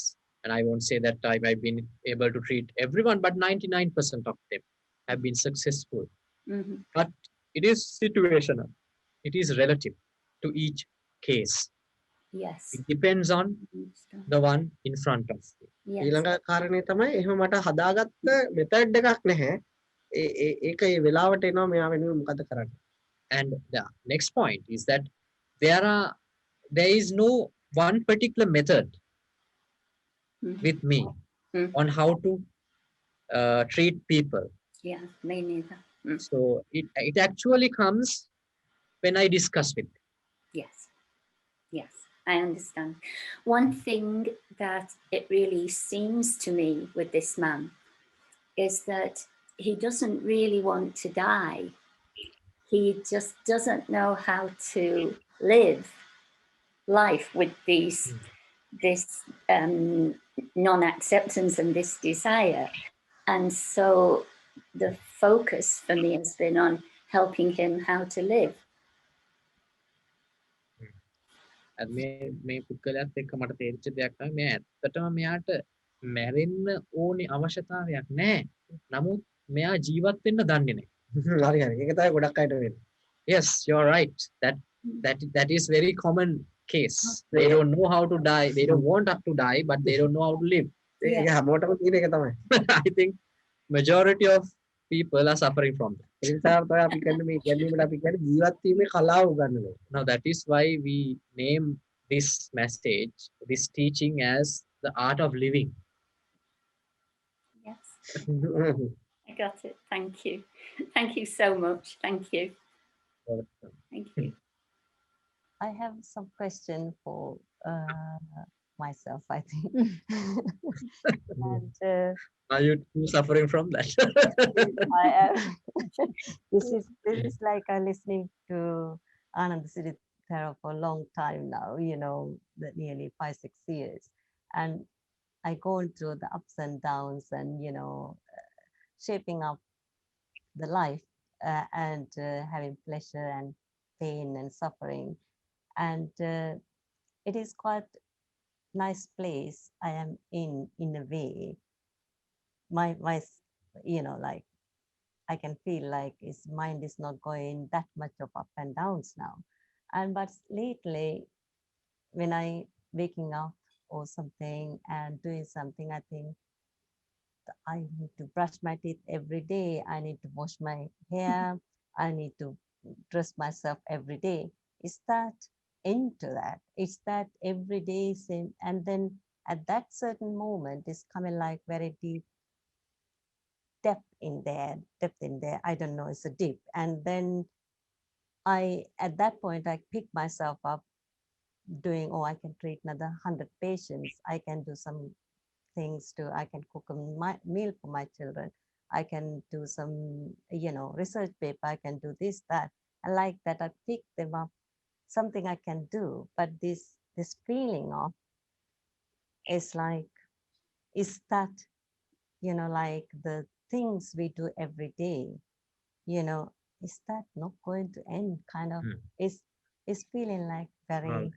and I won't say that I've been able to treat everyone, but 99% of them have been successful. But it is situational. It is relative to each case.
Yes.
It depends on the one in front of you.
Yes.
ඊළඟ කාරණේ තමයි එහෙම මට හදාගත්ත method එකක් නැහැ. ඒක ඒ වෙලාවට එනවා මෙයා වෙනුවෙන් මොකද කරන්නේ.
And the next point is that there is no one particular method with me on how to treat people.
Yeah, me neither.
So it actually comes when I discuss with them.
Yes. Yes, I understand. One thing that it really seems to me with this man is that he doesn't really want to die. He just doesn't know how to live life with this non-acceptance and this desire. And so the focus for me has been on helping him how to live.
මේ පුද්ගලයාත් එක්ක මට තේරිච්ච දෙයක් තමයි මේ ඇත්තටම මෙයාට මැරෙන්න ඕනේ අවශ්‍යතාවයක් නැහැ. නමුත් මෙයා ජීවත් වෙන්න දන්නේ නැහැ.
හරි හරි. ඒක තමයි ගොඩක් අයට වෙන්නේ.
Yes, you're right. That is very common case. They don't know how to die. They don't want to die, but they don't know how to live.
ඒක හැමෝටම තියෙන එක තමයි.
I think majority of people are suffering from that.
ඒ නිසා තමයි අපි කියන්නේ මේ ගැනීමට අපි කියන්නේ ජීවත් වීමේ කලාව උගන්වනවා.
Now that is why we name this message, this teaching as the art of living.
Yes. I got it. Thank you. Thank you so much. Thank you. Thank you.
I have some question for myself, I think. And
Are you too suffering from that?
I am. This is like listening to Anandasiri Thero for a long time now, nearly 5-6 years. And I gone through the ups and downs and, shaping up the life and having pleasure and pain and suffering. And it is quite nice place I am in a way. My like I can feel like his mind is not going that much of up and downs now. But lately, when I waking up or something and doing something, I think I need to brush my teeth every day. I need to wash my hair. I need to dress myself every day. Is that into that? Is that every day same? And then at that certain moment, it's coming like very deep depth in there. I don't know, it's a deep. And then at that point, I pick myself up doing, I can treat another 100 patients. I can do some things too. I can cook a meal for my children. I can do some, research paper. I can do this, that. And like that, I pick them up, something I can do. But this feeling of is like, is that, you know, like the things we do every day, you know, is that not going to end? Kind of, is feeling like very,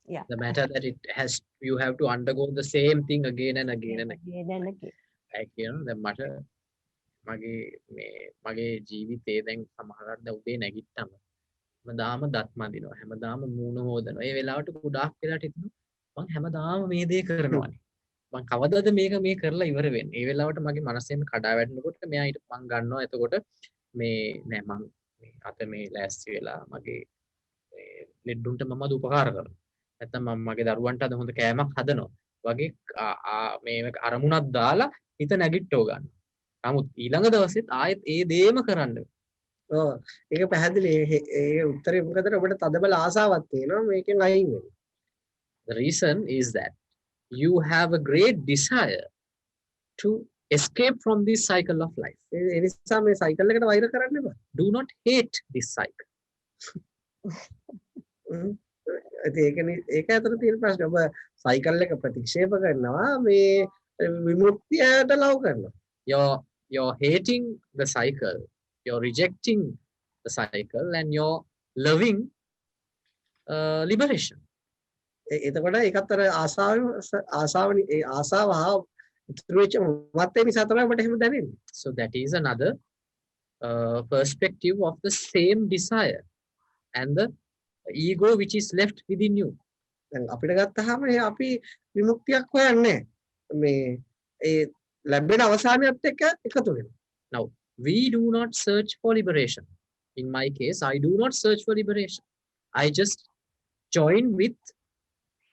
yeah.
The matter that it has, you have to undergo the same thing again and again and again.
Again and again.
Like, you know, the matter, මගේ ජීවිතේ දැන් සමහරවිට දැන් උදේ නැගිට්ටම හැමදාම දත් මදිනවා හැමදාම මූණ හොදනවා ඒ වෙලාවට ගොඩාක් වෙලාට හිතෙනවා මං හැමදාම මේ දේ කරනවානේ මං කවදාද මේක මේ කරලා ඉවර වෙන්නේ ඒ වෙලාවට මගේ මනසෙම කඩා වැටෙනකොට මෙයා ඊට මං ගන්නවා එතකොට මේ නෑ මං මේ අත මේ ලෑස්ති වෙලා මගේ ලෙඩුන්ට මම උපකාර කරනවා නැත්නම් මම මගේ දරුවන්ට අද හොඳ කෑමක් හදනවා වගේ මේ අරමුණක් දාලා හිත නැගිට්ටව ගන්න. නමුත් ඊළඟ දවසෙත් ආයෙත් ඒ දේම කරන්න.
ඔව් ඒක පැහැදිලි ඒ උත්තරේ මොකද ඔබට තදබල ආසාවක් තියෙනවා මේකෙන් අයින් වෙන්න.
The reason is that you have a great desire to escape from this cycle of life.
ඒ නිසා මේ සයිකල් එකට වෛර කරන්න එපා.
Do not hate this cycle.
ඒක අතර තියෙන ප්‍රශ්නේ ඔබ සයිකල් එක ප්‍රතික්ෂේප කරනවා මේ විමුක්තියට ලව් කරනවා.
You're hating the cycle, you're rejecting the cycle, and you're loving liberation.
එතකොට ඒකත් අර ආසාව ඉතුරු වෙච්ච මත්තේ නිසා තමයි ඔබට එහෙම දැනෙන්නේ.
So that is another perspective of the same desire and the ego which is left within you.
දැන් අපිට ගත්තාම අපි විමුක්තියක් හොයන්නේ මේ ඒ ලැබෙන අවසානයත් එක්ක එකතු වෙනවා.
Now we do not search for liberation. In my case, I do not search for liberation. I just join with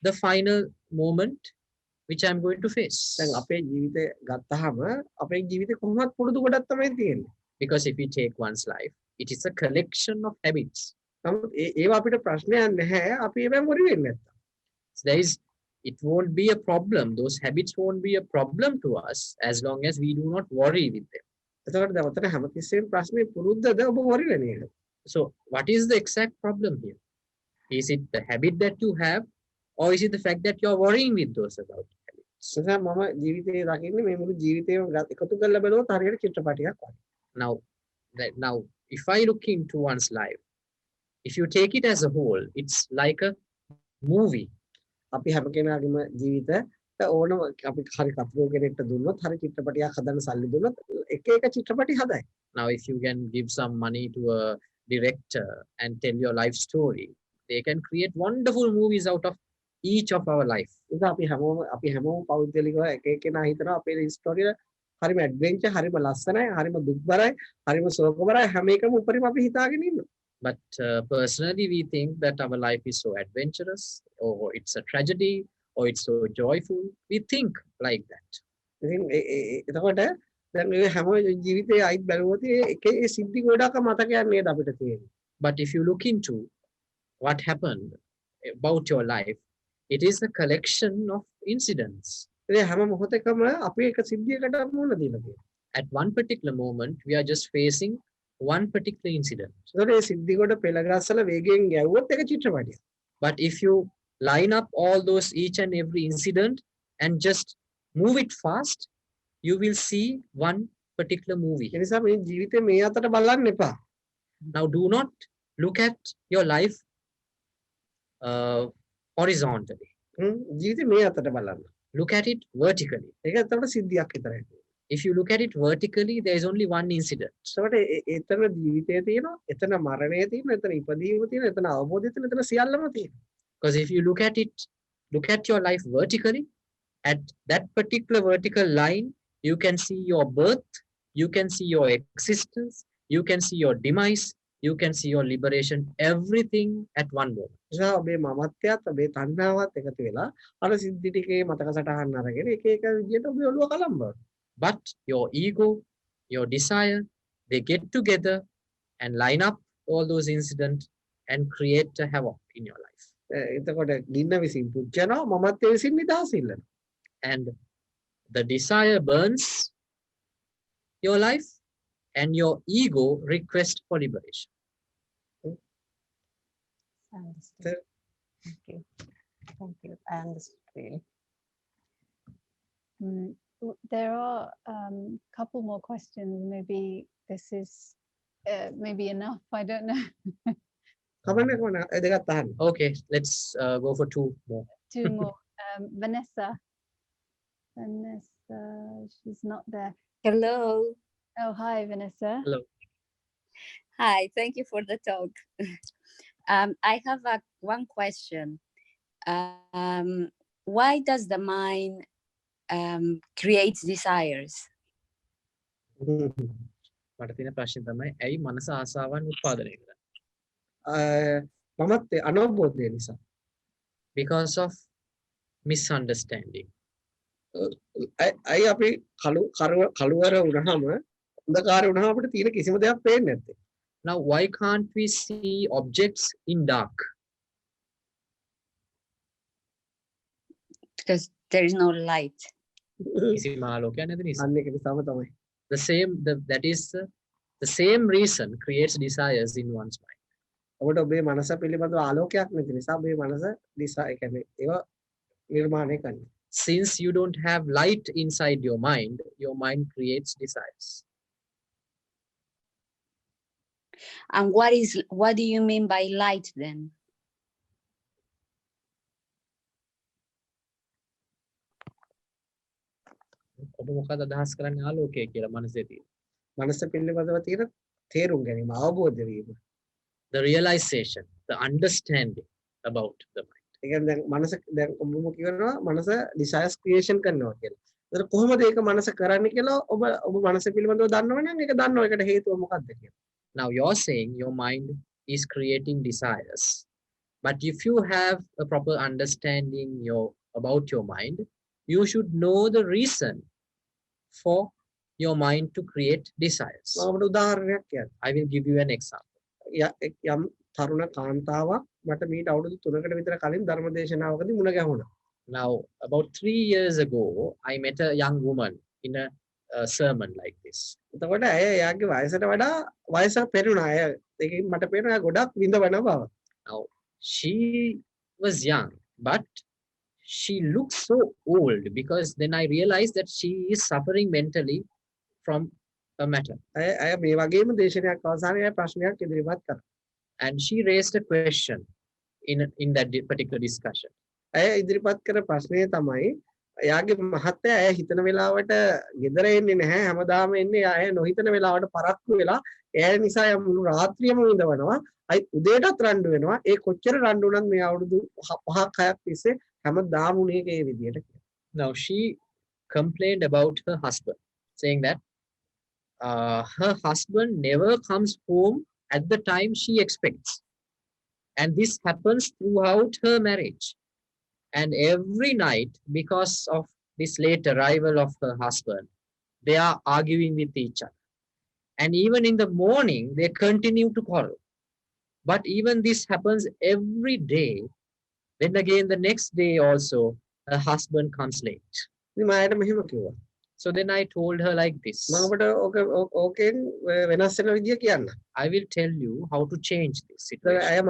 the final moment which I'm going to face.
දැන් අපේ ජීවිතේ ගත්තාම අපේ ජීවිතේ කොහොමවත් පුරුදු කොටක් තමයි තියෙන්නේ.
Because if we take one's life, it is a collection of habits.
නමුත් ඒවා අපිට ප්‍රශ්නයක් නැහැ. අපි ඒවෙන් වරි වෙන්නේ නැත්තම්.
There is, it won't be a problem. Those habits won't be a problem to us as long as we do not worry with them.
එතකොට දැන් ඔතන හැමතිස්සෙම ප්‍රශ්නේ පුරුද්දද ඔබ වරි වෙන එක.
So what is the exact problem here? Is it the habit that you have, or is it the fact that you are worrying with those about habits?
නිසා මම ජීවිතේ දකින්නේ මේ මුළු ජීවිතේම එකතු කරලා බලුවොත් හරියට චිත්‍රපටයක් වගේ.
Now if I look into one's life, if you take it as a whole, it's like a movie.
අපි හැම කෙනාගේම ජීවිත ඕනම අපි හරි කතුරු කෙනෙක්ට දුන්නොත් හරි චිත්‍රපටයක් හදන්න සල්ලි දුන්නොත් එක එක චිත්‍රපටි හදයි.
Now if you can give some money to a director and tell your life story, they can create wonderful movies out of each of our life.
ඉතින් අපි හැමෝම පෞද්ගලිකව එක එකනා හිතනවා අපේ ස්ටෝරිය හරිම ඇඩ්වෙන්චර් හරිම ලස්සනයි හරිම දුක්බරයි හරිම සෝකබරයි හැම එකම උඩරිම අපි හිතාගෙන ඉන්නවා.
But personally, we think that our life is so adventurous, or it's a tragedy, or it's so joyful. We think like that.
එතකොට දැන් මේ හැම ජීවිතේ අයිත් බැලුවොත් ඒකේ සිද්ධි ගොඩක් මතකයක් නේද අපිට තියෙන්නේ.
But if you look into what happened about your life, it is a collection of incidents.
ඒ හැම මොහොතකම අපි එක සිද්ධියකට මුහුණ දීලා තියෙනවා.
At one particular moment, we are just facing one particular incident.
ඒතකොට ඒ සිද්ධි කොට පෙළගස්සලා වේගයෙන් ගැව්වොත් ඒක චිත්‍රපටියක්.
But if you line up all those each and every incident and just move it fast, you will see one particular movie.
ඒ නිසා මේ ජීවිතේ මේ අතට බලන්න එපා.
Now do not look at your life horizontally.
ජීවිතේ මේ අතට බලන්න.
Look at it vertically.
ඒක තමයි සිද්ධියක් විතරයි.
If you look at it vertically, there is only one incident.
ඒකට එතන ජීවිතය තියෙනවා, එතන මරණය තියෙනවා, එතන ඉපදීම තියෙනවා, එතන අවබෝධය තියෙනවා, එතන සියල්ලම තියෙනවා.
Because if you look at your life vertically, at that particular vertical line, you can see your birth, you can see your existence, you can see your demise, you can see your liberation, everything at one moment.
නිසා ඔබේ මමත්වයත් ඔබේ තණ්හාවත් එකතු වෙලා අර සිද්ධි ටිකේ මතක සටහන් අරගෙන එක එක විදියට ඔබේ ඔළුව කලම්බනවා.
But your ego, your desire, they get together and line up all those incidents and create a havoc in your life.
එතකොට ගින්න විසින් පුච්චනවා මමත්වයේ විසින් නිදහස ඉල්ලනවා.
And the desire burns your life and your ego requests for liberation.
Understood. Thank you. I understood really.
There are a couple more questions. Maybe this is maybe enough. I don't know.
Okay, let's go for two more.
Two more. Vanessa. Vanessa, she's not there.
Hello.
Oh, hi, Vanessa.
Hello.
Hi, thank you for the talk. I have one question. Why does the mind create desires?
මට තියෙන ප්‍රශ්නේ තමයි ඇයි මනස ආසාවන් උත්පාදනය කරන්නේ?
මමත් අනවබෝධය නිසා.
Because of misunderstanding.
අයි අපි කළුවර වුණාම අන්ධකාරය වුණාම අපිට තියෙන කිසිම දෙයක් පේන්නේ නැත්තේ.
Now, why can't we see objects in dark?
Because there is no light.
කිසිම ආලෝකයක් නැති නිසා.
අන්න ඒක නිසාම තමයි.
That is the same reason creates desires in one's mind.
ඔබට ඔබේ මනස පිළිබඳව ආලෝකයක් නැති නිසා ඔබේ මනස දිසා ඒ කියන්නේ ඒවා නිර්මාණය කරනවා.
Since you don't have light inside your mind creates desires.
And what do you mean by light then?
ඔබ මොකද අදහස් කරන්නේ ආලෝකය කියලා මනසේ තියෙන?
මනස පිළිබඳව තියෙන තේරුම් ගැනීම අවබෝධ වීම.
The realization, the understanding about the mind.
ඒ කියන්නේ දැන් මනස දැන් ඔබම කියනවා මනස desires creation කරනවා කියලා. ඒතර කොහොමද ඒක මනස කරන්නේ කියලා ඔබ මනස පිළිබඳව දන්නවනම් ඒක දන්නවා ඒකට හේතුව මොකක්ද කියලා.
Now you're saying your mind is creating desires. But if you have a proper understanding about your mind, you should know the reason for your mind to create desires. I will give you an example.
යම් තරුණ කාන්තාවක් මට මීට අවුරුදු 3කට විතර කලින් ධර්ම දේශනාවකදී මුණ ගැහුණා.
Now about 3 years ago I met a young woman in a sermon like this.
එතකොට ඇය එයාගේ වයසට වඩා වයස පෙරුණා. ඒකෙන් මට පේනවා ගොඩක් විඳවන බව.
Now she was young but she looks so old because then I realized that she is suffering mentally from a matter.
ඇය මේ වගේම දේශනයක් අවසානයේ ප්‍රශ්නයක් ඉදිරිපත් කරා.
And she raised a question in that particular discussion.
ඇය ඉදිරිපත් කර ප්‍රශ්නය තමයි එයාගේ මහත්තයා ඇය හිතන වෙලාවට ගෙදර එන්නේ නැහැ. හැමදාම එන්නේ ඇය නොහිතන වෙලාවට පරක්කු වෙලා එයා නිසා මුළු රාත්‍රියම විඳවනවා. අයි උදේටත් රණ්ඩු වෙනවා. ඒ කොච්චර රණ්ඩු වුණත් මේ අවුරුදු 5ක් 6ක් තිස්සේ හැමදාම උනේ ඒ විදියට.
Now she complained about her husband, saying that her husband never comes home at the time she expects. And this happens throughout her marriage. And every night, because of this late arrival of her husband, they are arguing with each other. And even in the morning, they continue to quarrel. But even this happens every day. Then again, the next day also, her husband comes late. So then I told her like this. I will tell you how to change this situation.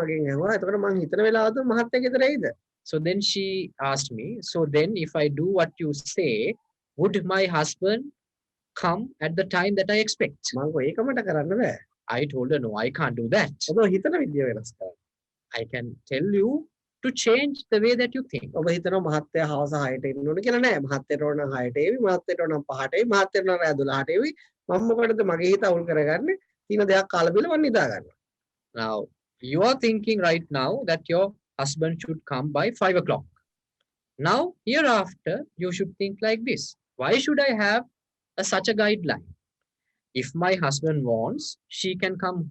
So then she asked me, so then if I do what you say, would my husband come at the time that I expect? I told her, no, I can't do that. I can tell you to change the way that you think. Now, you are thinking right now that your husband should come by 5 o'clock. Now, hereafter, you should think like this. Why should I have such a guideline? If my husband wants, he can come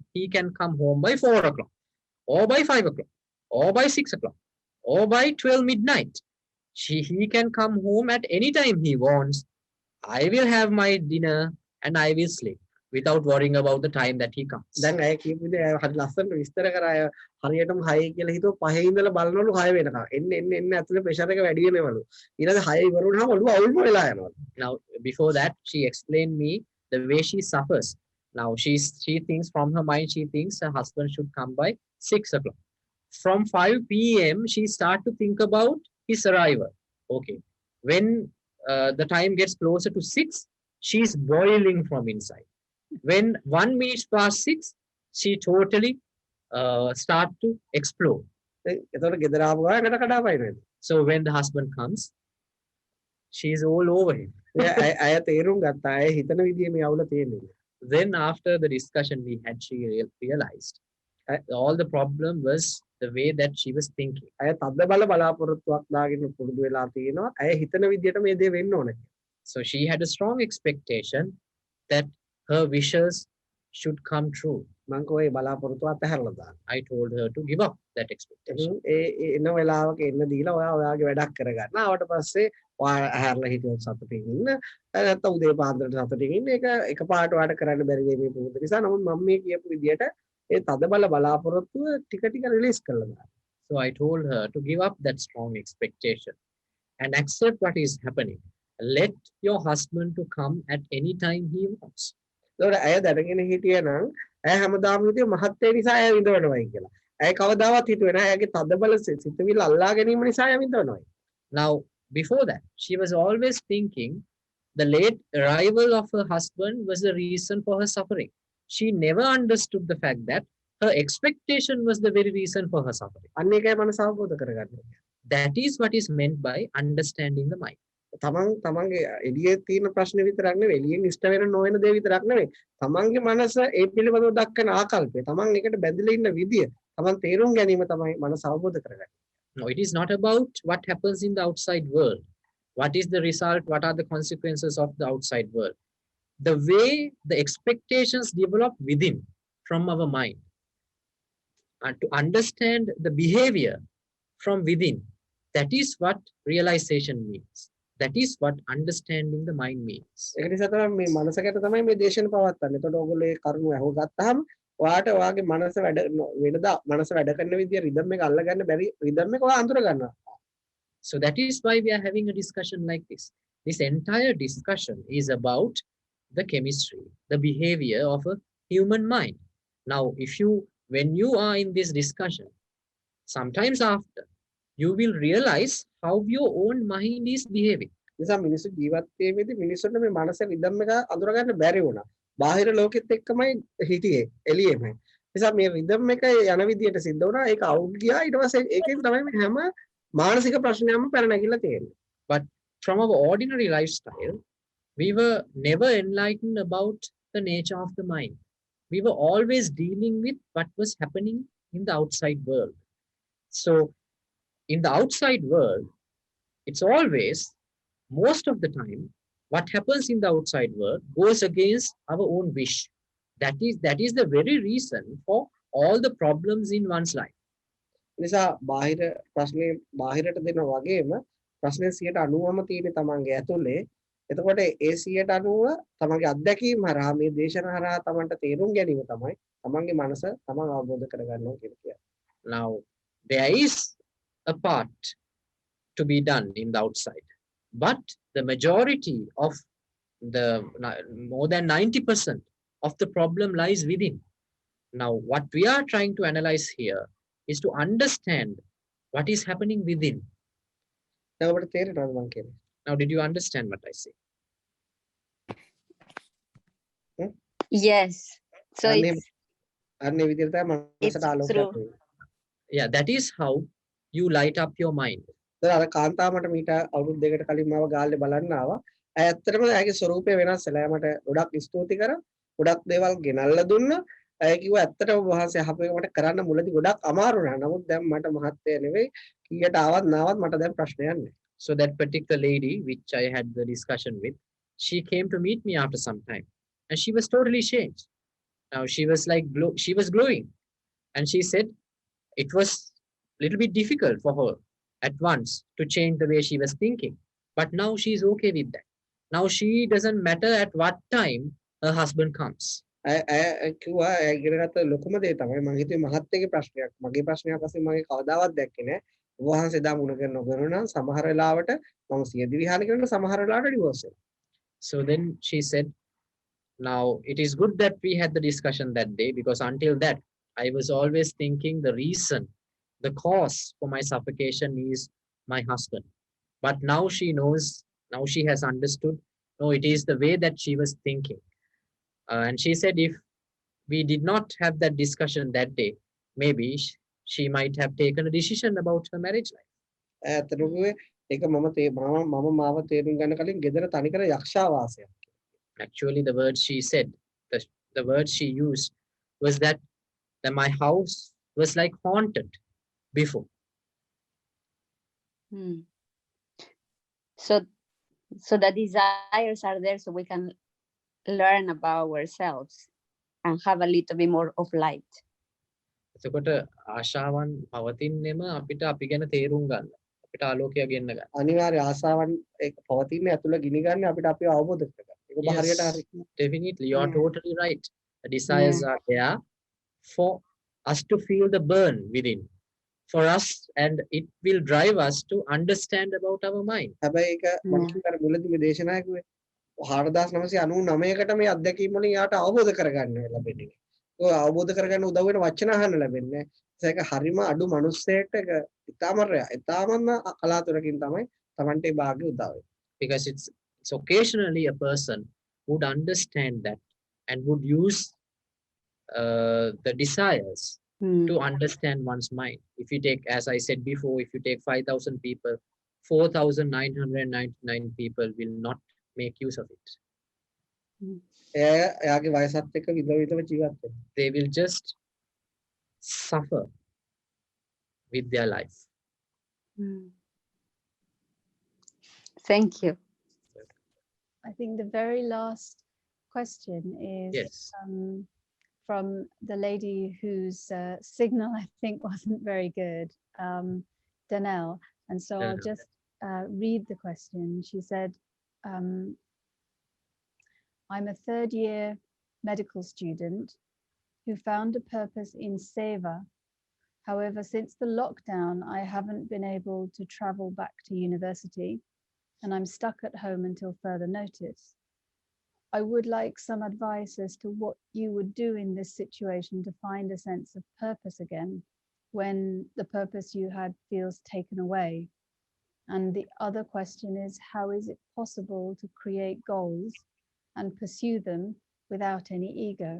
home by 4 o'clock, or by 5 o'clock, or by 6 o'clock, or by 12 midnight. He can come home at any time he wants. I will have my dinner and I will sleep without worrying about the time that he comes.
දැන් අය කියපු දේ හරි ලස්සනට විස්තර කරා. අය හරියටම 6 කියලා හිතුව 5 ඉඳලා බලනවලු 6 වෙනකම්. එන්න ඇතුලේ ප්‍රෙෂර් එක වැඩි වෙනවලු. ඊළඟ 6 ඉවර වුණාම ඔළුව අවුල්ම වෙලා යනවා.
Now before that she explained me the way she suffers. Now she thinks from her mind, she thinks her husband should come by 6 o'clock. From 5 p.m. she starts to think about his arrival. Okay, when the time gets closer to 6, she's boiling from inside. When 1 minute past 6, she totally start to explode. So when the husband comes, she's all over him. Then after the discussion we had, she realized all the problem was the way that she was thinking. So she had a strong expectation that her wishes should come true. I told her to give up that expectation. So I told her to give up that strong expectation and accept what is happening. Let your husband to come at any time he wants. Now, before that, she was always thinking the late arrival of her husband was the reason for her suffering. She never understood the fact that her expectation was the very reason for her suffering. That is what is meant by understanding the mind. තමන්ගේ එළියේ තියෙන ප්‍රශ්න විතරක් නෙවෙයි එළියෙන් ඉෂ්ට වෙන නොවන දේ විතරක් නෙවෙයි තමන්ගේ මනස ඒ පිළිබඳව දක්වන ආකල්පය තමන් එකට බැඳලා ඉන්න විදිය තමන් තේරුම් ගැනීම තමයි මනස අවබෝධ කරගන්නේ. No, it is not about what happens in the outside world. What is the result? What are the consequences of the outside world? The way the expectations develop within from our mind, and to understand the behavior from within, that is what realization means. That is what understanding the mind means. ඒක නිසා තමයි මේ මනසකට තමයි මේ දේශන පවත්වන්නේ. එතකොට ඕගොල්ලෝ ඒ කරුණ අහුවගත්තාම ඔයාට ඔයාගේ මනස වැඩ වෙනදා මනස වැඩ කරන විදිය රිද්ම් එක අල්ල ගන්න බැරි රිද්ම් එක ඔයා අඳුර ගන්නවා. So that is why we are having a discussion like this. This entire discussion is about the chemistry, the behavior of a human mind. Now, when you are in this discussion, sometimes after, you will realize how your own mind is behaving. නිසා මිනිස්සු ජීවත් වෙද්දී මිනිස්සුන්ට මේ මනස rhythm එක අඳුර ගන්න බැරි වුණා. බාහිර ලෝකෙත් එක්කමයි හිටියේ එළියෙම. නිසා මේ රිද්ම් එක යන විදියට සිද්ධ වුණා. ඒක අවුට් ගියා. ඊට පස්සේ ඒකෙන් තමයි මේ හැම මානසික ප්‍රශ්නයක්ම පැන නැගිලා තියෙන්නේ. But from our ordinary lifestyle, we were never enlightened about the nature of the mind. We were always dealing with what was happening in the outside world. So in the outside world, it's always, most of the time, what happens in the outside world goes against our own wish. That is the very reason for all the problems in one's life. නිසා බාහිර ප්‍රශ්නේ බාහිරට දෙන වගේම ප්‍රශ්නේ 90ම තියෙන්නේ තමන්ගේ ඇතුලේ. එතකොට ඒ 90 තමන්ගේ අත්දැකීම් හරහා මේ දේශන හරහා තමන්ට තේරුම් ගැනීම තමයි තමන්ගේ මනස තමන් අවබෝධ කරගන්නවා කියන්නේ. Now there is a part to be done in the outside, but the majority of the more than 90% of the problem lies within. Now what we are trying to analyze here is to understand what is happening within. Now did you understand what I say?
Yes. So it's true.
Yeah, that is how you light up your mind. අර කාන්තාවකට මීට අවුරුදු දෙකකට කලින් මාව ගාල්ලේ බලන්න ආවා. ඇය ඇත්තටම ඇයගේ ස්වරූපය වෙනස් වෙලා. මට ගොඩක් ස්තුති කරා. ගොඩක් දේවල් ගෙනල්ලා දුන්නා. ඇය කිව්වා ඇත්තටම වහන්සේ අහපේක මට කරන්න මුලදී ගොඩක් අමාරු නෑ. නමුත් දැන් මට මහත්ය නෙවෙයි. කීයට ආවත් නාවත් මට දැන් ප්‍රශ්නයක් නෑ. So that particular lady which I had the discussion with, she came to meet me after some time and she was totally changed. Now she was like she was glowing, and she said it was a little bit difficult for her at once to change the way she was thinking, but now she is okay with that. Now she doesn't matter at what time her husband comes. කිව්වා ඒකට ලොකුම දේ තමයි මම හිතුවේ මහත්යගේ ප්‍රශ්නයක්. මගේ ප්‍රශ්නයක් වශයෙන් මගේ කවදාවත් දැක්කේ නෑ. වහන්සේ දා මුණ කරන නොකරන සමහර වෙලාවට මම සියදි විහාර කරන සමහර වෙලාවට ඩිවෝර්ස් වෙනවා. So then she said, now it is good that we had the discussion that day, because until that I was always thinking the reason, the cause for my suffocation is my husband. But now she knows, Now she has understood, no, it is the way that she was thinking. And she said if we did not have that discussion that day, maybe she might have taken a decision about her marriage life. Actually, the words she said, the words she used was that my house was like haunted before.
So the desires are there so we can learn about ourselves and have a little bit more of light.
එතකොට ආශාවන් පවතින්නේම අපිට අපි ගැන තේරුම් ගන්න. අපිට ආලෝකය ගෙන්න ගන්න. අනිවාර්ය ආශාවන් ඒක පවතින්නේ ඇතුළ ගිනි ගන්න අපිට අපිව අවබෝධ කරගන්න. ඒක හරියට හරි. Definitely, you are totally right. The desires are there for us to feel the burn within. For us, and it will drive us to understand about our mind. හැබැයි ඒක මම කියනවා මුලදී දේශනා කිව්වේ 4999කට මේ අත්දැකීම් වලින් යාට අවබෝධ කරගන්න ලැබෙන්නේ. ඔය අවබෝධ කරගන්න උදව් වෙන වචන අහන්න ලැබෙන්නේ. ඒක හරිම අඩු මිනිස්සෙක්ට ඒක ඉතාමත් කලාතුරකින් තමයි Tamante භාග්‍ය උදා වෙන්නේ. Because it's occasionally a person would understand that and would use the desires to understand one's mind. If you take, as I said before, if you take 5,000 people, 4,999 people will not make use of it. They will just suffer with their life.
Thank you.
I think the very last question is from the lady whose signal I think wasn't very good, Danelle. And so I'll just read the question. She said, I'm a third-year medical student who found a purpose in Seva. However, since the lockdown, I haven't been able to travel back to university, and I'm stuck at home until further notice. I would like some advice as to what you would do in this situation to find a sense of purpose again when the purpose you had feels taken away. And the other question is, how is it possible to create goals and pursue them without any ego?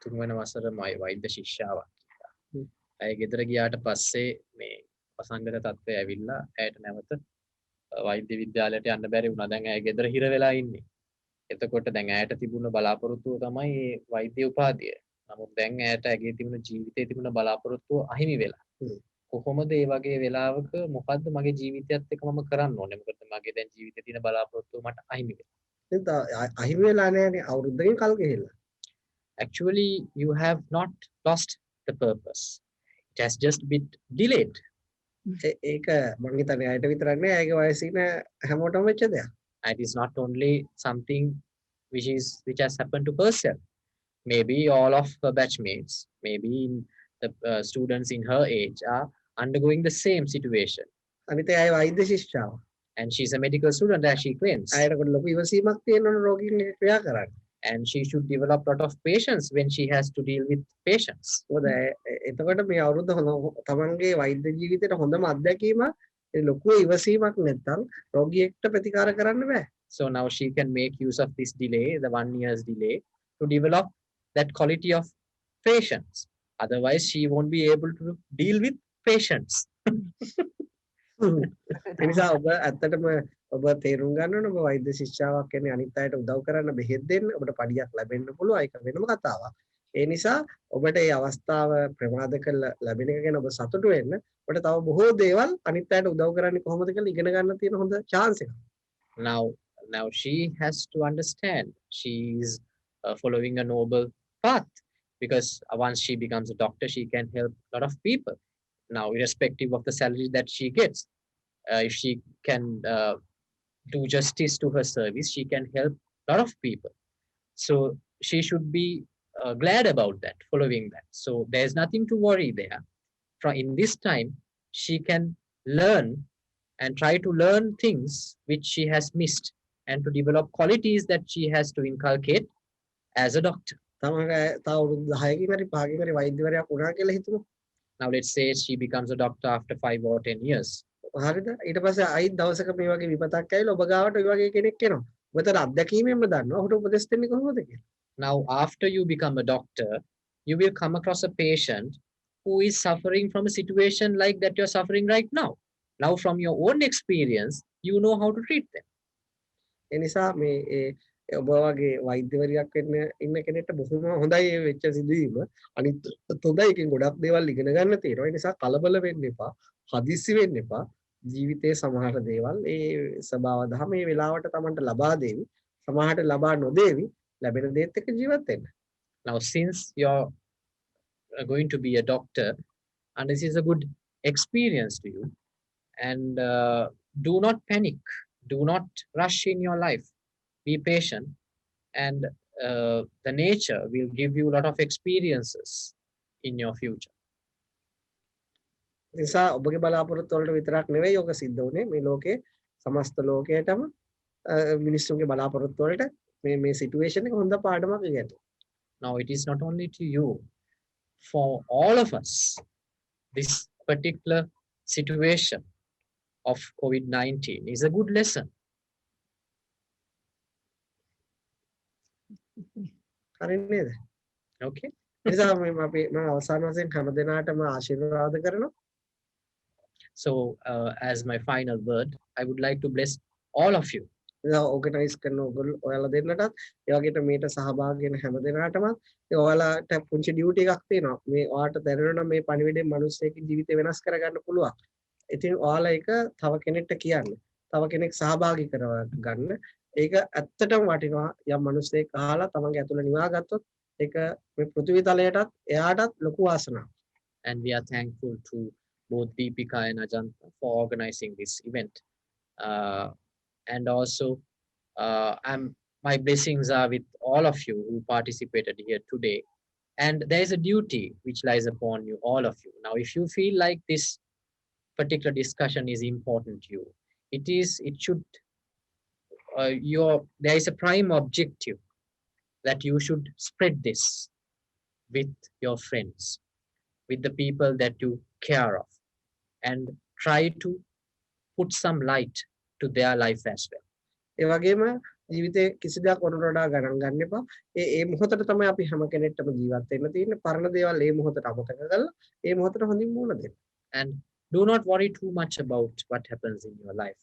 තුන්වන වසර වෛද්‍ය ශිෂ්‍යාවක්. ඇය ගෙදර ගියාට පස්සේ මේ වසංගත තත්ත්වය ඇවිල්ලා ඇයට නැවත වෛද්‍ය විද්‍යාලයට යන්න බැරි වුණා. දැන් ඇය ගෙදර හිර වෙලා ඉන්නේ. එතකොට දැන් ඇයට තිබුණ බලාපොරොත්තුව තමයි මේ වෛද්‍ය උපාධිය. නමුත් දැන් ඇයට ඇගේ තිබුණ ජීවිතයේ තිබුණ බලාපොරොත්තුව අහිමි වෙලා. කොහොමද මේ වගේ වෙලාවක මොකද්ද මගේ ජීවිතයත් එක්ක මම කරන්න ඕනේ? මොකද මගේ දැන් ජීවිතේ තියෙන බලාපොරොත්තුව මට අහිමි වෙලා. අහිමි වෙලා නෑනේ අවුරුද්දකින් කල් ගෙහිලා. Actually, you have not lost the purpose. It has just been delayed. ඒක මම හිතන්නේ ඇයට විතරක් නෑ ඇගේ වයසේ ඉන්න හැමෝටම වෙච්ච දෙයක්. It is not only something which has happened to herself. Maybe all of her batchmates, maybe the students in her age are undergoing the same situation. අනිත් ඇය වෛද්‍ය ශිෂ්‍යාව. And she's a medical student as she claims. ඇයට ලොකු ඉවසීමක් තියෙනවනේ රෝගීන් එක්ක ක්‍රියා කරන්න. And she should develop a lot of patience when she has to deal with patients. එතකොට මේ අවුරුද්ද තමන්ගේ වෛද්‍ය ජීවිතේට හොඳම අත්දැකීම ලොකු ඉවසීමක් නැත්නම් රෝගියෙක්ට ප්‍රතිකාර කරන්න බෑ. So now she can make use of this delay, the 1 year's delay, to develop that quality of patience. Otherwise, she won't be able to deal with patients. එනිසා ඔබ ඇත්තටම ඔබ තේරුම් ගන්න ඕන ඔබ වෛද්‍ය ශිෂ්‍යාවක් කියන්නේ අනිත් අයට උදව් කරන්න බෙහෙත් දෙන්න ඔබට පඩියක් ලැබෙන්න පුළුවන් ඒක වෙනම කතාවක්. ඒ නිසා ඔබට මේ අවස්ථාව ප්‍රමාද කරලා ලැබෙන එක ගැන ඔබ සතුටු වෙන්න. ඔබට තව බොහෝ දේවල් අනිත් අයට උදව් කරන්නේ කොහොමද කියලා ඉගෙන ගන්න තියෙන හොඳ chance එකක්. Now she has to understand she is following a noble path because once she becomes a doctor she can help a lot of people. Now, irrespective of the salary that she gets, if she can do justice to her service, she can help a lot of people. So she should be glad about that, following that. So there's nothing to worry there. In this time, she can learn and try to learn things which she has missed and to develop qualities that she has to inculcate as a doctor. Now let's say she becomes a doctor after 5 or 10 years.
හරිද? ඊට පස්සේ අයිත් දවසක මේ වගේ විපතක් ඇවිල්ලා ඔබ ගාවට ඔය වගේ කෙනෙක් එනවා. ඔබතර අත්දැකීමෙන්ම දන්නවා ඔහුට උපදෙස් දෙන්නේ කොහොමද කියලා.
Now, after you become a doctor, you will come across a patient who is suffering from a situation like that you're suffering right now. Now, from your own experience, you know how to treat them.
ඒ නිසා මේ ඔබ වගේ වෛද්‍යවරියක් වෙන්න ඉන්න කෙනෙක්ට බොහොම හොඳයි මේ වෙච්ච සිදුවීම. අනිත් හොඳයි එකෙන් ගොඩක් දේවල් ඉගෙන ගන්න තියෙනවා. ඒ නිසා කලබල වෙන්න එපා. හදිස්සි වෙන්න එපා. ජීවිතයේ සමහර දේවල් ඒ ස්වභාව දහම මේ වෙලාවට Tamanට ලබා දෙවි. සමහරට ලබා නොදේවි. ලැබෙන දේත් එක්ක ජීවත් වෙන්න.
Now, since you're going to be a doctor, and this is a good experience to you, and do not panic, do not rush in your life, be patient, and the nature will give you a lot of experiences in your future.
නිසා ඔබගේ බලාපොරොත්තු වලට විතරක් නෙවෙයි යෝග සිද්ධ වුනේ මේ ලෝකේ සමස්ත ලෝකයටම මිනිස්සුන්ගේ බලාපොරොත්තු වලට මේ සිටුේෂන් එක හොඳ පාඩමක් ඉගෙනගන්න.
Now, it is not only to you, for all of us, this particular situation of COVID-19 is a good lesson.
හරි නේද?
Okay.
නිසා මම අවසාන වශයෙන් හැම දිනාටම ආශිර්වාද කරනවා.
So, as my final word, I would like to bless all of you.
Organise කරන ඔයාලා දෙන්නටත් ඒ වගේට මේට සහභාගී වෙන හැම දිනාටම ඔයාලට පුංචි ඩියුටි එකක් තියෙනවා. මේ ඔයාලට දැනෙනවා මේ පණිවිඩයෙන් මිනිස්සෙක්ගේ ජීවිතය වෙනස් කරගන්න පුළුවන්. ඉතින් ඔයාලා ඒක තව කෙනෙක්ට කියන්න. තව කෙනෙක් සහභාගී කරගන්න. ඒක ඇත්තටම වටිනවා. යම් මිනිස්සෙක් අහලා තමන්ගේ ඇතුළ නිවා ගත්තොත් ඒක මේ පෘථිවි තලයටත් එයාටත් ලොකු වාසනාවක්.
And we are thankful to both Deepika and Ajanta for organizing this event. And also, my blessings are with all of you who participated here today. And there is a duty which lies upon you, all of you. Now, if you feel like this particular discussion is important to you, there is a prime objective that you should spread this with your friends, with the people that you care of, and try to put some light to their life as well.
ඒ වගේම ජීවිතේ කිසි දෙයක් වලට වඩා ගණන් ගන්න එපා. ඒ මොහොතට තමයි අපි හැම කෙනෙක්ටම ජීවත් වෙන්න තියෙන්නේ. පරණ දේවල් ඒ මොහොතට අමතක කරලා ඒ මොහොතට හොඳින් මුහුණ දෙන්න.
And do not worry too much about what happens in your life.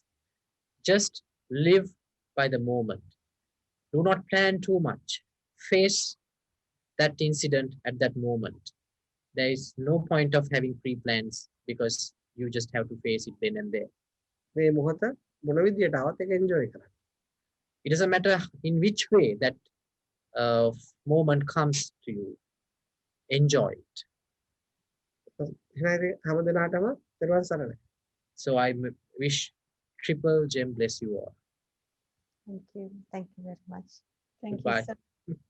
Just live by the moment. Do not plan too much. Face that incident at that moment. There is no point of having pre-plans because you just have to face it then and there.
මේ මොහොත මොන විදියට ආවත් ඒක enjoy කරන්න.
It doesn't matter in which way that moment comes to you. Enjoy it.
හැම දිනාටම දරුවන් සරණයි.
So I wish Triple Gem bless you all.
Thank you. Thank you very much.
Thank
Goodbye.
you so